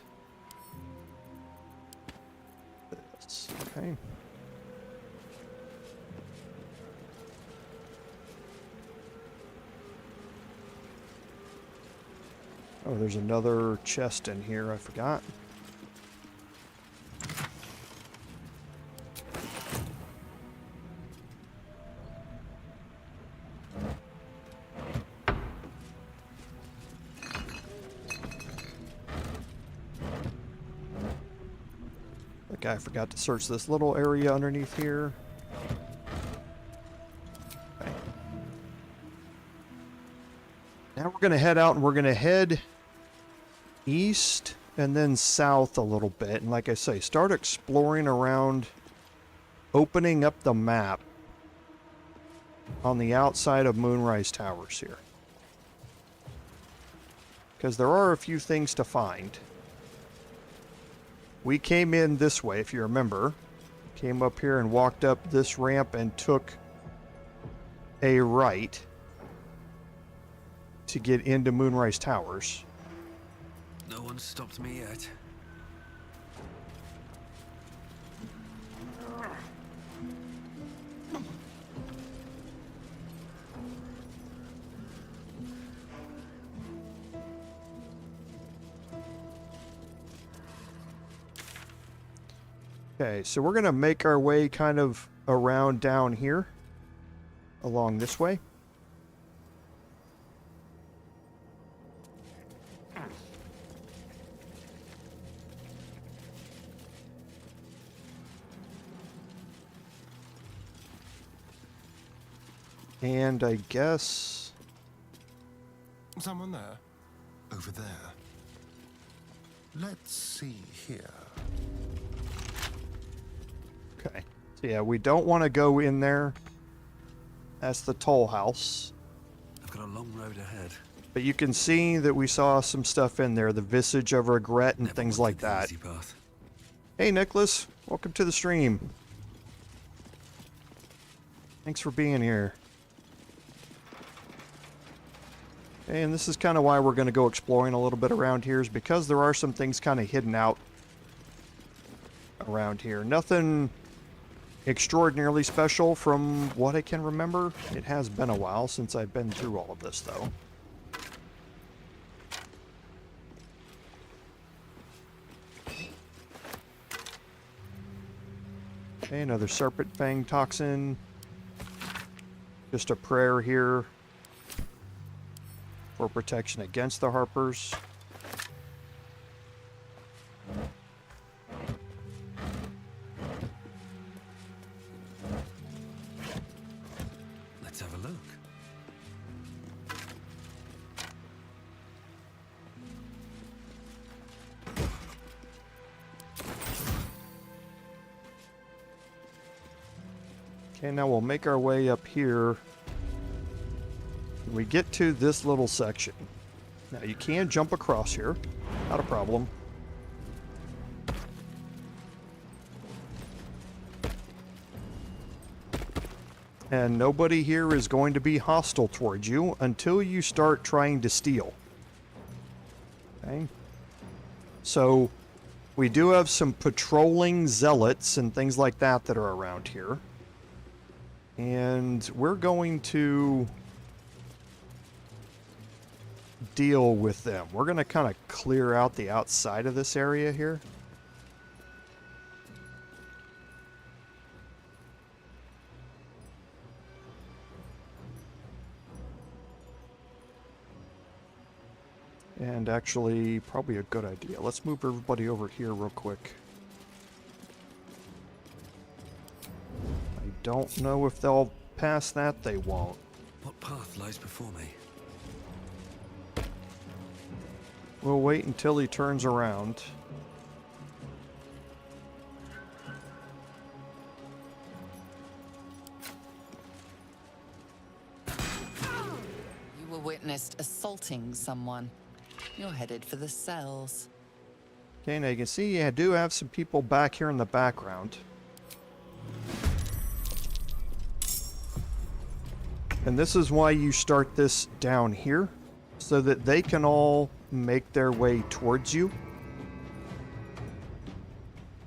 this. Okay. Oh, there's another chest in here I forgot. Okay, I forgot to search this little area underneath here. Okay. Now we're going to head out, and we're going to head east and then south a little bit. And like I say, start exploring around, opening up the map on the outside of Moonrise Towers here. Because there are a few things to find. We came in this way, if you remember. Came up here and walked up this ramp and took a right to get into Moonrise Towers. No one stopped me yet. Okay, so we're going to make our way kind of around down here, along this way. And I guess... Someone there? Over there. Let's see here. Okay. So yeah, we don't want to go in there. That's the toll house. I've got a long road ahead. But you can see that we saw some stuff in there. The Visage of Regret and things like that. Hey, Nicholas. Welcome to the stream. Thanks for being here. Okay, and this is kind of why we're going to go exploring a little bit around here, is because there are some things kind of hidden out around here. Nothing extraordinarily special from what I can remember. It has been a while since I've been through all of this, though. Okay, another Serpent Fang Toxin. Just a prayer here for protection against the Harpers. Let's have a look. Okay, now we'll make our way up here. We get to this little section. Now you can jump across here, not a problem. And nobody here is going to be hostile towards you until you start trying to steal. Okay? So we do have some patrolling zealots and things like that that are around here. And we're going to deal with them. We're going to kind of clear out the outside of this area here. And actually, probably a good idea. Let's move everybody over here real quick. I don't know if they'll pass that. They won't. What path lies before me? We'll wait until he turns around. You were witnessed assaulting someone. You're headed for the cells. Okay, now you can see I do have some people back here in the background. And this is why you start this down here, so that they can all make their way towards you.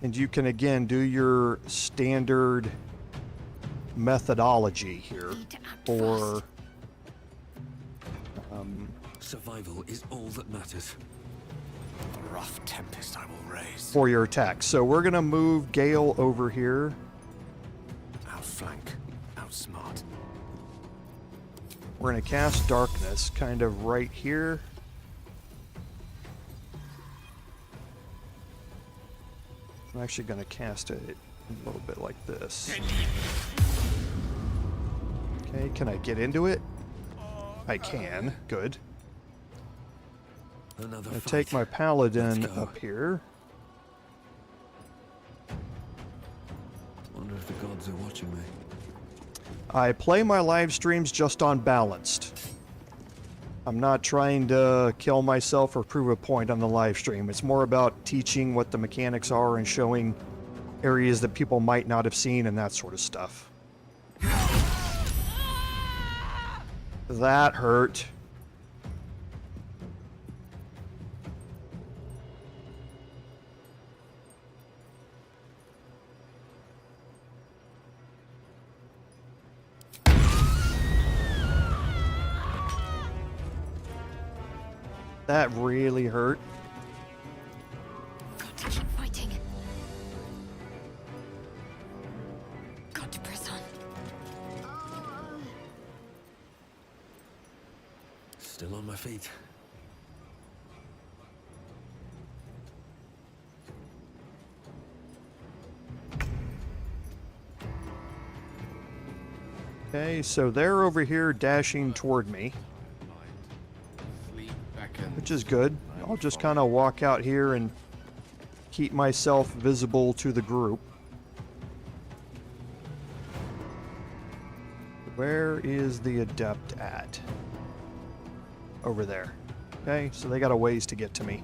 And you can again do your standard methodology here for survival is all that matters. A rough tempest I will raise. for your attack. So we're gonna move Gale over here. Outflank, outsmart. We're gonna cast Darkness kind of right here. I'm actually going to cast it a little bit like this. Okay, can I get into it? I can. Good. Another I fight. take my Paladin Let's go. up here. Wonder if the gods are watching me. I play my live streams just on balanced. I'm not trying to kill myself or prove a point on the live stream. It's more about teaching what the mechanics are and showing areas that people might not have seen and that sort of stuff. That hurt. That really hurt. Got to keep fighting. Got to press on. Still on my feet. Okay, so they're over here dashing toward me, which is good. I'll just kind of walk out here and keep myself visible to the group. Where is the adept at? Over there. Okay, so they got a ways to get to me.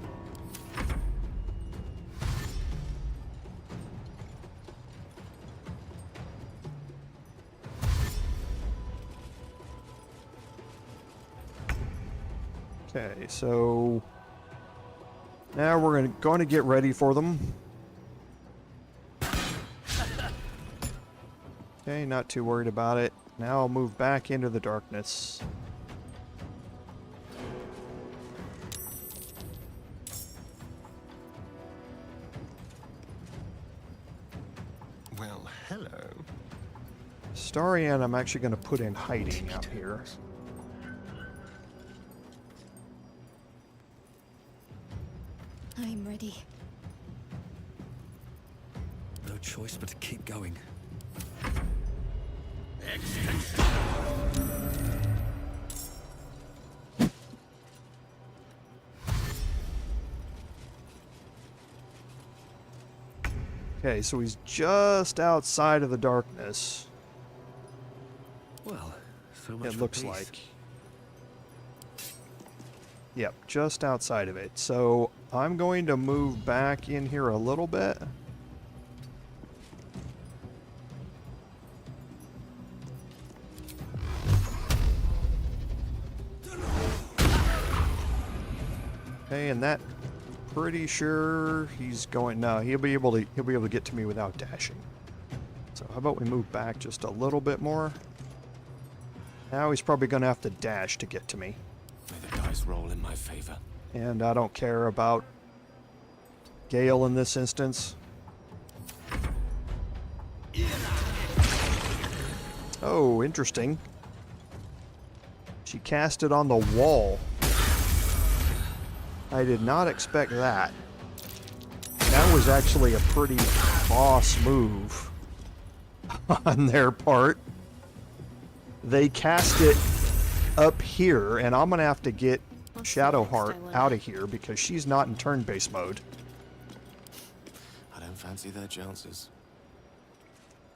Okay, so now we're going to get ready for them. Okay, not too worried about it. Now I'll move back into the darkness. Well, hello. Starian, I'm actually going to put in hiding out here. I'm ready. No choice but to keep going. Okay, so he's just outside of the darkness. Well, so much It for looks peace. like. Yep, just outside of it. So I'm going to move back in here a little bit. Okay, and that, pretty sure he's going. No, he'll be able to get to me without dashing. So how about we move back just a little bit more? Now he's probably going to have to dash to get to me. May the dice roll in my favor. And I don't care about Gale in this instance. Oh, interesting. She cast it on the wall. I did not expect that. That was actually a pretty boss move on their part. They cast it up here, and I'm gonna have to get Shadowheart out of here because she's not in turn-based mode. I don't fancy their chances.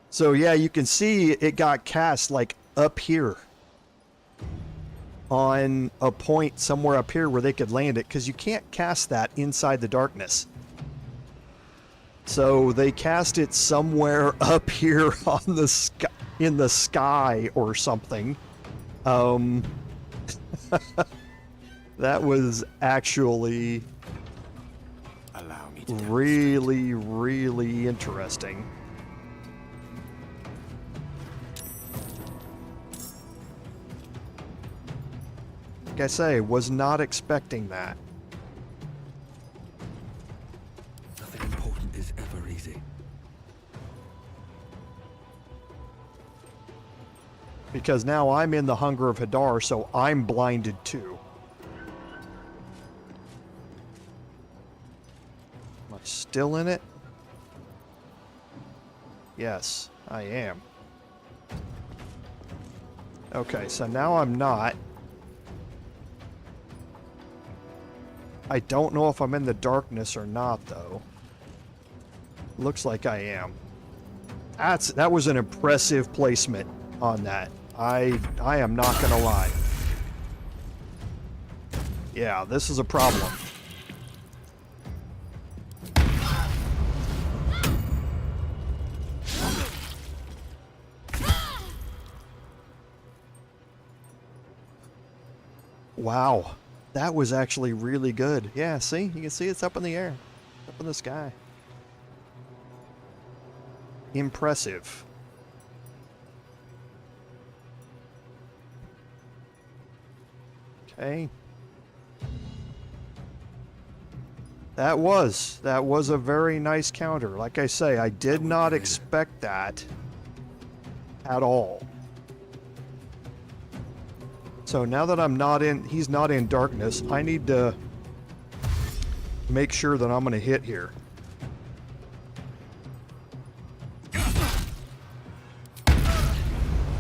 So yeah, you can see it got cast like up here on a point somewhere up here where they could land it, because you can't cast that inside the darkness. So they cast it somewhere up here on the sky, in the sky or something. That was actually Allow me to really, really interesting. Like I say, was not expecting that. Nothing important is ever easy. Because now I'm in the Hunger of Hadar, so I'm blinded too. Am I still in it? Yes, I am. Okay, so now I'm not. I don't know if I'm in the darkness or not, though. Looks like I am. That was an impressive placement on that. I am not gonna lie. Yeah, this is a problem. Wow, that was actually really good. Yeah, see? You can see it's up in the air. Up in the sky. Impressive. Okay. That was a very nice counter. Like I say, I did not expect that at all. So now that he's not in darkness, I need to make sure that I'm going to hit here.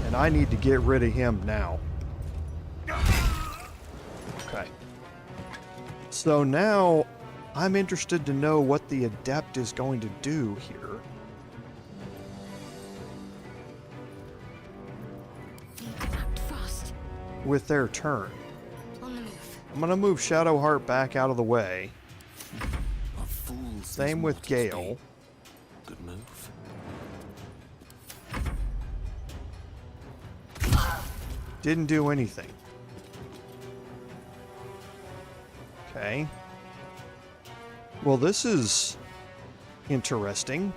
And I need to get rid of him now. Okay. So now I'm interested to know what the Adept is going to do here. With their turn. I'm gonna move Shadowheart back out of the way. Same with Gale. Good move. Didn't do anything. Okay. Well, this is interesting.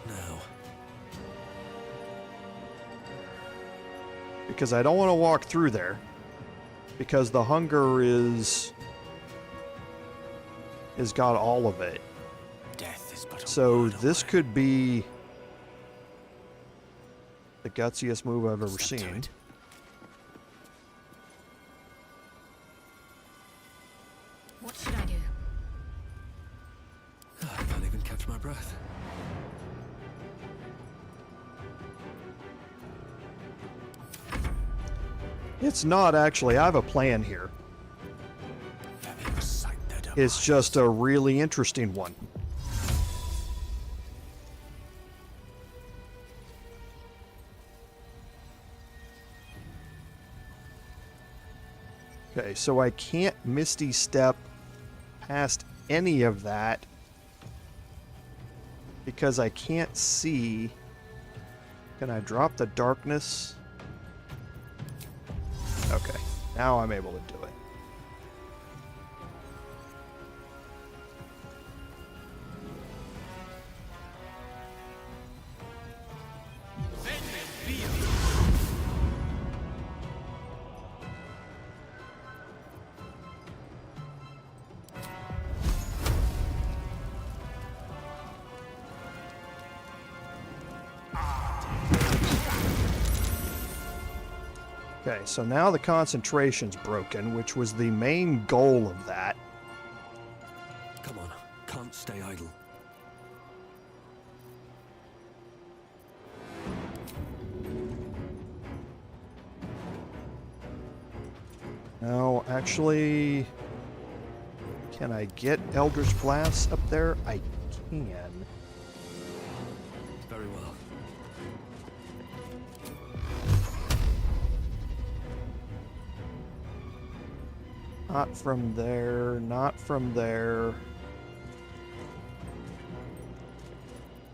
Not now. Because I don't want to walk through there. Because the hunger has got all of it. Death is but a so word this away. could be the gutsiest move I've ever seen. What should I do? I can't even catch my breath. It's not actually. I have a plan here. It's just a really interesting one. Okay, so I can't Misty Step past any of that because I can't see. Can I drop the darkness? Okay, now I'm able to do it. Okay, so now the concentration's broken, which was the main goal of that. Come on, can't stay idle. No, actually, can I get Eldritch Blast up there? I can. Very well. Not from there, not from there.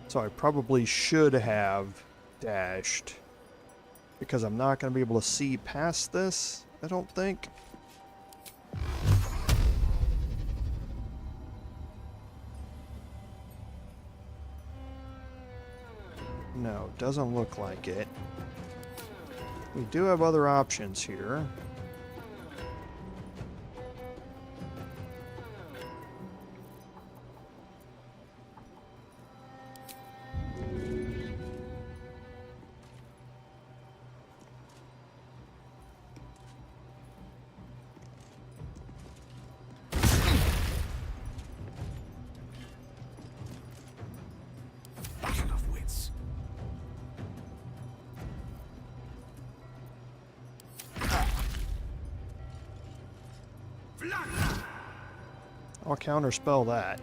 So I probably should have dashed. Because I'm not going to be able to see past this, I don't think. No, doesn't look like it. We do have other options here. I'll counterspell that.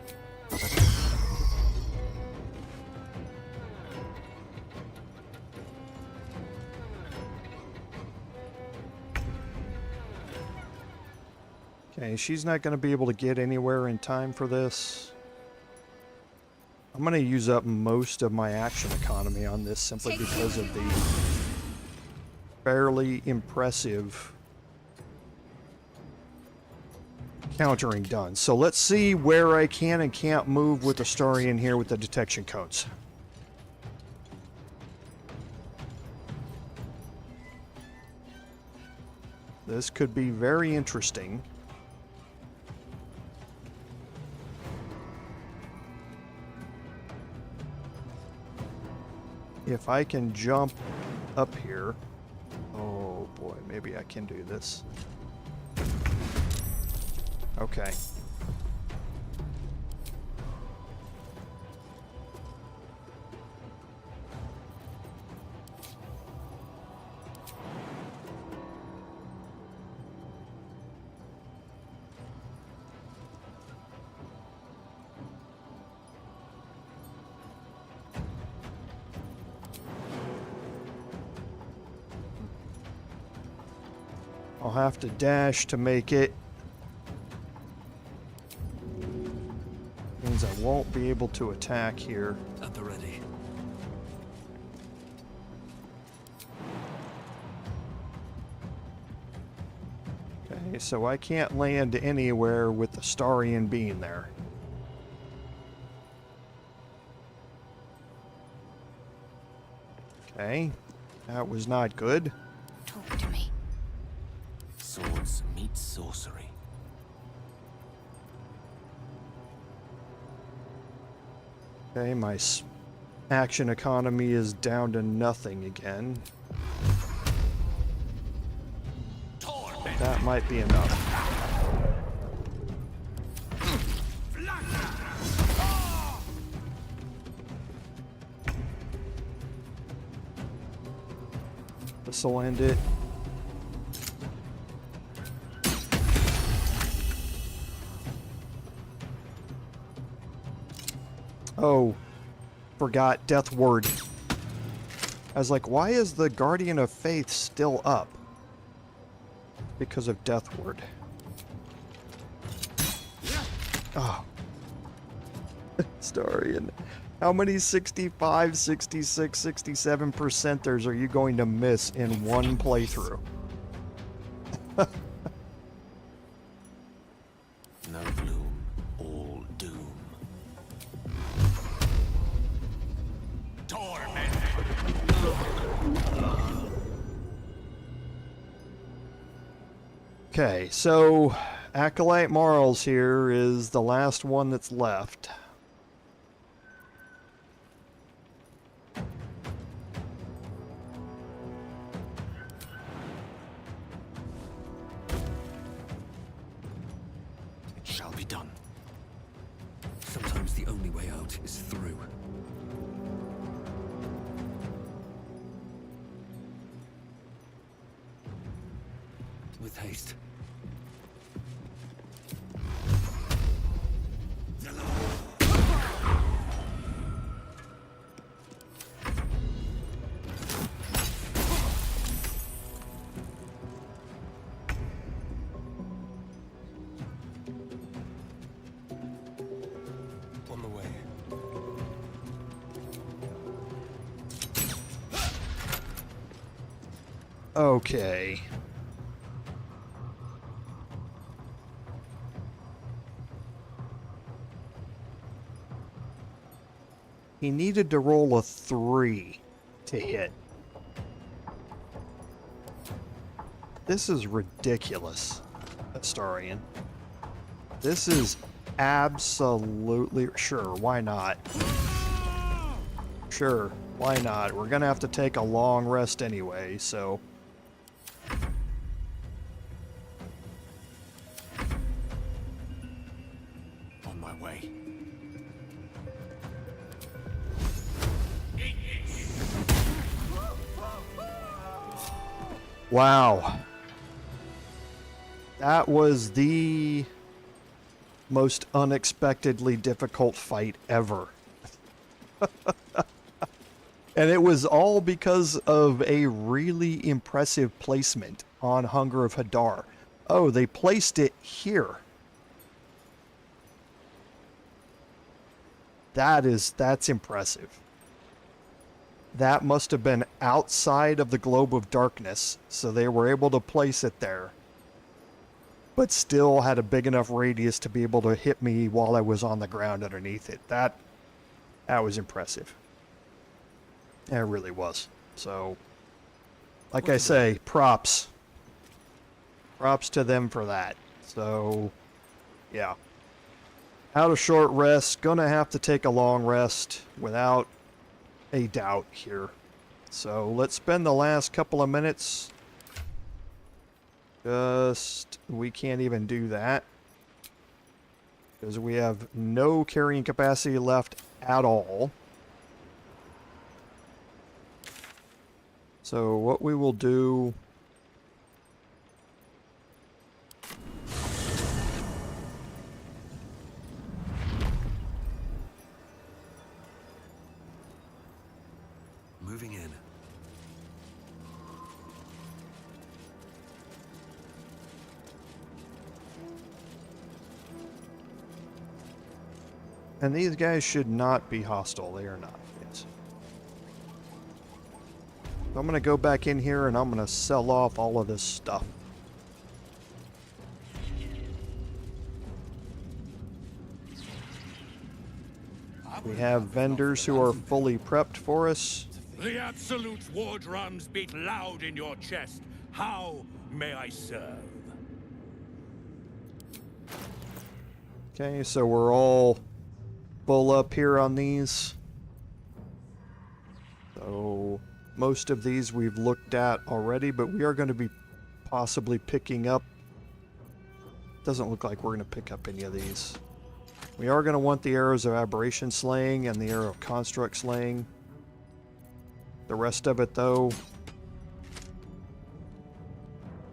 Okay, she's not going to be able to get anywhere in time for this. I'm going to use up most of my action economy on this simply because of the fairly impressive countering done. So let's see where I can and can't move with the story in here with the detection codes. This could be very interesting. If I can jump up here. Oh boy, maybe I can do this. Okay. I'll have to dash to make it. Means I won't be able to attack here. At the ready. Okay, so I can't land anywhere with the Starian being there. Okay, that was not good. Talk to me. Swords meet sorcery. Okay, my action economy is down to nothing again. That might be enough. This'll end it. Oh, forgot Death Ward. I was like, why is the Guardian of Faith still up? Because of Death Ward. Oh. Starian. How many 65, 66, 67%ers are you going to miss in one playthrough? No gloom, all doom. Okay, so Acolyte Marls here is the last one that's left. It shall be done. Sometimes the only way out is through. With haste. On the way. Okay. He needed to roll a 3 to hit. This is ridiculous, Astarian. This is absolutely... Sure, why not? Sure, why not? We're gonna have to take a long rest anyway, so... On my way. Wow. That was the most unexpectedly difficult fight ever. And it was all because of a really impressive placement on Hunger of Hadar. Oh, they placed it here. That's impressive. That must have been outside of the globe of darkness, so they were able to place it there, but still had a big enough radius to be able to hit me while I was on the ground underneath it. That was impressive. It really was. So, like I say, props. Props to them for that. So, yeah. Out of short rest, gonna have to take a long rest without a doubt here. So let's spend the last couple of minutes. We can't even do that because we have no carrying capacity left at all. So what we will do... Moving in. And these guys should not be hostile. They are not. Yes. So I'm going to go back in here and I'm going to sell off all of this stuff. We have vendors who are fully prepped for us. The Absolute's war drums beat loud in your chest. How may I serve? Okay, so we're all full up here on these. So most of these we've looked at already, but we are going to be possibly picking up... Doesn't look like we're going to pick up any of these. We are going to want the arrows of aberration slaying and the arrow of construct slaying. The rest of it, though,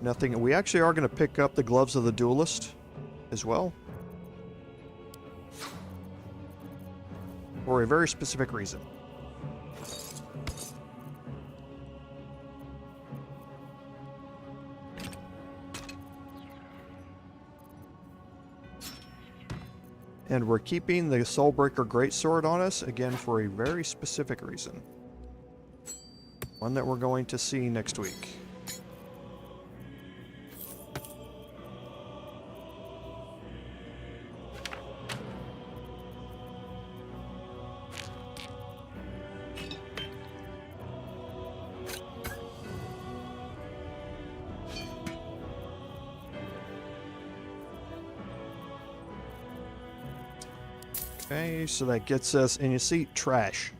nothing. We actually are going to pick up the gloves of the duelist as well, for a very specific reason. And we're keeping the Soulbreaker Greatsword on us, again, for a very specific reason. One that we're going to see next week. Okay, so that gets us, and you see, trash.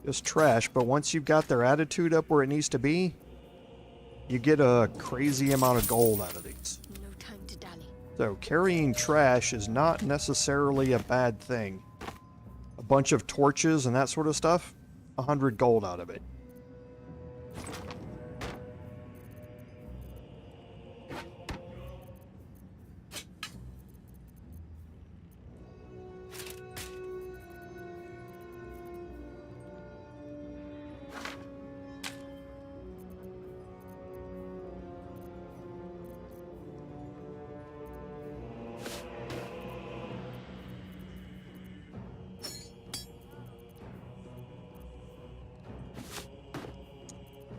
Just trash, but once you've got their attitude up where it needs to be, you get a crazy amount of gold out of these. No time to dally. So carrying trash is not necessarily a bad thing. A bunch of torches and that sort of stuff, 100 gold out of it.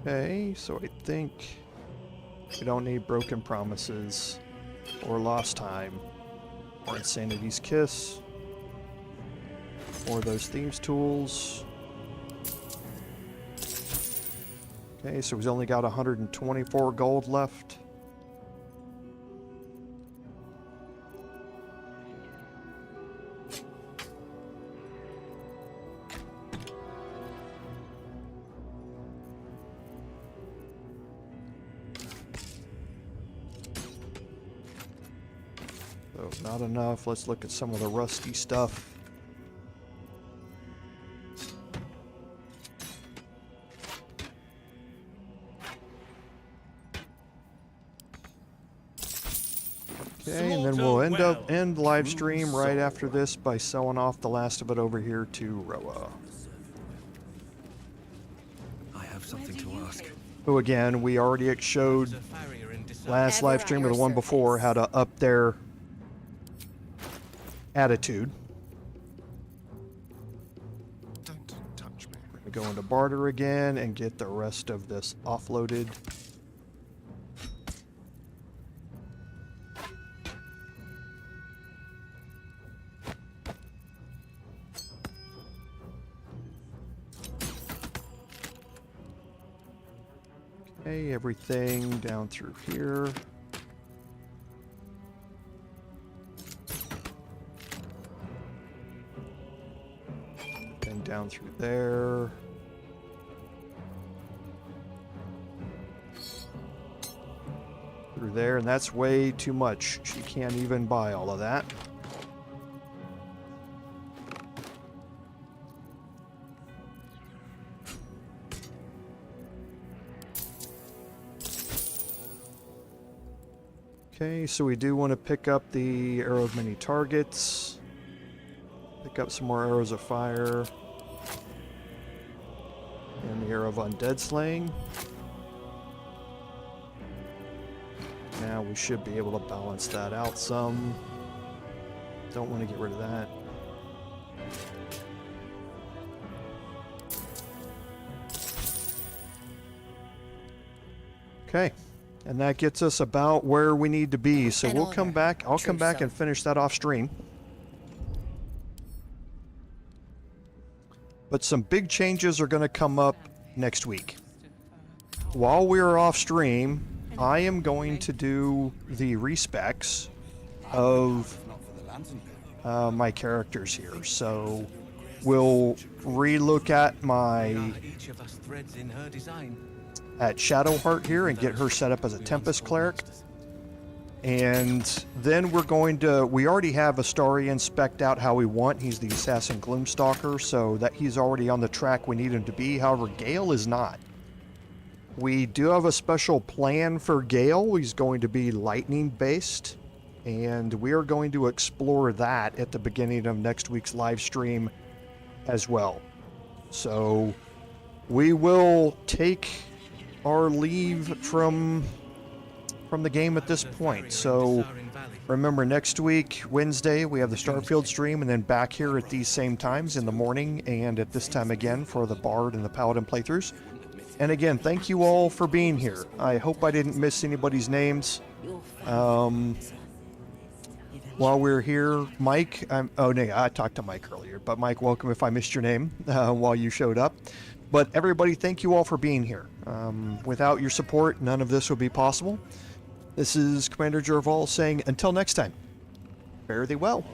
Okay, so I think we don't need Broken Promises, or Lost Time, or Insanity's Kiss, or those Themes tools. Okay, so we've only got 124 gold left. Not enough. Let's look at some of the rusty stuff. Okay, and then we'll end live stream right after this by selling off the last of it over here to Roa. I have something to ask. Who again, we already showed last live stream or the one before how to up their attitude. Don't touch me. We're gonna go into barter again and get the rest of this offloaded. Okay, everything down through here. Then down through there. Through there, and that's way too much. She can't even buy all of that. Okay, so we do want to pick up the arrow of many targets. Pick up some more arrows of fire. And the arrow of undead slaying. Now we should be able to balance that out some. Don't want to get rid of that. Okay. And that gets us about where we need to be. So we'll come back. I'll come back and finish that off stream. But some big changes are going to come up next week. While we're off stream, I am going to do the respecs of my characters here. So we'll relook at my at Shadowheart here and get her set up as a Tempest Cleric. And then we're going to, we already have Astarion spec'd out how we want. He's the Assassin Gloomstalker, so that he's already on the track we need him to be. However, Gale is not. We do have a special plan for Gale. He's going to be lightning based, and we are going to explore that at the beginning of next week's live stream as well. So we will take our leave from the game at this point. So remember, next week, Wednesday, we have the Starfield stream, and then back here at these same times in the morning and at this time again for the Bard and the Paladin playthroughs. And again, thank you all for being here. I hope I didn't miss anybody's names. While we're here, Mike, oh no, I talked to Mike earlier, but Mike, welcome if I missed your name while you showed up. But everybody, thank you all for being here. Without your support, none of this would be possible. This is Commander Jerval saying, until next time, fare thee well.